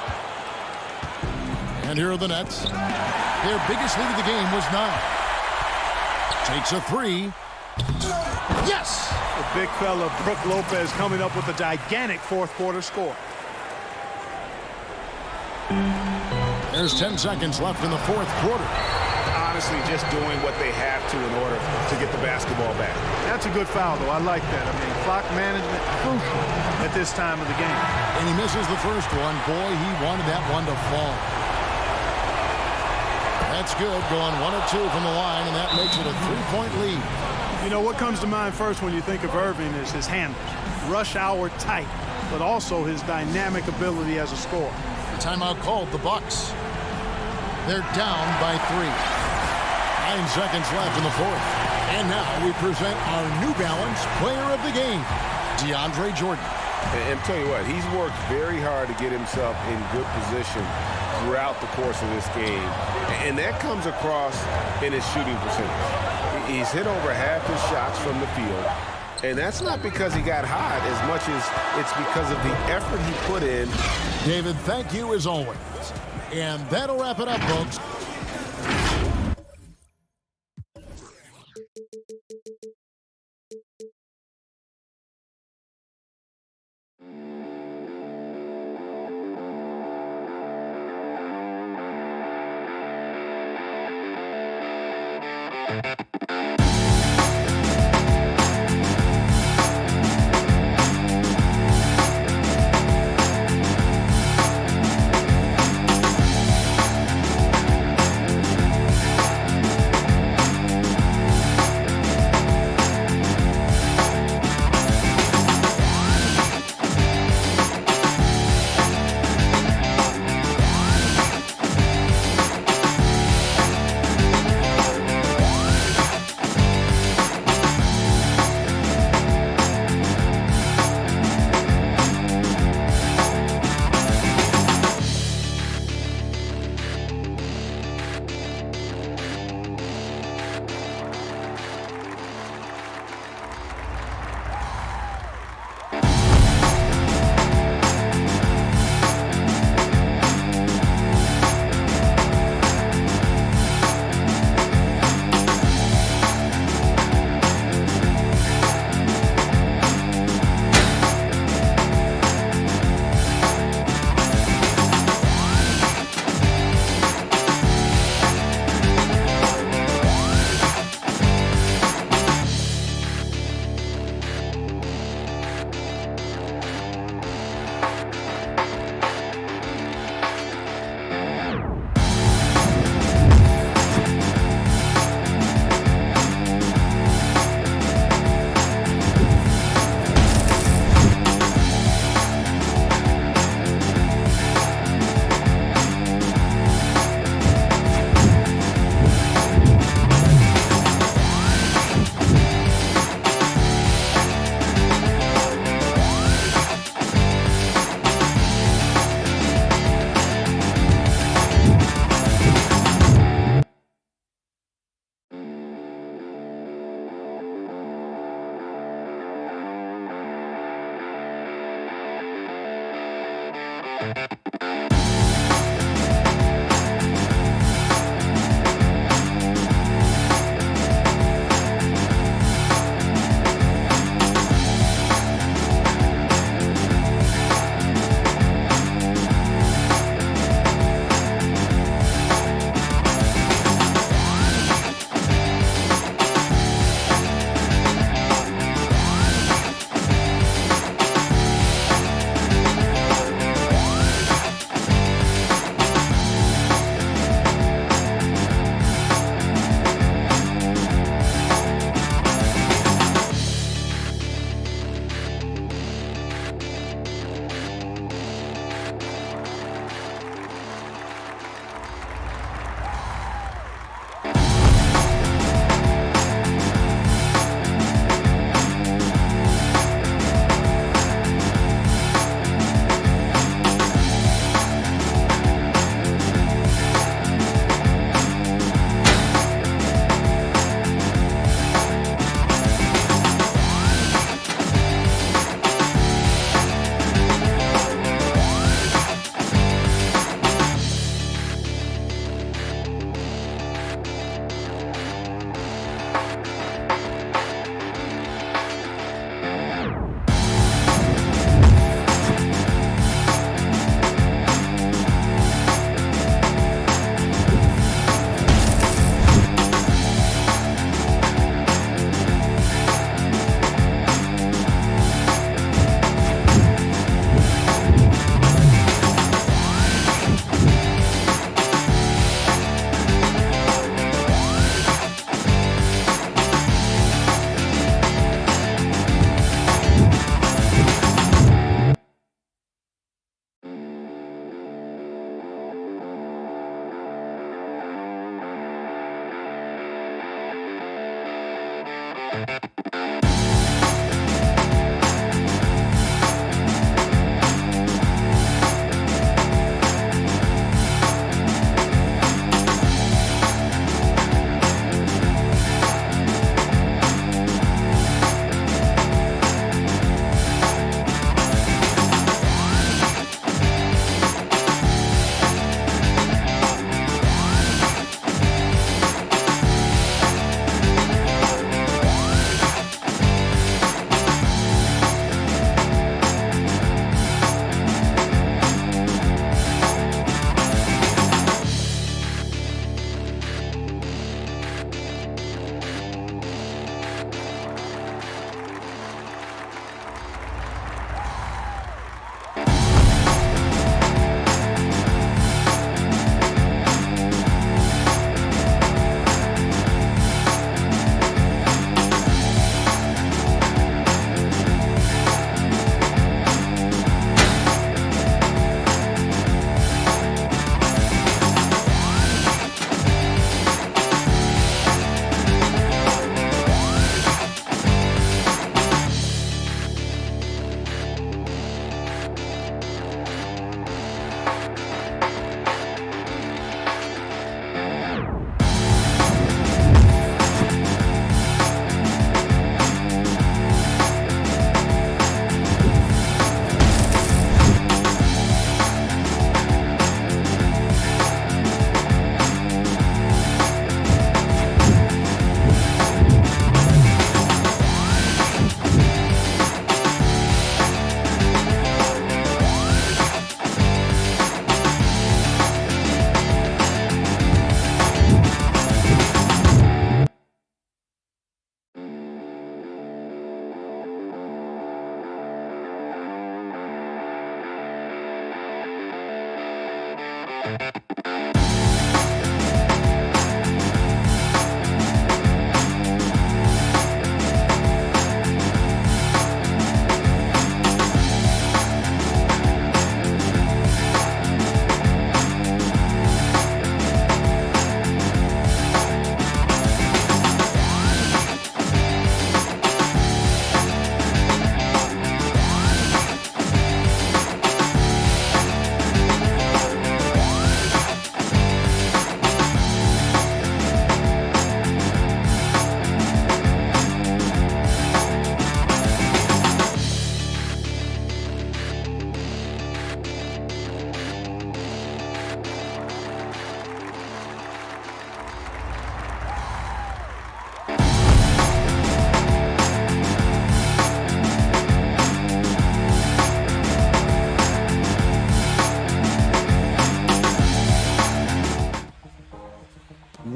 And here are the Nets. Their biggest lead of the game was 9. Takes a three. Yes! The big fella, Brook Lopez, coming up with a gigantic fourth quarter score. There's 10 seconds left in the fourth quarter. Honestly, just doing what they have to in order to get the basketball back. That's a good foul, though. I like that. I mean, clock management crucial at this time of the game. And he misses the first one. Boy, he wanted that one to fall. That's good. Going 1 of 2 from the line, and that makes it a 3-point lead. You know, what comes to mind first when you think of Irving is his handles. Rush hour tight, but also his dynamic ability as a scorer. Timeout called, the Bucks. They're down by 3. 9 seconds left in the fourth. And now we present our New Balance player of the game, DeAndre Jordan. And tell you what, he's worked very hard to get himself in good position throughout the course of this game. And that comes across in his shooting percentage. He's hit over half his shots from the field. And that's not because he got hot as much as it's because of the effort he put in. David, thank you as always. And that'll wrap it up, folks.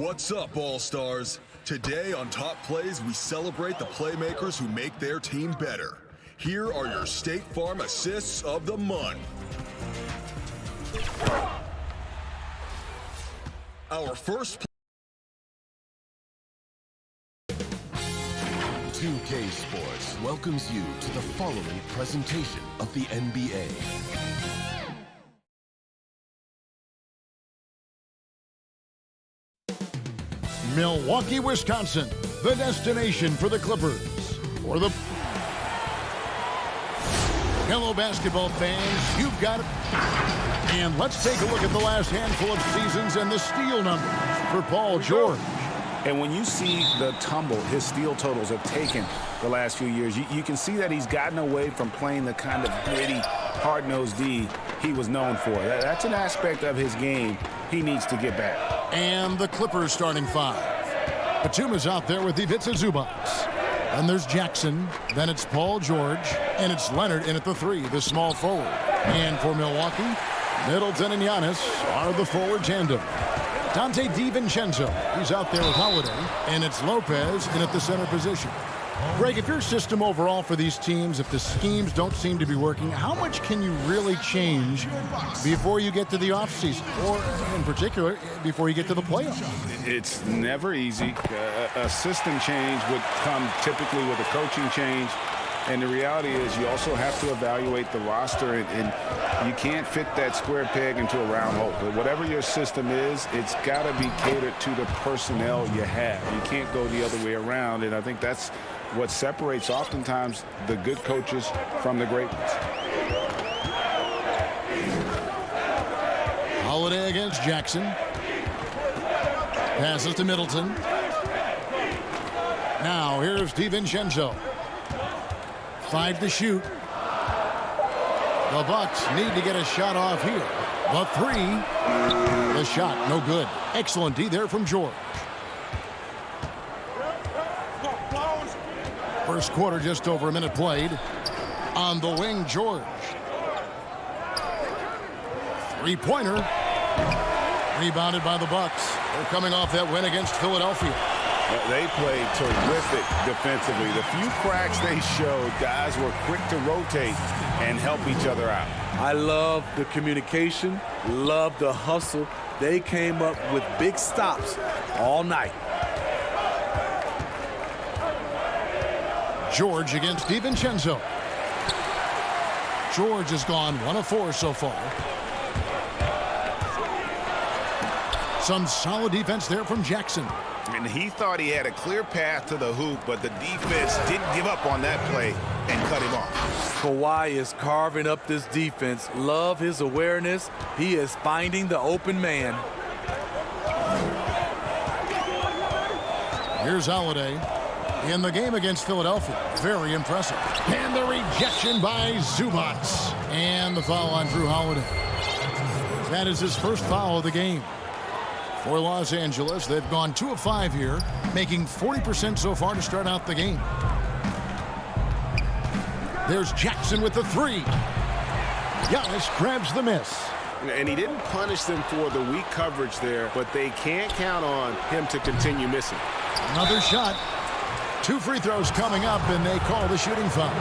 What's up, All-Stars? Today on Top Plays, we celebrate the playmakers who make their team better. Here are your State Farm Assists of the Month. Our first 2K Sports welcomes you to the following presentation of the NBA. Milwaukee, Wisconsin, the destination for the Clippers. Or the... Hello, basketball fans. You've got it. And let's take a look at the last handful of seasons and the steal numbers for Paul George. And when you see the tumble his steal totals have taken the last few years, you can see that he's gotten away from playing the kind of gritty, hard-nosed D he was known for. That's an aspect of his game he needs to get back. And the Clippers starting five. Batuma's out there with Ivica Zubac. Then there's Jackson. Then it's Paul George. And it's Leonard in at the three, the small forward. And for Milwaukee, Middleton and Giannis are the forward tandem. Dante DiVincenzo, he's out there with Holiday. And it's Lopez in at the center position. Greg, if your system overall for these teams, if the schemes don't seem to be working, how much can you really change before you get to the offseason? Or, in particular, before you get to the playoffs? It's never easy. A system change would come typically with a coaching change. And the reality is you also have to evaluate the roster, and you can't fit that square peg into a round hole. But whatever your system is, it's got to be catered to the personnel you have. You can't go the other way around, and I think that's what separates oftentimes the good coaches from the great ones. Holiday against Jackson. Passes to Middleton. Now here's DiVincenzo. 5 to shoot. The Bucks need to get a shot off here. The three. The shot, no good. Excellent D there from George. First quarter, just over a minute played. On the wing, George. Three-pointer. Rebounded by the Bucks. They're coming off that win against Philadelphia. They played terrific defensively. The few cracks they showed, guys were quick to rotate and help each other out. I love the communication, love the hustle. They came up with big stops all night. George against DiVincenzo. George has gone 1 of 4 so far. Some solid defense there from Jackson. And he thought he had a clear path to the hoop, but the defense didn't give up on that play and cut him off. Kawhi is carving up this defense. Love his awareness. He is finding the open man. Here's Holiday in the game against Philadelphia. Very impressive. And the rejection by Zubac. And the foul on Drew Holiday. That is his first foul of the game. For Los Angeles, they've gone 2 of 5 here, making 40% so far to start out the game. There's Jackson with the three. Giannis grabs the miss. And he didn't punish them for the weak coverage there, but they can't count on him to continue missing. Another shot. 2 free throws coming up, and they call the shooting foul.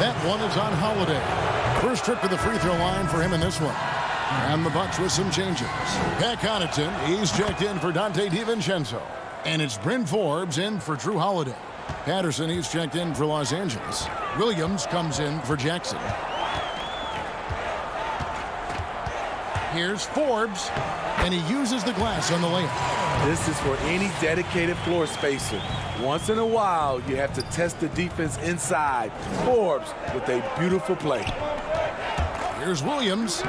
That one is on Holiday. First trip to the free throw line for him in this one. And the Bucks with some changes. Pat Connaughton, he's checked in for Dante DiVincenzo. And it's Bryn Forbes in for Drew Holiday. Patterson, he's checked in for Los Angeles. Williams comes in for Jackson. Here's Forbes, and he uses the glass on the layup. This is for any dedicated floor spacer. Once in a while, you have to test the defense inside. Forbes with a beautiful play. Here's Williams.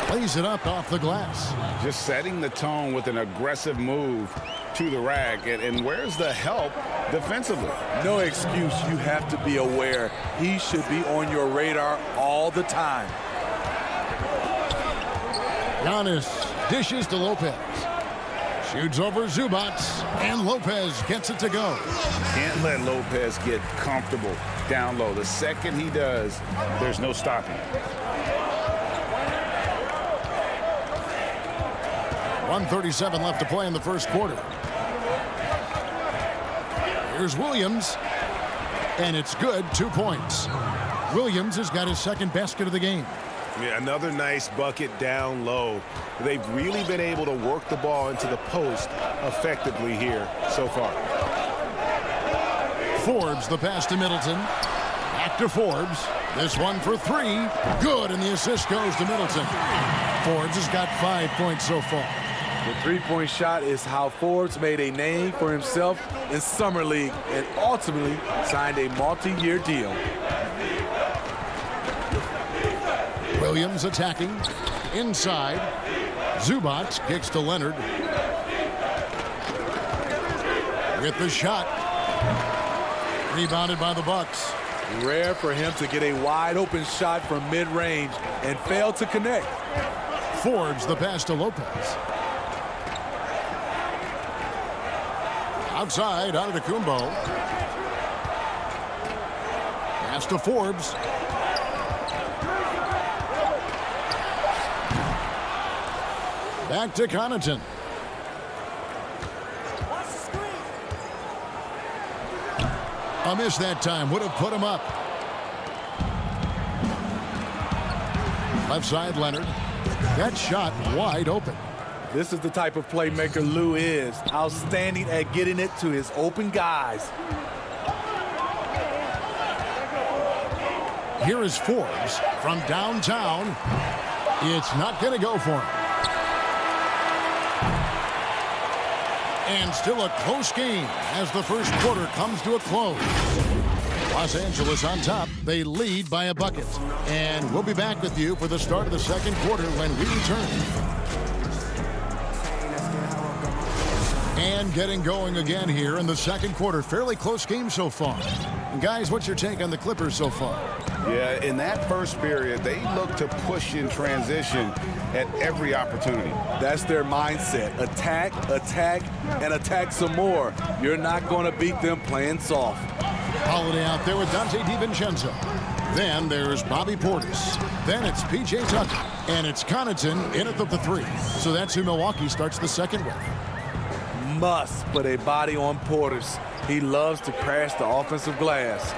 Plays it up off the glass. Just setting the tone with an aggressive move to the rack. And where's the help defensively? No excuse. You have to be aware. He should be on your radar all the time. Giannis dishes to Lopez. Shoots over Zubac, and Lopez gets it to go. Can't let Lopez get comfortable down low. The second he does, there's no stopping. 1:37 left to play in the first quarter. Here's Williams, and it's good. 2 points. Williams has got his second basket of the game. Yeah, another nice bucket down low. They've really been able to work the ball into the post effectively here so far. Forbes, the pass to Middleton. Back to Forbes. This one for three. Good, and the assist goes to Middleton. Forbes has got 5 points so far. The three-point shot is how Forbes made a name for himself in Summer League and ultimately signed a multi-year deal. Williams attacking. Inside. Zubac kicks to Leonard. With the shot. Rebounded by the Bucks. Rare for him to get a wide-open shot from mid-range and fail to connect. Forbes, the pass to Lopez. Outside, Antetokounmpo. Pass to Forbes. Back to Connaughton. A miss that time. Would have put him up. Left side, Leonard. That shot wide open. This is the type of playmaker Lou is. Outstanding at getting it to his open guys. Here is Forbes from downtown. It's not going to go for him. And still a close game as the first quarter comes to a close. Los Angeles on top. They lead by a bucket. And we'll be back with you for the start of the second quarter when we return. And getting going again here in the second quarter. Fairly close game so far. And guys, what's your take on the Clippers so far? Yeah, in that first period, they look to push in transition at every opportunity. That's their mindset. Attack, attack, and attack some more. You're not going to beat them playing soft. Holiday out there with Dante DiVincenzo. Then there's Bobby Portis. Then it's P.J. Tucker. And it's Connaughton in at the three. So that's who Milwaukee starts the second with. Must put a body on Portis. He loves to crash the offensive glass.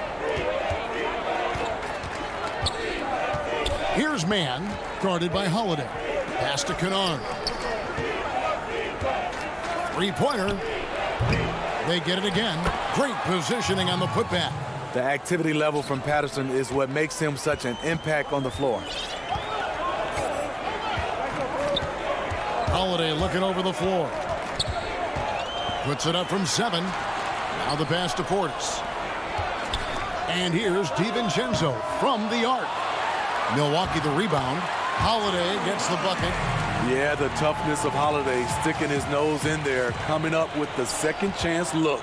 Here's Mann, guarded by Holiday. Pass to Kennard. Three-pointer. They get it again. Great positioning on the putback. The activity level from Patterson is what makes him such an impact on the floor. Holiday looking over the floor. Puts it up from 7. Now the pass to Portis. And here's DiVincenzo from the arc. Milwaukee the rebound. Holiday gets the bucket. Yeah, the toughness of Holiday, sticking his nose in there, coming up with the second chance look.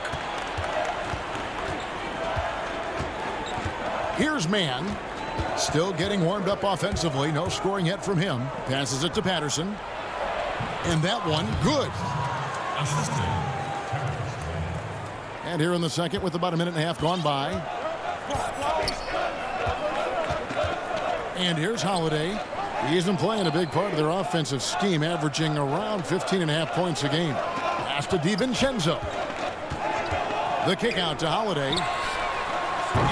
Here's Mann. Still getting warmed up offensively. No scoring yet from him. Passes it to Patterson. And that one, good. And here in the second with about a minute and a half gone by. And here's Holiday. He isn't playing a big part of their offensive scheme, averaging around 15.5 points a game. Pass to DiVincenzo. The kick out to Holiday.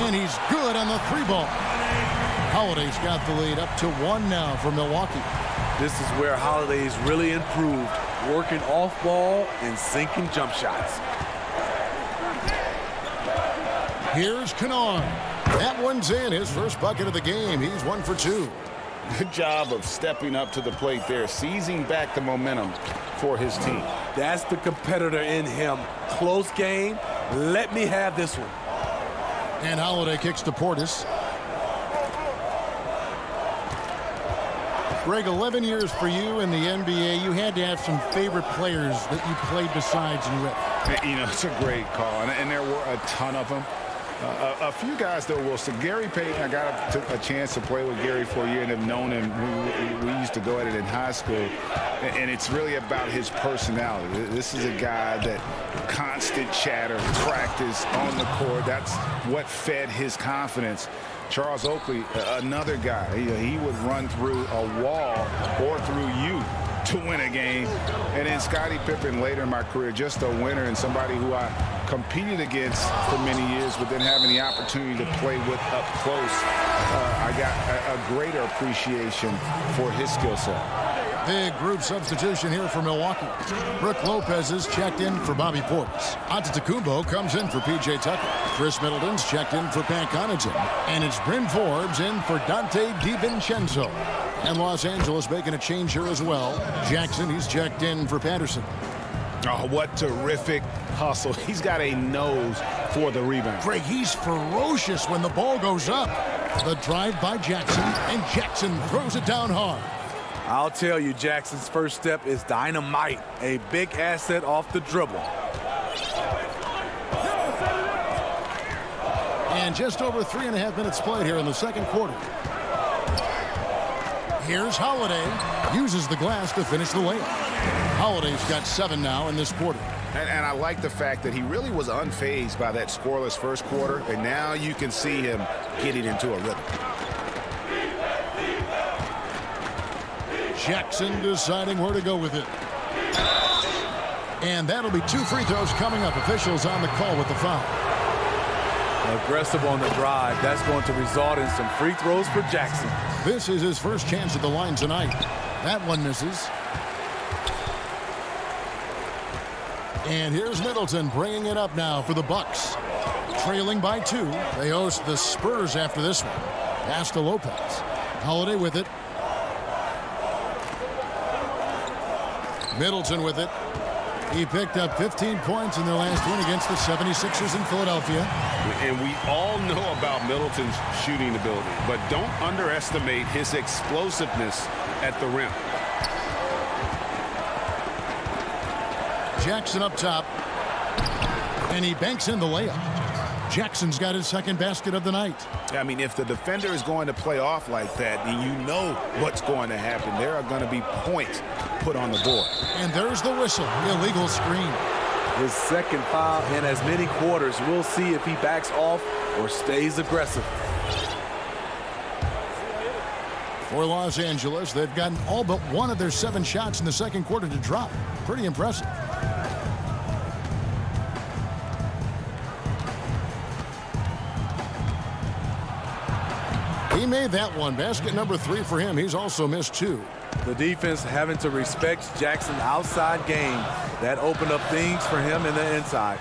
And he's good on the three ball. Holiday's got the lead up to 1 now for Milwaukee. This is where Holiday's really improved, working off ball and sinking jump shots. Here's Kennard. That one's in. His first bucket of the game. He's 1 for 2. Good job of stepping up to the plate there, seizing back the momentum for his team. That's the competitor in him. Close game. Let me have this one. And Holiday kicks to Portis. Greg, 11 years for you in the NBA. You had to have some favorite players that you played besides and with. You know, it's a great call, and there were a ton of them. A few guys, though, Wilson. Gary Payton, I got a chance to play with Gary for a year and have known him. We used to go at it in high school, and it's really about his personality. This is a guy that constant chatter, practice on the court. That's what fed his confidence. Charles Oakley, another guy, he would run through a wall or through you to win a game. And then Scottie Pippen later in my career, just a winner and somebody who I competed against for many years, but then having the opportunity to play with up close, I got a greater appreciation for his skill set. Big group substitution here for Milwaukee. Brook Lopez is checked in for Bobby Portis. Antetokounmpo comes in for P.J. Tucker. Chris Middleton's checked in for Pat Connaughton. And it's Bryn Forbes in for Dante DiVincenzo. And Los Angeles making a change here as well. Jackson, he's checked in for Patterson. Oh, what terrific hustle. He's got a nose for the rebound. Greg, he's ferocious when the ball goes up. The drive by Jackson, and Jackson throws it down hard. I'll tell you, Jackson's first step is dynamite. A big asset off the dribble. And just over 3.5 minutes played here in the second quarter. Here's Holiday. Uses the glass to finish the layup. Holiday's got 7 now in this quarter. And I like the fact that he really was unfazed by that scoreless first quarter. And now you can see him getting into a rhythm. Jackson deciding where to go with it. And that'll be 2 free throws coming up. Officials on the call with the foul. Aggressive on the drive. That's going to result in some free throws for Jackson. This is his first chance at the line tonight. That one misses. And here's Middleton bringing it up now for the Bucks. Trailing by 2. They host the Spurs after this one. Pass to Lopez. Holiday with it. Middleton with it. He picked up 15 points in their last win against the 76ers in Philadelphia. And we all know about Middleton's shooting ability, but don't underestimate his explosiveness at the rim. Jackson up top. And he banks in the layup. Jackson's got his second basket of the night. I mean, if the defender is going to play off like that, then you know what's going to happen. There are going to be points put on the board. And there's the whistle. Illegal screen. His second foul in as many quarters. We'll see if he backs off or stays aggressive. For Los Angeles, they've gotten all but one of their 7 shots in the second quarter to drop. Pretty impressive. He made that one. Basket number 3 for him. He's also missed 2. The defense having to respect Jackson's outside game. That opened up things for him in the inside.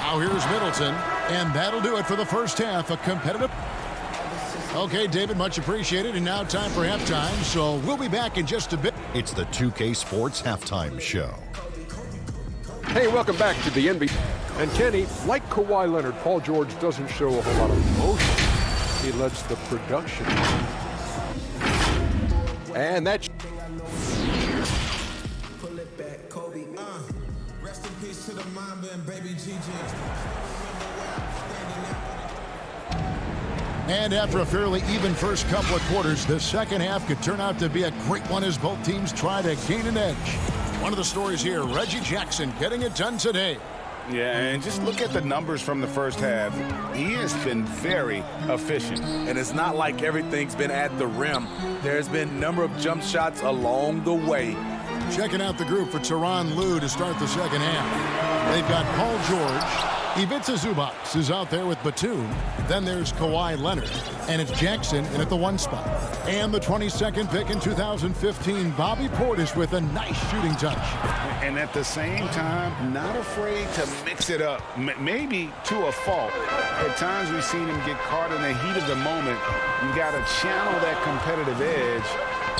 Now here's Middleton. And that'll do it for the first half. A competitive. Okay, David, much appreciated. And now time for halftime. So we'll be back in just a bit. It's the 2K Sports Halftime Show. Hey, welcome back to the NBA. And Kenny, like Kawhi Leonard, Paul George doesn't show a whole lot of emotion. He lets the production. And that's... Pull it back, Kobe. Rest in peace to the Mamba and baby GG. And after a fairly even first couple of quarters, the second half could turn out to be a great one as both teams try to gain an edge. One of the stories here, Reggie Jackson getting it done today. Yeah, and just look at the numbers from the first half. He has been very efficient. And it's not like everything's been at the rim. There's been a number of jump shots along the way. Checking out the group for Tyronn Lue to start the second half. They've got Paul George. Ivica Zubac is out there with Batum. Then there's Kawhi Leonard. And it's Jackson in at the 1 spot. And the 22nd pick in 2015, Bobby Portis with a nice shooting touch. And at the same time, not afraid to mix it up. Maybe to a fault. At times we've seen him get caught in the heat of the moment. You got to channel that competitive edge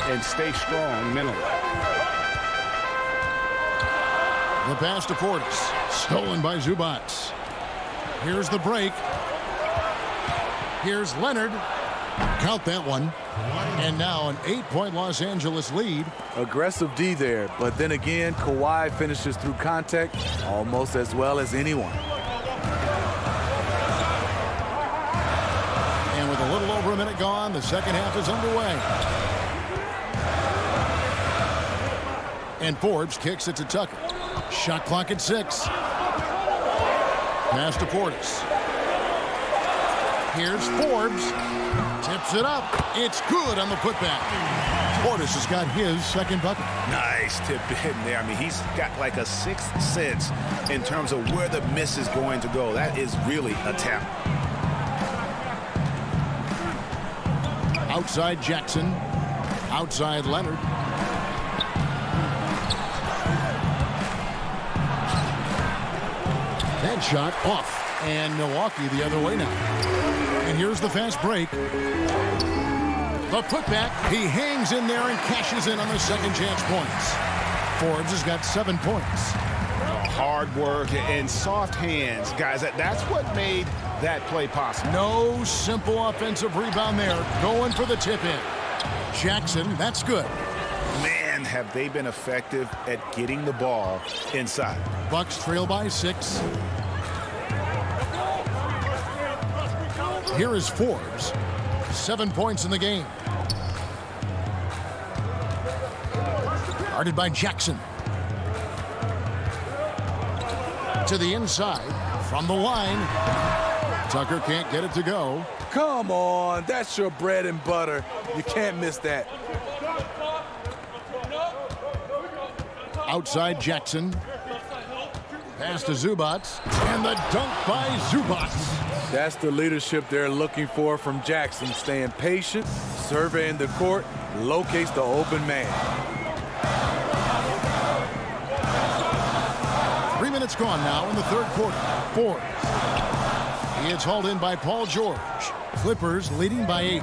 and stay strong mentally. The pass to Portis. Stolen by Zubac. Here's the break. Here's Leonard. Count that one. And now an 8-point Los Angeles lead. Aggressive D there, but then again, Kawhi finishes through contact almost as well as anyone. And with a little over a minute gone, the second half is underway. And Forbes kicks it to Tucker. Shot clock at 6. Pass to Portis. Here's Forbes. Tips it up. It's good on the putback. Portis has got his second bucket. Nice tip in there. I mean, he's got like a sixth sense in terms of where the miss is going to go. That is really a tap. Outside Jackson. Outside Leonard. That shot off. And Milwaukee the other way now. And here's the fast break. The putback. He hangs in there and cashes in on the second chance points. Forbes has got 7 points. Hard work and soft hands, guys. That's what made that play possible. No simple offensive rebound there. Going for the tip in. Jackson, that's good. Man, have they been effective at getting the ball inside. Bucks trail by 6. Here is Forbes. 7 points in the game. Guarded by Jackson. To the inside. From the line. Tucker can't get it to go. Come on, that's your bread and butter. You can't miss that. Outside Jackson. Pass to Zubac. And the dunk by Zubac. That's the leadership they're looking for from Jackson. Staying patient, surveying the court, locates the open man. 3 minutes gone now in the third quarter. Forbes. He is hauled in by Paul George. Clippers leading by 8.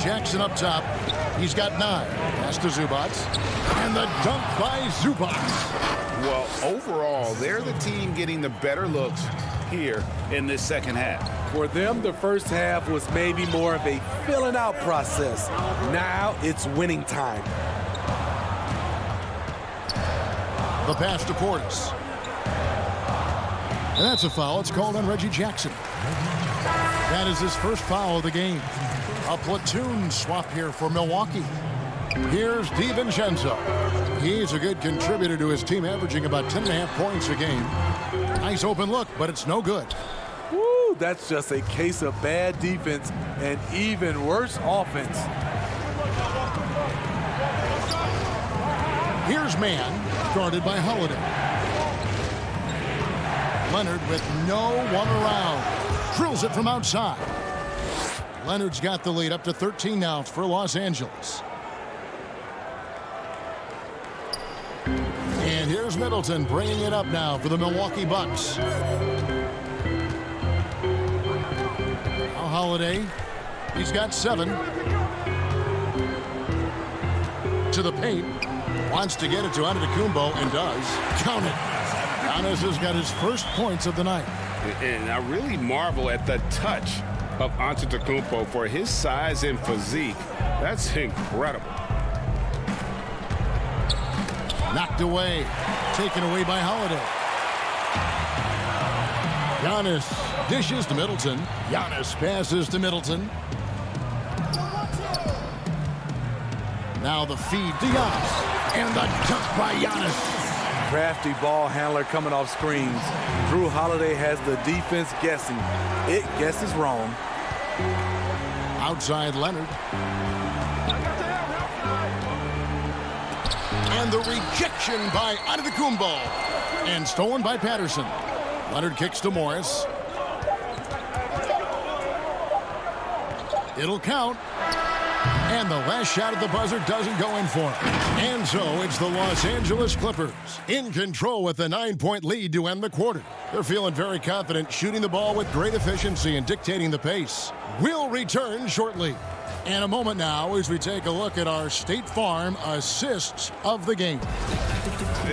Jackson up top. He's got 9. Pass to Zubac. And the dunk by Zubac. Well, overall, they're the team getting the better looks here in this second half. For them, the first half was maybe more of a filling out process. Now it's winning time. The pass to Portis. And that's a foul. It's called on Reggie Jackson. That is his first foul of the game. A platoon swap here for Milwaukee. Here's DiVincenzo. He's a good contributor to his team, averaging about 10.5 points a game. Nice open look, but it's no good. Woo, that's just a case of bad defense and even worse offense. Here's Mann, guarded by Holiday. Leonard with no one around. Drills it from outside. Leonard's got the lead up to 13 now for Los Angeles. And here's Middleton bringing it up now for the Milwaukee Bucks. Now Holiday, he's got 7. To the paint, wants to get it to Antetokounmpo and does. Count it. Giannis has got his first points of the night. And I really marvel at the touch of Antetokounmpo for his size and physique. That's incredible. Knocked away. Taken away by Holiday. Giannis dishes to Middleton. Giannis passes to Middleton. Now the feed to Giannis. And the dunk by Giannis. Crafty ball handler coming off screens. Drew Holiday has the defense guessing. It guesses wrong. Outside Leonard. And the rejection by Antetokounmpo. And stolen by Patterson. Leonard kicks to Morris. It'll count. And the last shot at the buzzer doesn't go in for him. And so it's the Los Angeles Clippers in control with a 9-point lead to end the quarter. They're feeling very confident, shooting the ball with great efficiency and dictating the pace. We'll return shortly. And a moment now as we take a look at our State Farm assists of the game.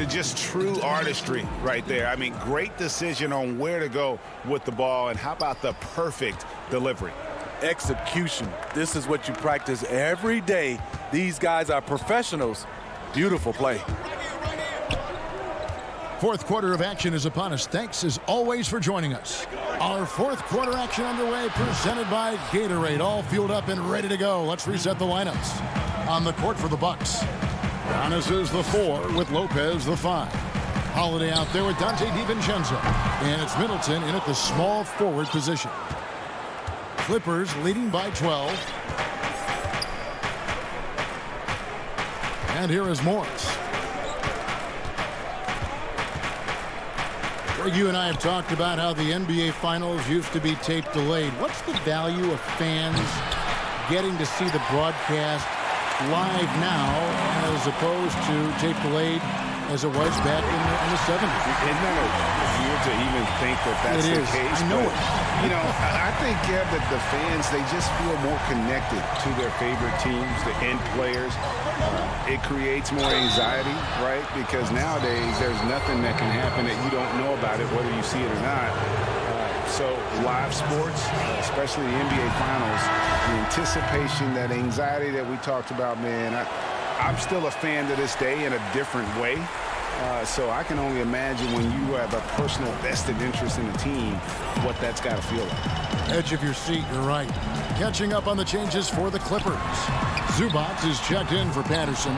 Just true artistry right there. I mean, great decision on where to go with the ball, and how about the perfect delivery? Execution. This is what you practice every day. These guys are professionals. Beautiful play. Fourth quarter of action is upon us. Thanks as always for joining us. Our fourth quarter action underway, presented by Gatorade. All fueled up and ready to go. Let's reset the lineups. On the court for the Bucks, Giannis is the 4 with Lopez the 5. Holiday out there with Dante DiVincenzo. And it's Middleton in at the small forward position. Clippers leading by 12. And here is Morris. Greg, you and I have talked about how the NBA Finals used to be tape delayed. What's the value of fans getting to see the broadcast live now as opposed to tape delayed as it was back in the 70s? Isn't that weird to even think that that's the case? I know it. You know, I think, yeah, that the fans, they just feel more connected to their favorite teams, the end players. It creates more anxiety, right? Because nowadays, there's nothing that can happen that you don't know about it, whether you see it or not. So live sports, especially the NBA Finals, the anticipation, that anxiety that we talked about, man, I'm still a fan to this day in a different way. So I can only imagine when you have a personal vested interest in a team, what that's got to feel like. Edge of your seat, you're right. Catching up on the changes for the Clippers. Zubac is checked in for Patterson,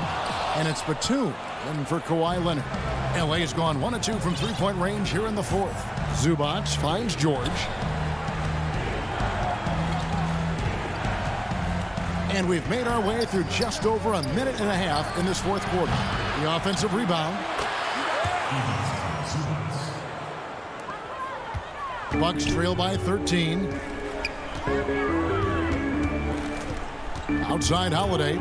and it's Batum in for Kawhi Leonard. LA has gone 1 of 2 from three-point range here in the fourth. Zubac finds George. And we've made our way through just over a minute and a half in this fourth quarter. The offensive rebound. Bucks trail by 13. Outside Holiday.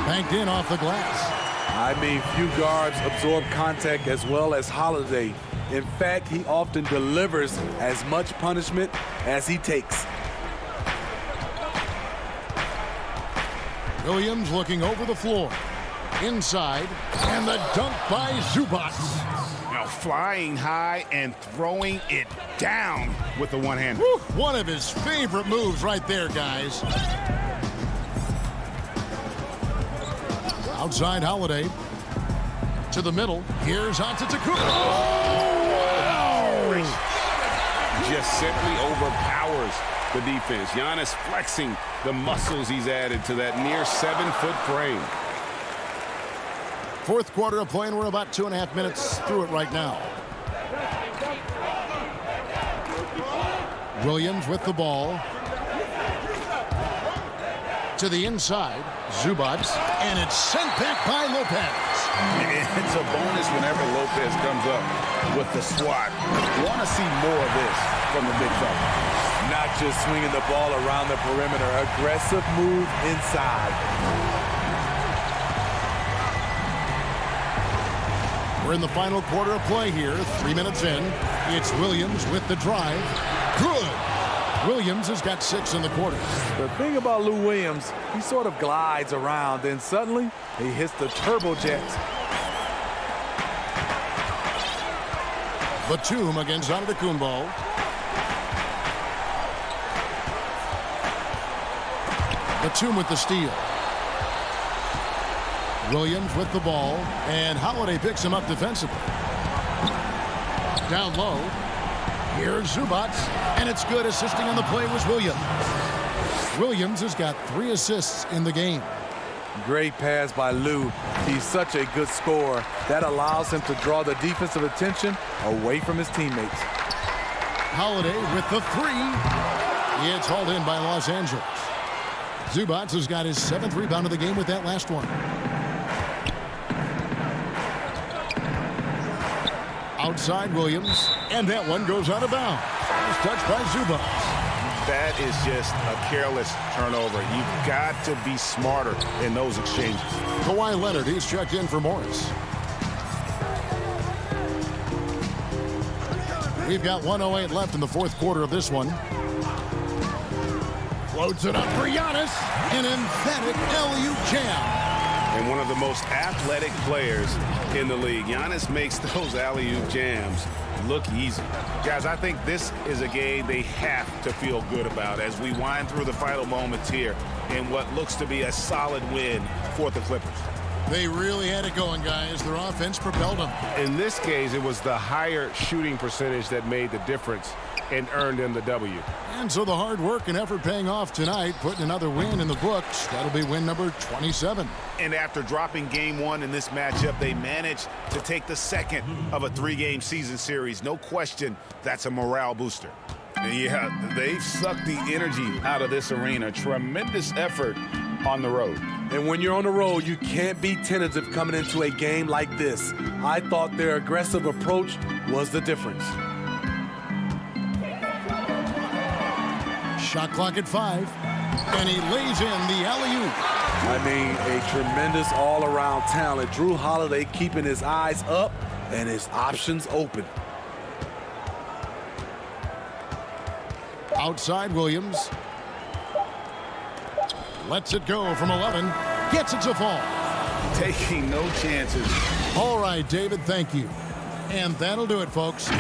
Banked in off the glass. I mean, few guards absorb contact as well as Holiday. In fact, he often delivers as much punishment as he takes. Williams looking over the floor. Inside. And the dunk by Zubac. Now flying high and throwing it down with the one-hander. One of his favorite moves right there, guys. Outside Holiday. To the middle. Here's Antetokounmpo. Oh! Just simply overpowers the defense. Giannis flexing the muscles he's added to that near 7-foot frame. Fourth quarter of play, and we're about 2.5 minutes through it right now. Williams with the ball. To the inside. Zubac. And it's sent back by Lopez. It's a bonus whenever Lopez comes up with the swat. Want to see more of this from the big fella. Not just swinging the ball around the perimeter. Aggressive move inside. We're in the final quarter of play here. 3 minutes in. It's Williams with the drive. Good. Williams has got 6 in the quarter. The thing about Lou Williams, he sort of glides around, then suddenly he hits the turbojets. Batum against Antetokounmpo. Batum with the steal. Williams with the ball, and Holiday picks him up defensively. Down low. Here's Zubac, and it's good. Assisting on the play was Williams. Williams has got 3 assists in the game. Great pass by Lou. He's such a good scorer. That allows him to draw the defensive attention away from his teammates. Holiday with the 3. It's hauled in by Los Angeles. Zubac has got his 7th rebound of the game with that last one. Outside Williams, and that one goes out of bounds. It's touched by Zubac. That is just a careless turnover. You've got to be smarter in those exchanges. Kawhi Leonard, he's checked in for Morris. We've got 1:08 left in the fourth quarter of this one. Floats it up for Giannis. An emphatic LU jam. And one of the most athletic players in the league. Giannis makes those alley-oop jams look easy. Guys, I think this is a game they have to feel good about as we wind through the final moments here in what looks to be a solid win for the Clippers. They really had it going, guys. Their offense propelled them. In this case, it was the higher shooting percentage that made the difference and earn them the W. And so the hard work and effort paying off tonight, putting another win in the books. That'll be win number 27. And after dropping game 1 in this matchup, they managed to take the second of a 3-game season series. No question, that's a morale booster. And yeah, they've sucked the energy out of this arena. Tremendous effort on the road. And when you're on the road, you can't be tentative coming into a game like this. I thought their aggressive approach was the difference. Shot clock at 5. And he lays in the alley-oop. I mean, a tremendous all-around talent. Drew Holiday keeping his eyes up and his options open. Outside Williams. Lets it go from 11. Gets it to fall. Taking no chances. All right, David, thank you. And that'll do it, folks.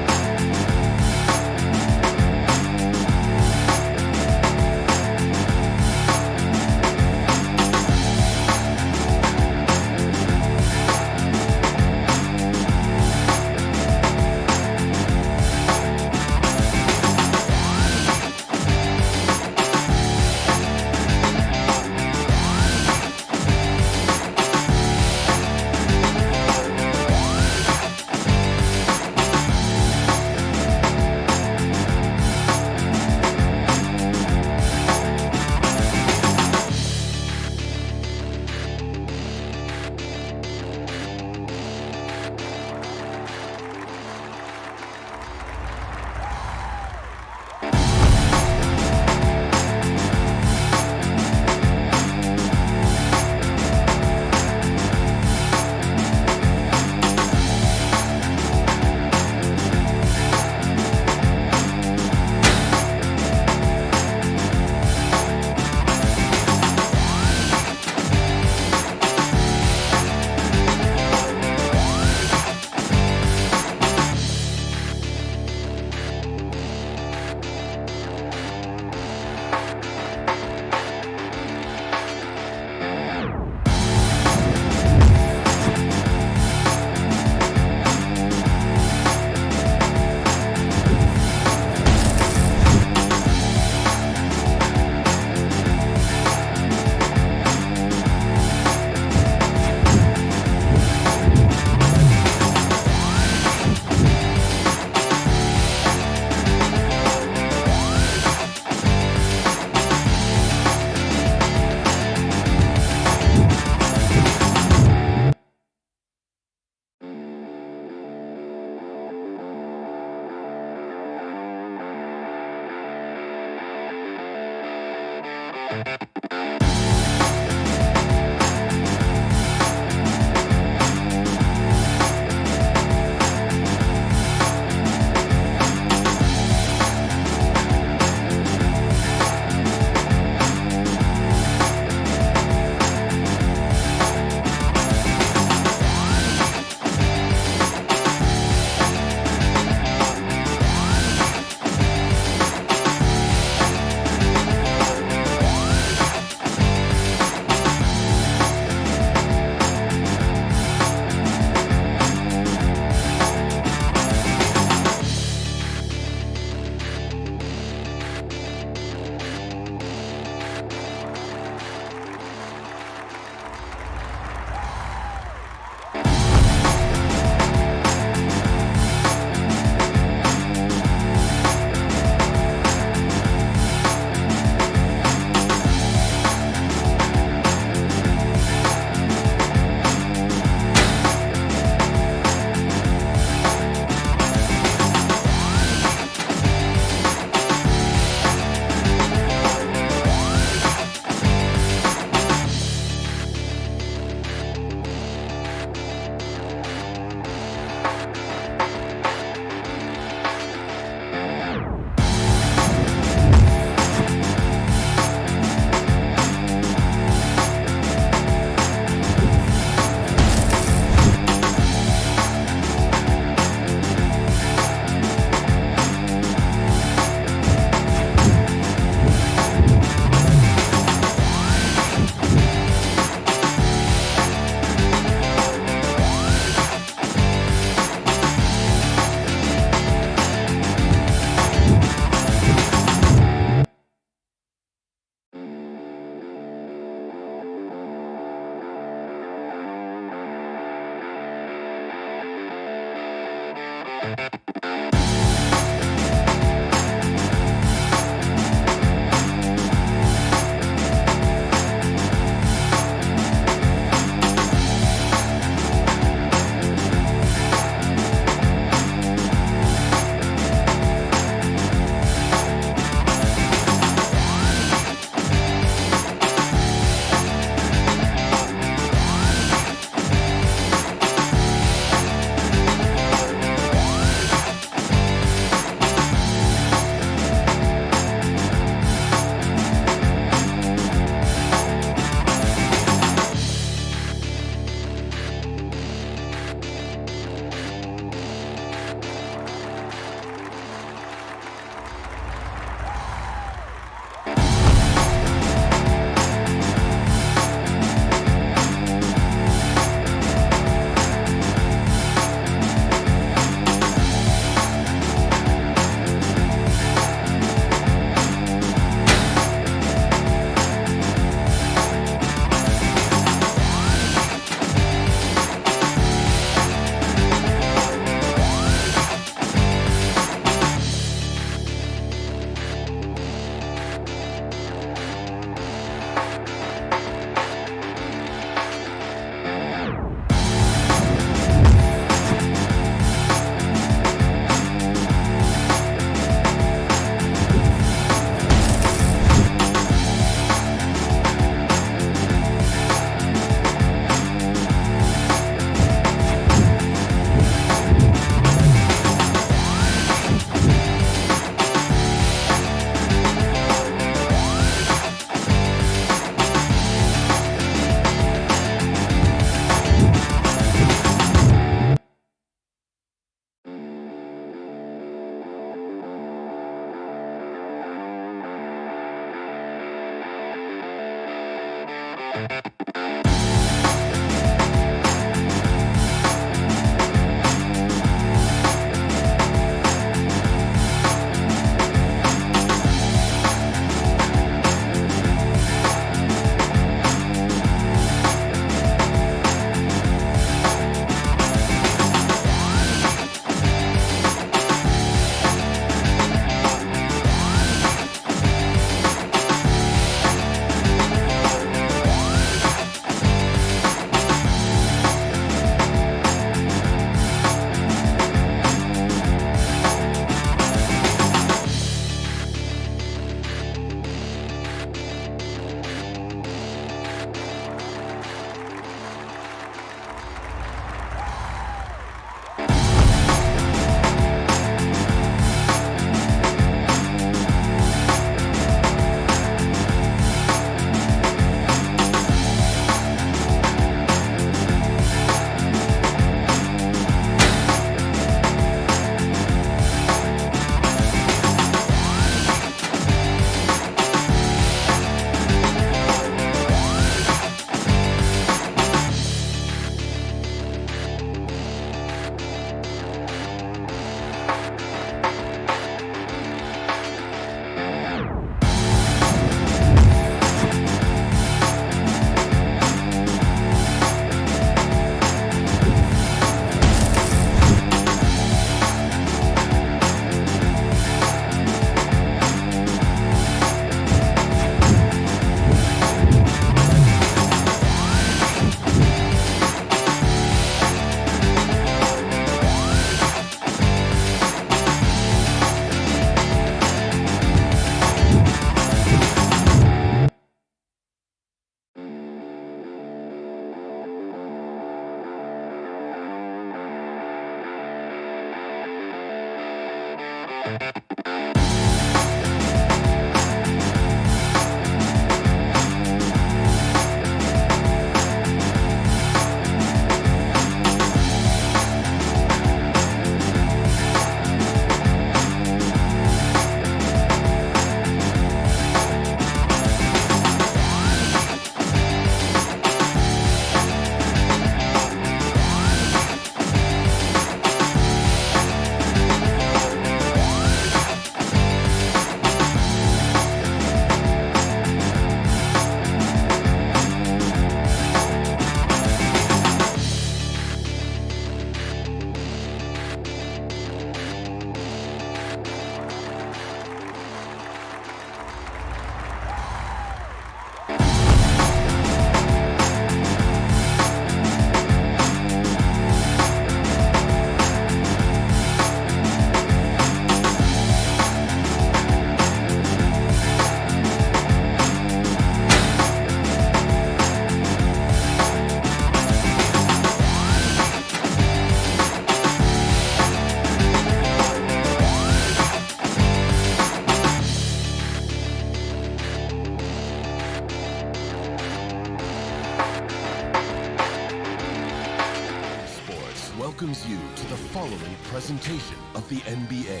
welcomes you to the following presentation of the NBA.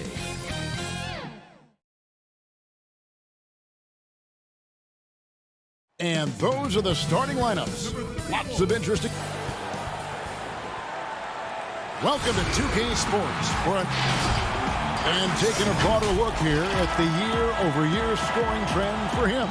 And those are the starting lineups. Lots of interesting. Welcome to 2K Sports. And taking a broader look here at the year-over-year scoring trend for him.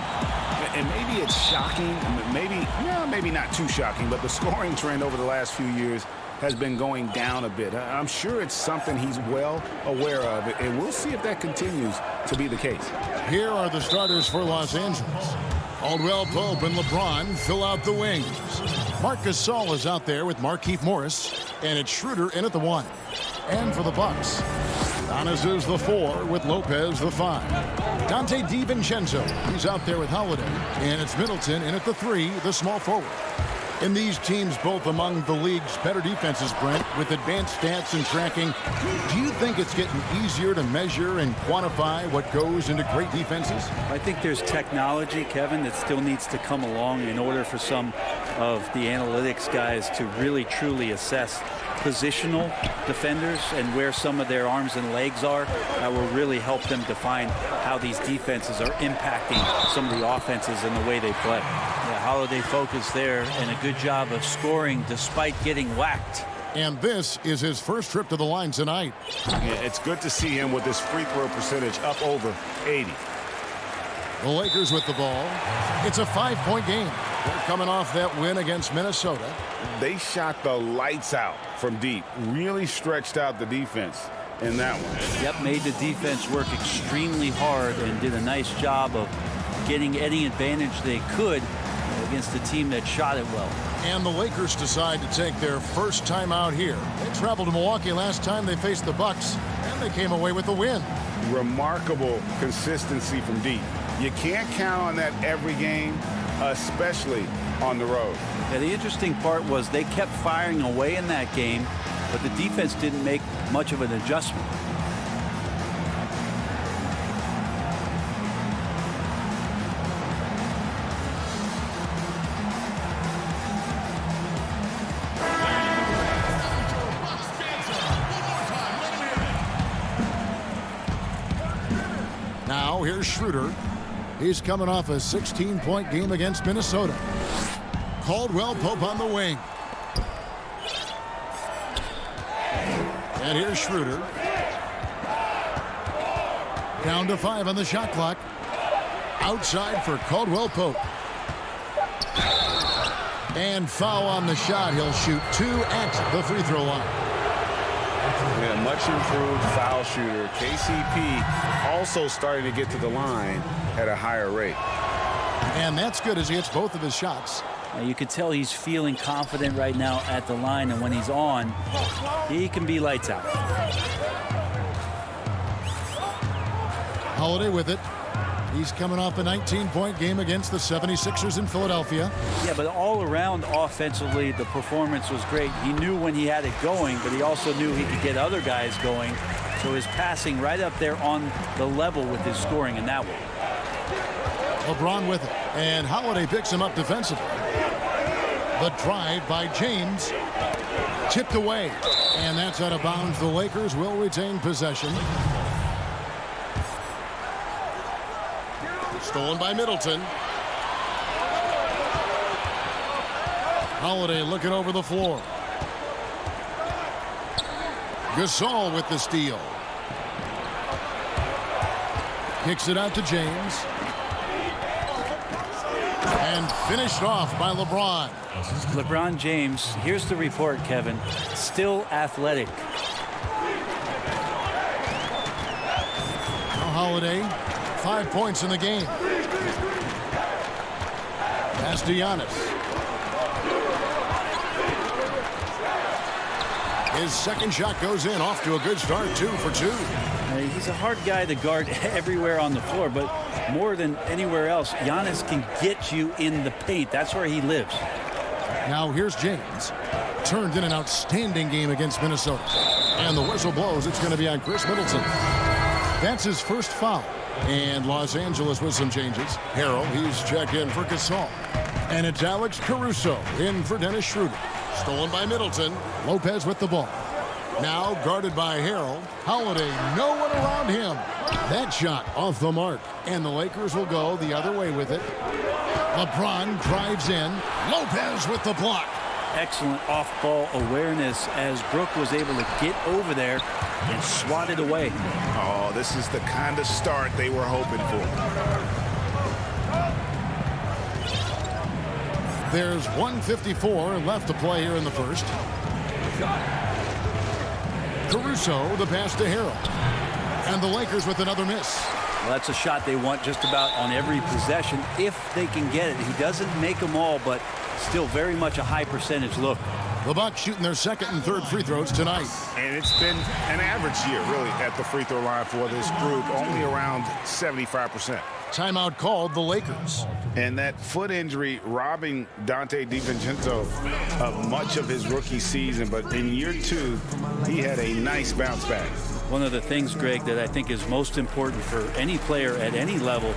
And maybe it's shocking, maybe not too shocking, but the scoring trend over the last few years has been going down a bit. I'm sure it's something he's well aware of, and we'll see if that continues to be the case. Here are the starters for Los Angeles. Caldwell Pope and LeBron fill out the wings. Marc Gasol is out there with Markieff Morris, and it's Schroeder in at the 1. And for the Bucks, Giannis is the 4 with Lopez the 5. Dante DiVincenzo, he's out there with Holiday, and it's Middleton in at the 3, the small forward. And these teams both among the league's better defenses, Brent, with advanced stats and tracking. Do you think it's getting easier to measure and quantify what goes into great defenses? I think there's technology, Kevin, that still needs to come along in order for some of the analytics guys to really truly assess positional defenders and where some of their arms and legs are. That will really help them define how these defenses are impacting some of the offenses and the way they play. Yeah, Holiday focus there and a good job of scoring despite getting whacked. And this is his first trip to the line tonight. Yeah, it's good to see him with his free throw percentage up over 80. The Lakers with the ball. It's a 5-point game. They're coming off that win against Minnesota. They shot the lights out from deep. Really stretched out the defense in that one. Yep, made the defense work extremely hard and did a nice job of getting any advantage they could against a team that shot it well. And the Lakers decide to take their first time out here. They traveled to Milwaukee last time they faced the Bucks, and they came away with the win. Remarkable consistency from deep. You can't count on that every game, especially on the road. Yeah, the interesting part was they kept firing away in that game, but the defense didn't make much of an adjustment. Now here's Schroeder. He's coming off a 16-point game against Minnesota. Caldwell Pope on the wing. And here's Schroeder. Down to 5 on the shot clock. Outside for Caldwell Pope. And foul on the shot. He'll shoot 2 at the free throw line. Yeah, much improved foul shooter. KCP also starting to get to the line at a higher rate. And that's good as he hits both of his shots. You can tell he's feeling confident right now at the line, and when he's on, he can be lights out. Holiday with it. He's coming off a 19-point game against the 76ers in Philadelphia. Yeah, but all around offensively, the performance was great. He knew when he had it going, but he also knew he could get other guys going. So his passing right up there on the level with his scoring in that one. LeBron with it, and Holiday picks him up defensively. The drive by James, tipped away, and that's out of bounds. The Lakers will retain possession. Stolen by Middleton. Holiday looking over the floor. Gasol with the steal. Kicks it out to James. And finished off by LeBron. LeBron James, here's the report, Kevin. Still athletic. Holiday, 5 points in the game. Pass to Giannis. His second shot goes in, off to a good start, 2 for 2. He's a hard guy to guard everywhere on the floor, but more than anywhere else, Giannis can get you in the paint. That's where he lives. Now here's James. Turned in an outstanding game against Minnesota. And the whistle blows. It's going to be on Chris Middleton. That's his first foul. And Los Angeles with some changes. Harrell, he's checked in for Gasol. And it's Alex Caruso in for Dennis Schroeder. Stolen by Middleton. Lopez with the ball. Now guarded by Harrell. Holiday, no one around him. That shot off the mark. And the Lakers will go the other way with it. LeBron drives in. Lopez with the block. Excellent off-ball awareness as Brook was able to get over there and swat it away. Oh, this is the kind of start they were hoping for. There's 1:54 left to play here in the first. Caruso, the pass to Harrell. And the Lakers with another miss. Well, that's a shot they want just about on every possession if they can get it. He doesn't make them all, but still very much a high percentage look. The Bucks shooting their second and third free throws tonight. And it's been an average year, really, at the free throw line for this group, only around 75%. Timeout called the Lakers. And that foot injury robbing Dante DiVincenzo of much of his rookie season. But in year two, he had a nice bounce back. One of the things, Greg, that I think is most important for any player at any level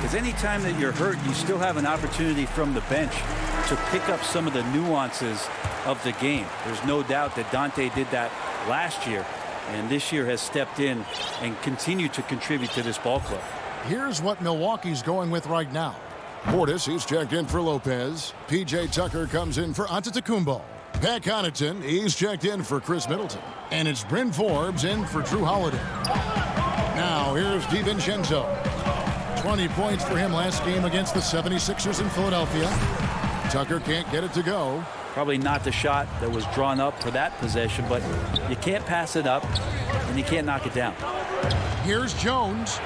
is any time that you're hurt, you still have an opportunity from the bench to pick up some of the nuances of the game. There's no doubt that Dante did that last year, and this year has stepped in and continued to contribute to this ball club. Here's what Milwaukee's going with right now. Portis, he's checked in for Lopez. P.J. Tucker comes in for Antetokounmpo. Pat Connaughton, he's checked in for Chris Middleton. And it's Bryn Forbes in for Drew Holiday. Now, here's DiVincenzo. 20 points for him last game against the 76ers in Philadelphia. Tucker can't get it to go. Probably not the shot that was drawn up for that possession, but you can't pass it up, and you can't knock it down. Here's Jones.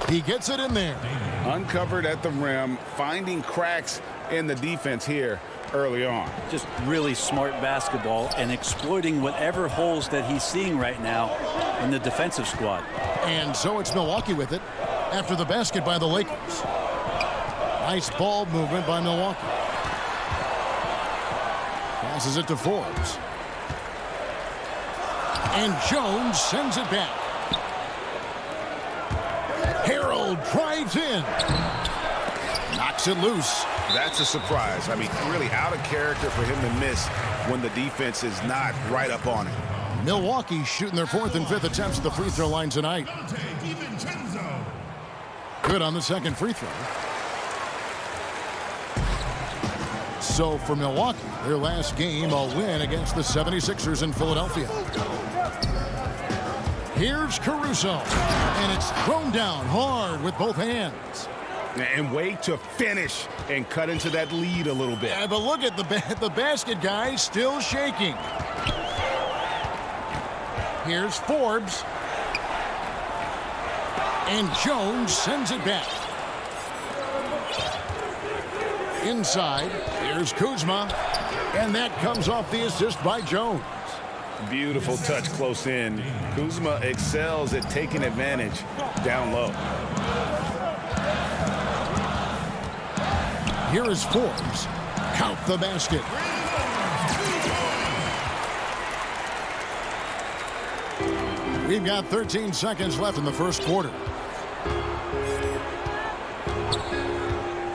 He gets it in there. Uncovered at the rim, finding cracks in the defense here early on. Just really smart basketball and exploiting whatever holes that he's seeing right now in the defensive squad. And so it's Milwaukee with it after the basket by the Lakers. Nice ball movement by Milwaukee. Passes it to Forbes. And Jones sends it back. Harrell drives in. Knocks it loose. That's a surprise. I mean, really out of character for him to miss when the defense is not right up on him. Milwaukee shooting their fourth and fifth attempts at the free throw line tonight. Good on the second free throw. So for Milwaukee, their last game, a win against the 76ers in Philadelphia. Here's Caruso, and it's thrown down hard with both hands. And wait to finish and cut into that lead a little bit. Yeah, but look at the basket guy still shaking. Here's Forbes. And Jones sends it back. Inside, here's Kuzma. And that comes off the assist by Jones. Beautiful touch close in. Kuzma excels at taking advantage down low. Here is Forbes. Count the basket. We've got 13 seconds left in the first quarter.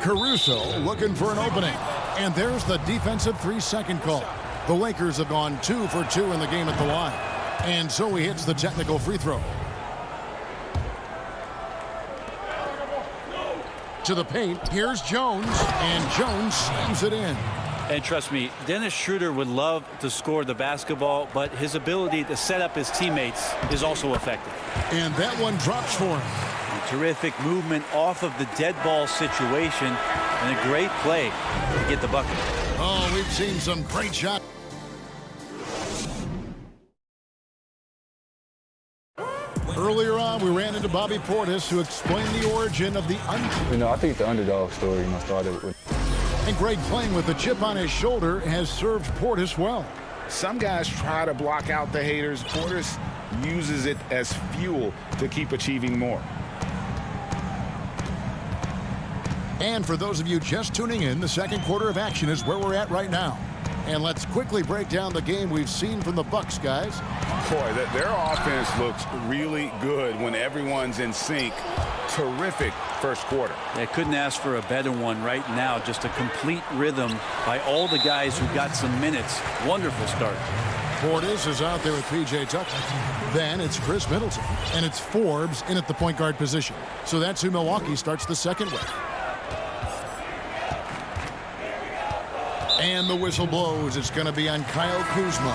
Caruso looking for an opening. And there's the defensive 3-second call. The Lakers have gone 2 for 2 in the game at the line. And so he hits the technical free throw. To the paint, here's Jones, and Jones slams it in. And trust me, Dennis Schroeder would love to score the basketball, but his ability to set up his teammates is also effective. And that one drops for him. A terrific movement off of the dead ball situation, and a great play to get the bucket. Oh, we've seen some great shots. Earlier on, we ran into Bobby Portis to explain the origin of the I think the underdog story, started with. And Greg, playing with a chip on his shoulder, has served Portis well. Some guys try to block out the haters. Portis uses it as fuel to keep achieving more. And for those of you just tuning in, the second quarter of action is where we're at right now. And let's quickly break down the game we've seen from the Bucks, guys. Boy, their offense looks really good when everyone's in sync. Terrific first quarter. They couldn't ask for a better one right now. Just a complete rhythm by all the guys who got some minutes. Wonderful start. Portis is out there with P.J. Tucker. Then it's Chris Middleton. And it's Forbes in at the point guard position. So that's who Milwaukee starts the second with. And the whistle blows. It's going to be on Kyle Kuzma.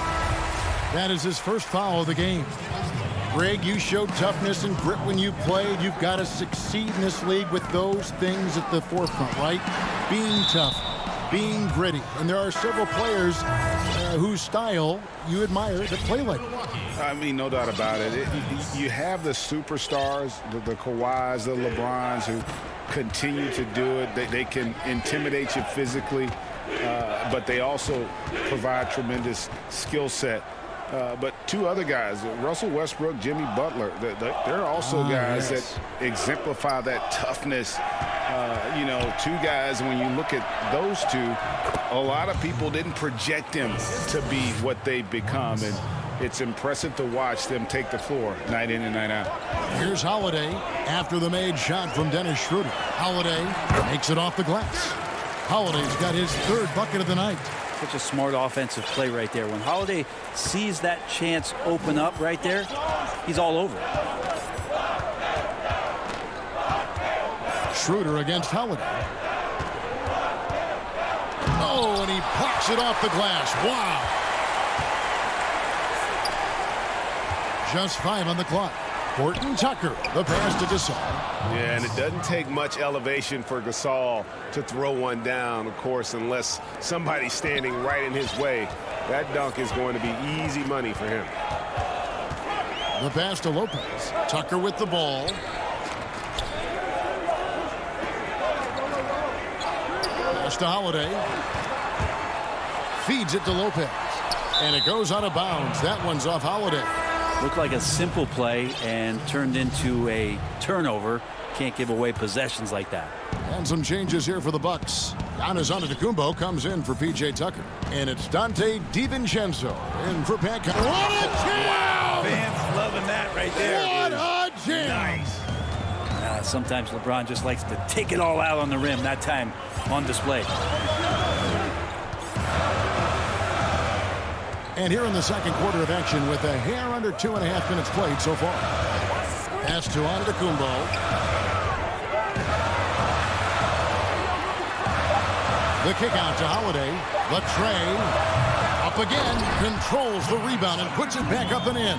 That is his first foul of the game. Greg, you showed toughness and grit when you played. You've got to succeed in this league with those things at the forefront, right? Being tough, being gritty. And there are several players whose style you admire that play like that. I mean, no doubt about it. You have the superstars, the Kawhis, the LeBrons, who continue to do it. They can intimidate you physically, but they also provide tremendous skill set. But two other guys, Russell Westbrook, Jimmy Butler, they're also guys that exemplify that toughness. You know, two guys, when you look at those two, a lot of people didn't project them to be what they've become. And it's impressive to watch them take the floor night in and night out. Here's Holiday after the made shot from Dennis Schroeder. Holiday makes it off the glass. Holiday's got his third bucket of the night. Such a smart offensive play right there. When Holiday sees that chance open up right there, he's all over it. Schroeder against Holiday. Oh, and he pucks it off the glass. Wow. Just 5 on the clock. Horton Tucker, the pass to Gasol. Yeah, and it doesn't take much elevation for Gasol to throw one down, of course, unless somebody's standing right in his way. That dunk is going to be easy money for him. The pass to Lopez. Tucker with the ball. Pass to Holiday. Feeds it to Lopez. And it goes out of bounds. That one's off Holiday. Looked like a simple play and turned into a turnover. Can't give away possessions like that. And some changes here for the Bucks. Giannis Antetokounmpo comes in for P.J. Tucker. And it's Dante DiVincenzo in for Pat Connaughton. What a jam! Wow, fans loving that right there. What a jam! Nice. Sometimes LeBron just likes to take it all out on the rim. That time on display. And here in the second quarter of action with a hair under 2.5 minutes played so far. Pass to Antetokounmpo. The kick out to Holiday. The tray. Up again. Controls the rebound and puts it back up and in.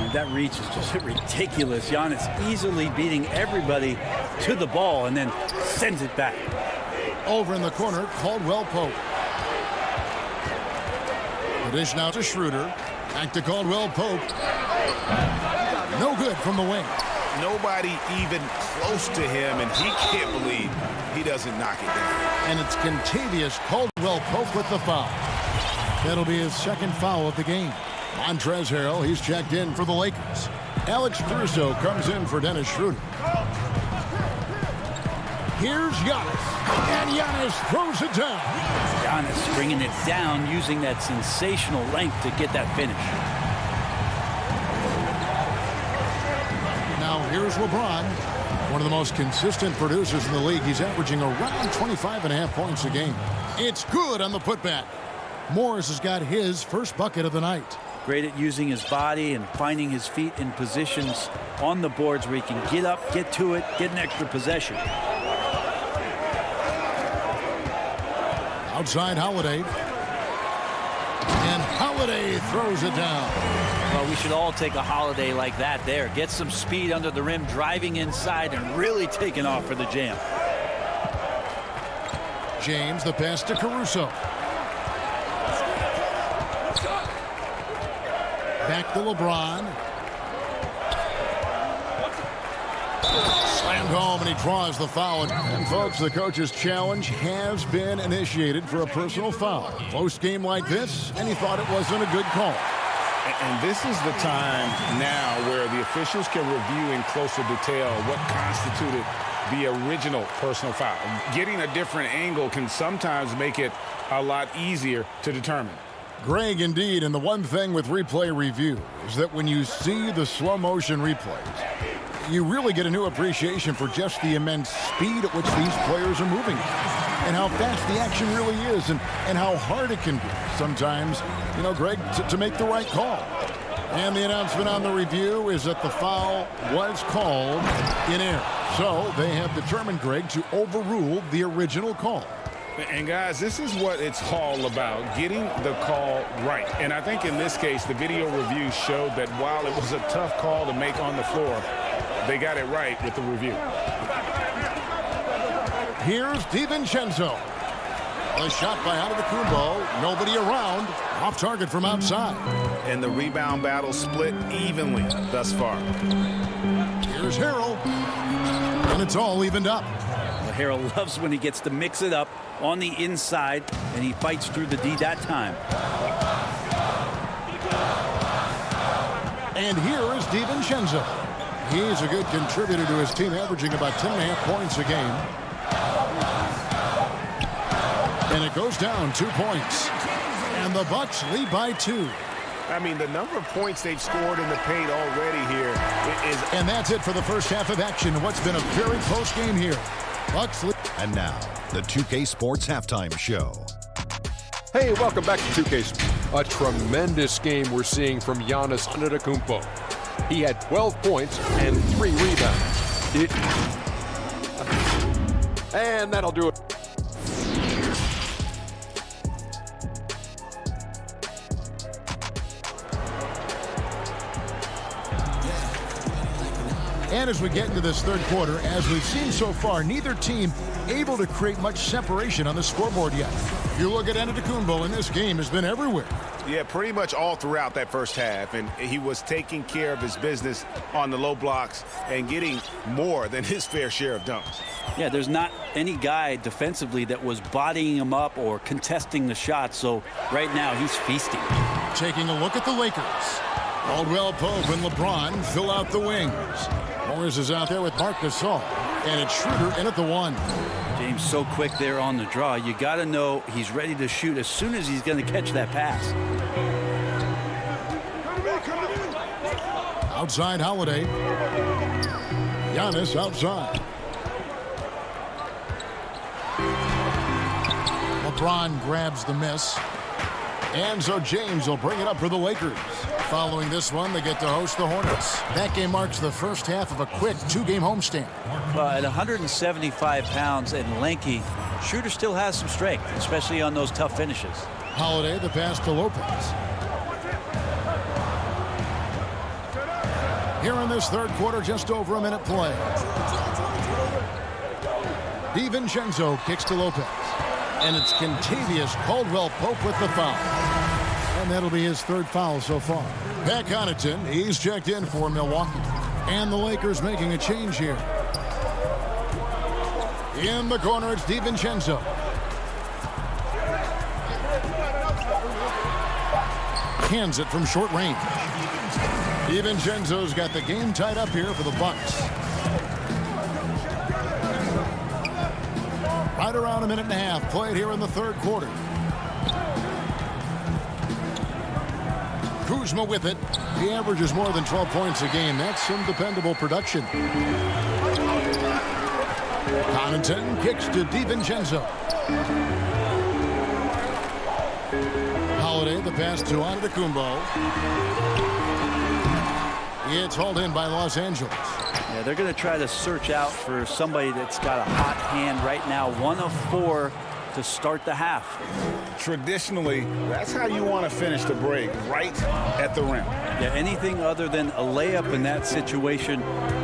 And that reach is just ridiculous. Giannis easily beating everybody to the ball and then sends it back. Over in the corner, Caldwell Pope. The dish now to Schroeder. Back to Caldwell Pope. No good from the wing. Nobody even close to him, and he can't believe he doesn't knock it down. And it's Kentavious Caldwell Pope with the foul. That'll be his second foul of the game. Montrezl Harrell, he's checked in for the Lakers. Alex Caruso comes in for Dennis Schroeder. Here's Giannis. And Giannis throws it down. Giannis bringing it down, using that sensational length to get that finish. Now here's LeBron, one of the most consistent producers in the league. He's averaging around 25.5 points a game. It's good on the putback. Morris has got his first bucket of the night. Great at using his body and finding his feet in positions on the boards where he can get up, get to it, get an extra possession. Outside Holiday. And Holiday throws it down. Well, we should all take a Holiday like that there. Get some speed under the rim, driving inside, and really taking off for the jam. James, the pass to Caruso. Back to LeBron. Slammed home, and he draws the foul. And folks, the coach's challenge has been initiated for a personal foul. Close game like this, and he thought it wasn't a good call. And this is the time now where the officials can review in closer detail what constituted the original personal foul. Getting a different angle can sometimes make it a lot easier to determine. Greg, indeed, and the one thing with replay review is that when you see the slow motion replays, you really get a new appreciation for just the immense speed at which these players are moving and how fast the action really is and how hard it can be sometimes, you know, Greg, to make the right call. And the announcement on the review is that the foul was called in error. So they have determined, Greg, to overrule the original call. And guys, this is what it's all about, getting the call right. And I think in this case, the video review showed that while it was a tough call to make on the floor, they got it right with the review. Here's DiVincenzo. A shot by Antetokounmpo. Nobody around. Off target from outside. And the rebound battle split evenly thus far. Here's Harrell. And it's all evened up. Well, Harrell loves when he gets to mix it up on the inside, and he fights through the D that time. And here is DiVincenzo. He's a good contributor to his team, averaging about 10.5 points a game. And it goes down 2 points. And the Bucks lead by 2. I mean, the number of points they've scored in the paint already here is... And that's it for the first half of action. What's been a very close game here. Bucks lead. And now, the 2K Sports Halftime Show. Hey, welcome back to 2K Sports. A tremendous game we're seeing from Giannis Antetokounmpo. He had 12 points and 3 rebounds. And that'll do it. And as we get into this third quarter, as we've seen so far, neither team able to create much separation on the scoreboard yet. If you look at Antetokounmpo in this game, has been everywhere. Yeah, pretty much all throughout that first half, and he was taking care of his business on the low blocks and getting more than his fair share of dunks. Yeah, there's not any guy defensively that was bodying him up or contesting the shot, so right now he's feasting. Taking a look at the Lakers. Caldwell Pope and LeBron fill out the wings. Morris is out there with Marc Gasol, and it's Schroeder in at the 1. James so quick there on the draw. You got to know he's ready to shoot as soon as he's going to catch that pass. Outside Holiday. Giannis outside. LeBron grabs the miss. And so James will bring it up for the Lakers. Following this one, they get to host the Hornets. That game marks the first half of a quick 2-game homestand. At 175 pounds and lanky, Schroeder still has some strength, especially on those tough finishes. Holiday, the pass to Lopez. Here in this third quarter, just over a minute play. DiVincenzo kicks to Lopez. And it's Kentavious Caldwell-Pope with the foul. And that'll be his third foul so far. Pat Connaughton, he's checked in for Milwaukee. And the Lakers making a change here. In the corner, it's DiVincenzo. Hands it from short range. DiVincenzo's got the game tied up here for the Bucks. Right around a minute and a half played here in the third quarter. Kuzma with it. He averages more than 12 points a game. That's some dependable production. Connaughton kicks to DiVincenzo. Holiday, the pass to Antetokounmpo. It's hauled in by Los Angeles. Yeah, they're going to try to search out for somebody that's got a hot hand right now. 1 of 4 to start the half. Traditionally, that's how you want to finish the break, right at the rim. Yeah, anything other than a layup in that situation,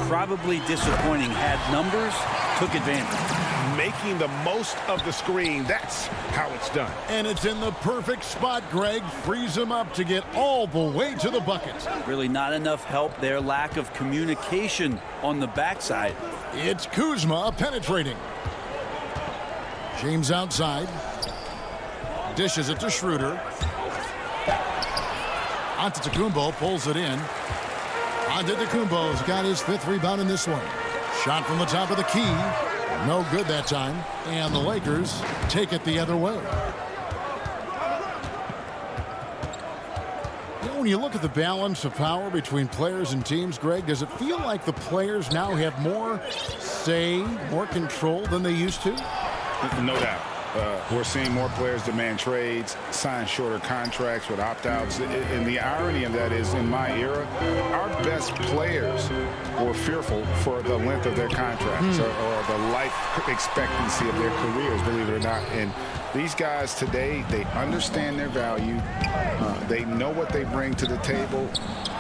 probably disappointing. Had numbers, took advantage. Making the most of the screen, that's how it's done. And it's in the perfect spot, Greg. Frees him up to get all the way to the bucket. Really not enough help there. Lack of communication on the backside. It's Kuzma penetrating. James outside. Dishes it to Schroeder. Antetokounmpo pulls it in. Antetokounmpo's got his 5th rebound in this one. Shot from the top of the key. No good that time. And the Lakers take it the other way. When you look at the balance of power between players and teams, Greg, does it feel like the players now have more say, more control than they used to? No doubt. We're seeing more players demand trades, sign shorter contracts with opt-outs. And the irony of that is, in my era, our best players were fearful for the length of their contracts or the life expectancy of their careers, believe it or not. And these guys today, they understand their value. They know what they bring to the table,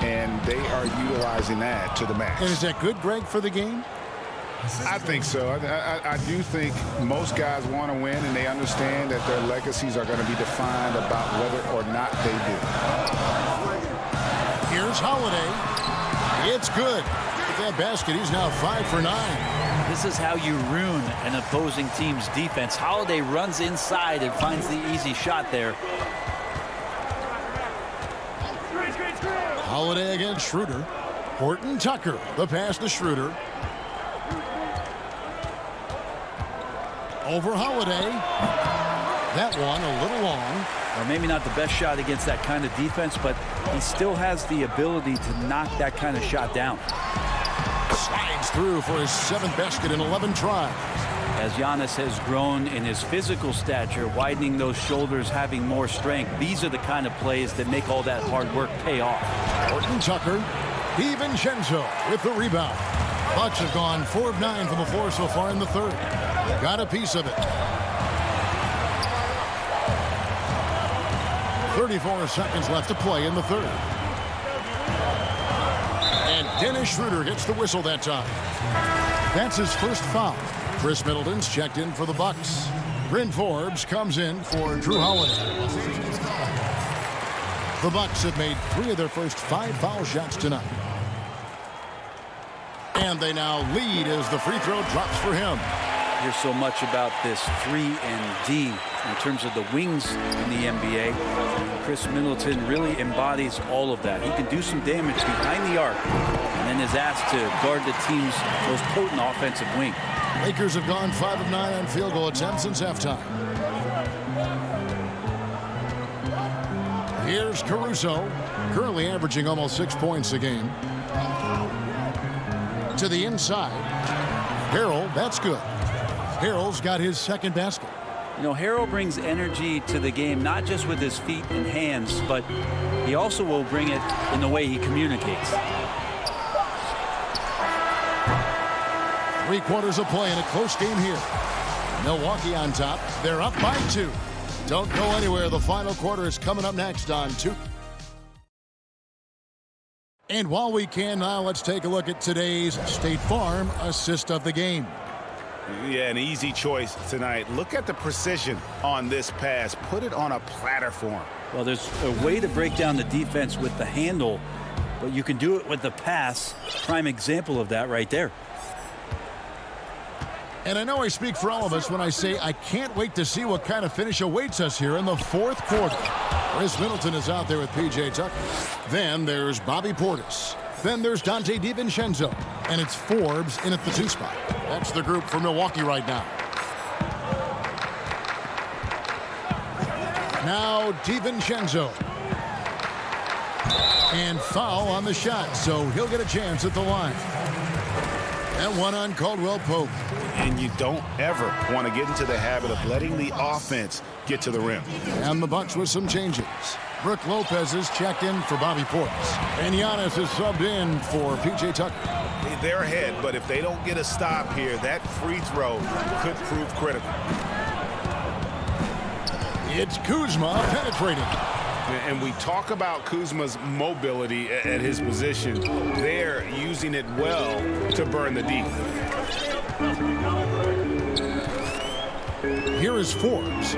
and they are utilizing that to the max. And is that good, Greg, for the game? I think so. I do think most guys want to win, and they understand that their legacies are going to be defined about whether or not they do. Here's Holiday. It's good. With that basket, he's now 5 for 9. This is how you ruin an opposing team's defense. Holiday runs inside and finds the easy shot there. Holiday against Schroeder. Horton Tucker. The pass to Schroeder. Over Holiday. That one a little long. Or maybe not the best shot against that kind of defense, but he still has the ability to knock that kind of shot down. Slides through for his 7th basket in 11 tries. As Giannis has grown in his physical stature, widening those shoulders, having more strength, these are the kind of plays that make all that hard work pay off. Horton Tucker. DiVincenzo with the rebound. Bucks have gone 4 of 9 from the floor so far in the third. Got a piece of it. 34 seconds left to play in the third. And Dennis Schroeder gets the whistle that time. That's his first foul. Chris Middleton's checked in for the Bucks. Bryn Forbes comes in for Drew Holiday. The Bucks have made 3 of their first 5 foul shots tonight. And they now lead as the free throw drops for him. Here's so much about this 3 and D in terms of the wings in the NBA. Chris Middleton really embodies all of that. He can do some damage behind the arc and then is asked to guard the team's most potent offensive wing. Lakers have gone 5 of 9 on field goal attempts since halftime. Here's Caruso, currently averaging almost 6 points a game. To the inside. Harrell, that's good. Harrell's got his 2nd basket. You know, Harrell brings energy to the game, not just with his feet and hands, but he also will bring it in the way he communicates. 3 quarters of play in a close game here. Milwaukee on top. They're up by 2. Don't go anywhere. The final quarter is coming up next on 2. And while we can now, let's take a look at today's State Farm assist of the game. Yeah, an easy choice tonight. Look at the precision on this pass. Put it on a platter for him. Well, there's a way to break down the defense with the handle, but you can do it with the pass. Prime example of that right there. And I know I speak for all of us when I say I can't wait to see what kind of finish awaits us here in the 4th quarter. Chris Middleton is out there with P.J. Tucker. Then there's Bobby Portis. Then there's Dante DiVincenzo. And it's Forbes in at the 2 spot. That's the group for Milwaukee right now. Now DiVincenzo. And foul on the shot, so he'll get a chance at the line. And one on Caldwell Pope. And you don't ever want to get into the habit of letting the offense get to the rim. And the Bucks with some changes. Brook Lopez is checked in for Bobby Portis. And Giannis is subbed in for P.J. Tucker. They're ahead, but if they don't get a stop here, that free throw could prove critical. It's Kuzma penetrating. And we talk about Kuzma's mobility at his position. They're using it well to burn the deep. Here is Forbes.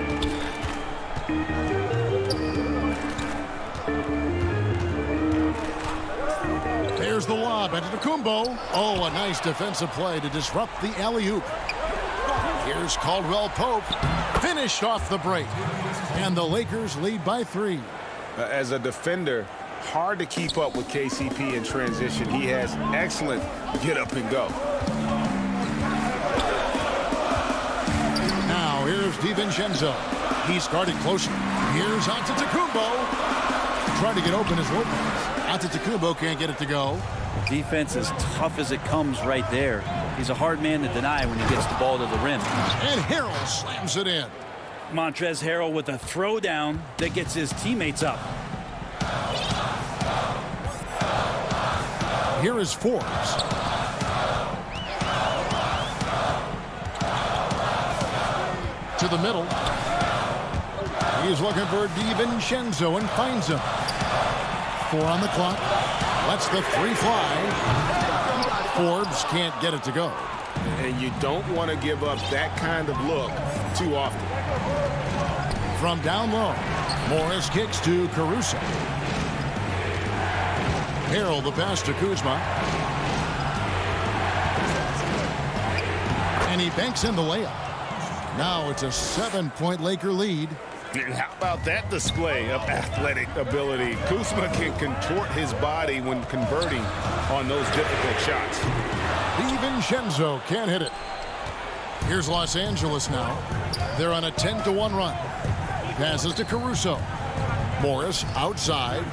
There's the lob into Kumbo. Oh, a nice defensive play to disrupt the alley-oop. Here's Caldwell Pope. Finished off the break. And the Lakers lead by 3. As a defender, hard to keep up with KCP in transition. He has excellent get up and go. DiVincenzo. He's guarded closer. Here's Antetokounmpo. Trying to get open as Lopez. Antetokounmpo can't get it to go. Defense as tough as it comes right there. He's a hard man to deny when he gets the ball to the rim. And Harrell slams it in. Montrezl Harrell with a throwdown that gets his teammates up. Here is Forbes. To the middle. He's looking for DiVincenzo and finds him. 4 on the clock. Lets the 3 fly. Forbes can't get it to go. And you don't want to give up that kind of look too often. From down low, Morris kicks to Caruso. Harrell the pass to Kuzma. And he banks in the layup. Now it's a 7-point Laker lead. And how about that display of athletic ability? Kuzma can contort his body when converting on those difficult shots. DiVincenzo can't hit it. Here's Los Angeles now. They're on a 10-1 run. Passes to Caruso. Morris outside.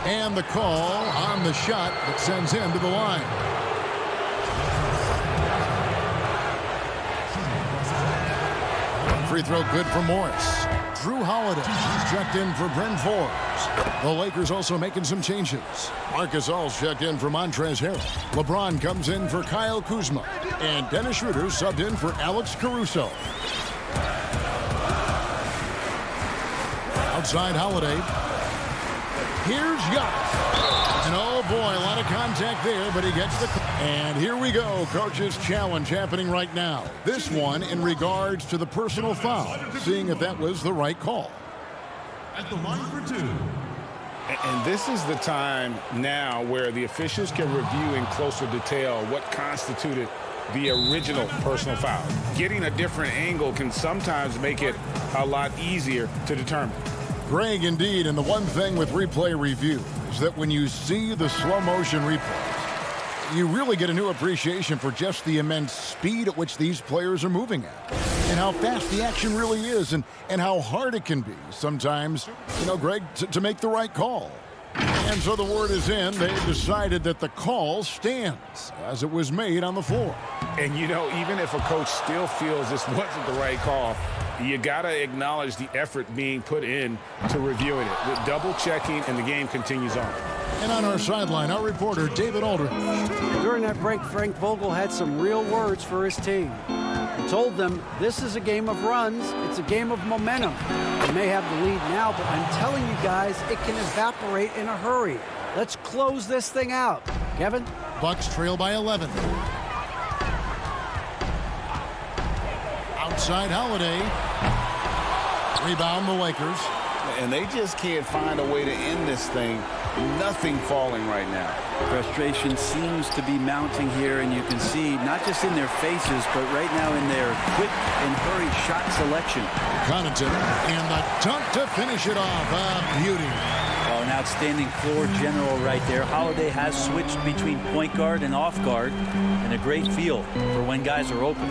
And the call on the shot that sends him to the line. Free throw good for Morris. Drew Holiday checked in for Bryn Forbes. The Lakers also making some changes. Marcus All's checked in for Montrezl Harrell. LeBron comes in for Kyle Kuzma. And Dennis Schroeder subbed in for Alex Caruso. Outside Holiday. Here's Giannis. And oh boy, a lot of contact there, but he gets the... And here we go, coach's challenge happening right now. This one in regards to the personal foul, seeing if that was the right call. At the line for 2. And this is the time now where the officials can review in closer detail what constituted the original personal foul. Getting a different angle can sometimes make it a lot easier to determine. Greg, indeed, and the one thing with replay review is that when you see the slow motion replays, you really get a new appreciation for just the immense speed at which these players are moving at and how fast the action really is and how hard it can be sometimes, you know, Greg, to make the right call. And so the word is in. They've decided that the call stands as it was made on the floor. And, you know, even if a coach still feels this wasn't the right call, you got to acknowledge the effort being put in to reviewing it. With double checking, and the game continues on. And on our sideline, our reporter, David Aldridge. During that break, Frank Vogel had some real words for his team. He told them, this is a game of runs. It's a game of momentum. They may have the lead now, but I'm telling you guys, it can evaporate in a hurry. Let's close this thing out. Kevin? Bucks trail by 11. Outside Holiday. Rebound the Lakers. And they just can't find a way to end this thing. Nothing falling right now. Frustration seems to be mounting here, and you can see not just in their faces, but right now in their quick and hurried shot selection. Connaughton and the dunk to finish it off. A beauty. Oh, an outstanding floor general right there. Holiday has switched between point guard and off guard, and a great feel for when guys are open.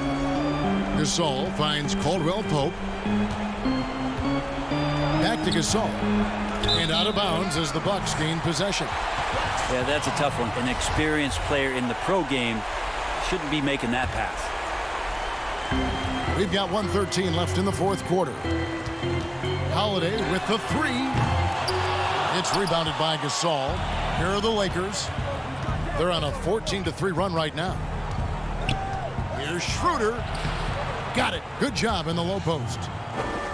Gasol finds Caldwell Pope. Back to Gasol. And out of bounds as the Bucks gain possession. Yeah, that's a tough one. An experienced player in the pro game shouldn't be making that pass. We've got 1:13 left in the fourth quarter. Holiday with the 3. It's rebounded by Gasol. Here are the Lakers. They're on a 14-3 run right now. Here's Schroeder. Got it. Good job in the low post.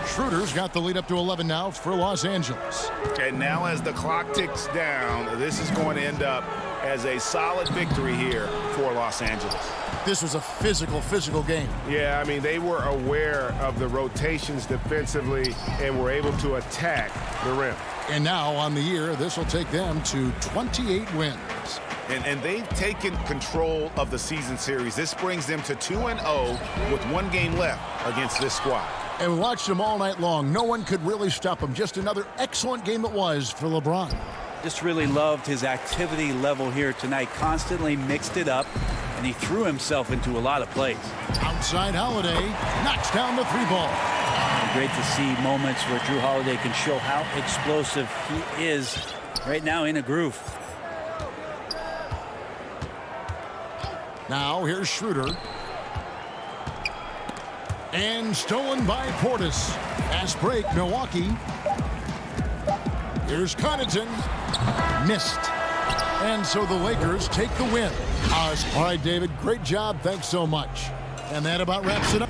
Schroeder's got the lead up to 11 now for Los Angeles. And now as the clock ticks down, this is going to end up as a solid victory here for Los Angeles. This was a physical game. Yeah, I mean, they were aware of the rotations defensively and were able to attack the rim. And now on the year, this will take them to 28 wins. And they've taken control of the season series. This brings them to 2-0 with 1 game left against this squad. And we watched them all night long. No one could really stop him. Just another excellent game it was for LeBron. Just really loved his activity level here tonight. Constantly mixed it up. and he threw himself into a lot of plays. Outside Holiday knocks down the 3-ball. Great to see moments where Drew Holiday can show how explosive he is right now in a groove. Now here's Schroeder. And stolen by Portis. Fast break, Milwaukee. Here's Connaughton. Missed. And so the Lakers take the win. All right, David, great job. Thanks so much. And that about wraps it up.